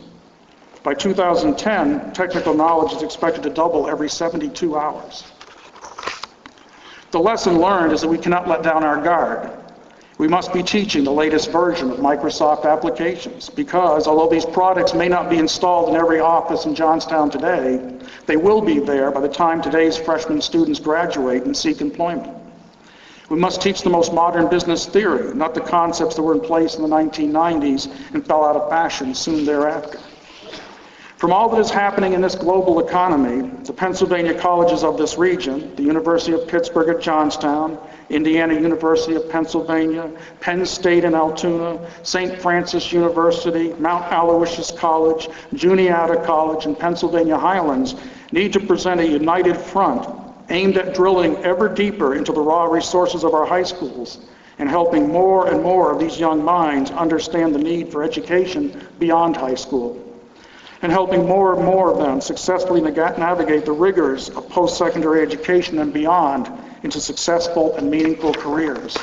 Speaker 17: By 2010, technical knowledge is expected to double every 72 hours. The lesson learned is that we cannot let down our guard. We must be teaching the latest version of Microsoft applications because although these products may not be installed in every office in Johnstown today, they will be there by the time today's freshman students graduate and seek employment. We must teach the most modern business theory, not the concepts that were in place in the 1990s and fell out of fashion soon thereafter. From all that is happening in this global economy, the Pennsylvania colleges of this region, the University of Pittsburgh at Johnstown, Indiana University of Pennsylvania, Penn State in Altoona, St. Francis University, Mount Aloysius College, Juniata College, and Pennsylvania Highlands need to present a united front aimed at drilling ever deeper into the raw resources of our high schools and helping more and more of these young minds understand the need for education beyond high school, and helping more and more of them successfully navigate the rigors of post-secondary education and beyond into successful and meaningful careers.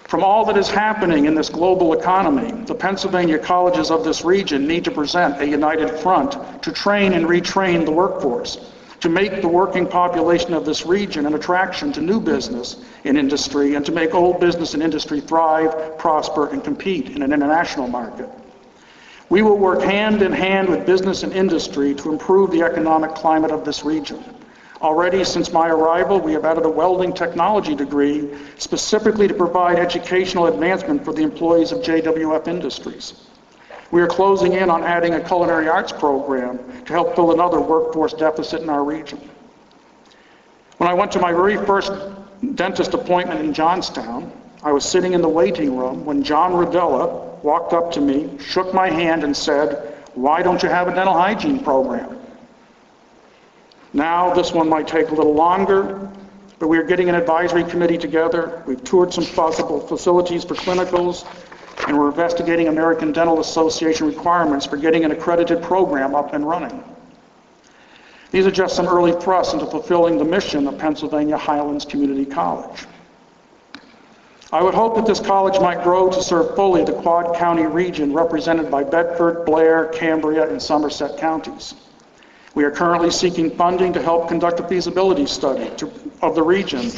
Speaker 17: From all that is happening in this global economy, the Pennsylvania colleges of this region need to present a united front to train and retrain the workforce, to make the working population of this region an attraction to new business and industry, and to make old business and industry thrive, prosper, and compete in an international market. We will work hand in hand with business and industry to improve the economic climate of this region. Already since my arrival, we have added a welding technology degree specifically to provide educational advancement for the employees of JWF Industries. We are closing in on adding a culinary arts program to help fill another workforce deficit in our region. When I went to my very first dentist appointment in Johnstown, I was sitting in the waiting room when John Rodella walked up to me, shook my hand, and said, "Why don't you have a dental hygiene program?" Now, this one might take a little longer, but we are getting an advisory committee together. We've toured some possible facilities for clinicals, and we're investigating American Dental Association requirements for getting an accredited program up and running. These are just some early thrusts into fulfilling the mission of Pennsylvania Highlands Community College. I would hope that this college might grow to serve fully the Quad County region represented by Bedford, Blair, Cambria, and Somerset counties. We are currently seeking funding to help conduct a feasibility study of the region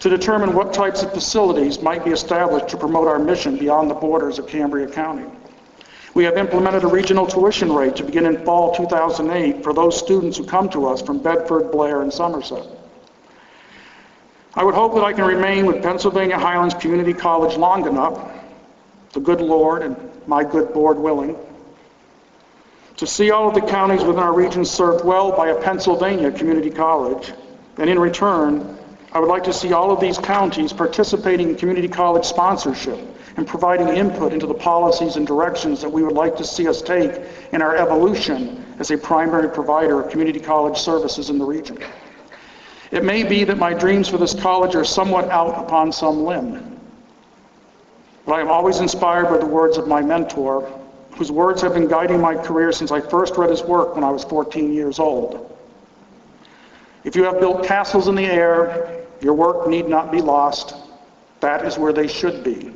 Speaker 17: to determine what types of facilities might be established to promote our mission beyond the borders of Cambria County. We have implemented a regional tuition rate to begin in fall 2008 for those students who come to us from Bedford, Blair, and Somerset. I would hope that I can remain with Pennsylvania Highlands Community College long enough, the good Lord and my good board willing, to see all of the counties within our region served well by a Pennsylvania community college, and in return, I would like to see all of these counties participating in community college sponsorship and providing input into the policies and directions that we would like to see us take in our evolution as a primary provider of community college services in the region. It may be that my dreams for this college are somewhat out upon some limb, but I am always inspired by the words of my mentor, whose words have been guiding my career since I first read his work when I was 14 years old. If you have built castles in the air, your work need not be lost. That is where they should be.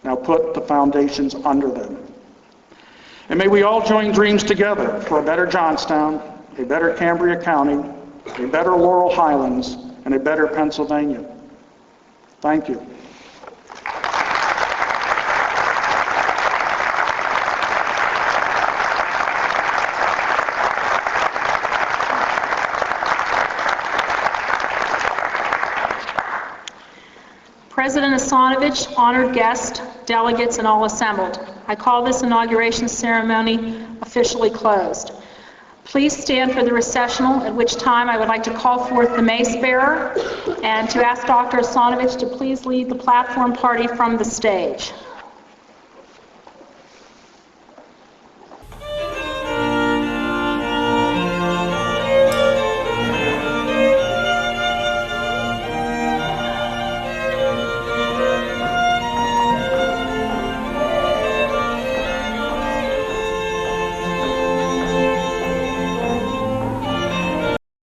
Speaker 17: Now put the foundations under them. And may we all join dreams together for a better Johnstown, a better Cambria County, a better Laurel Highlands, and a better Pennsylvania. Thank you.
Speaker 1: President Asonevitch, honored guests, delegates, and all assembled, I call this inauguration ceremony officially closed. Please stand for the recessional, at which time I would like to call forth the mace bearer and to ask Dr. Asonevitch to please lead the platform party from the stage.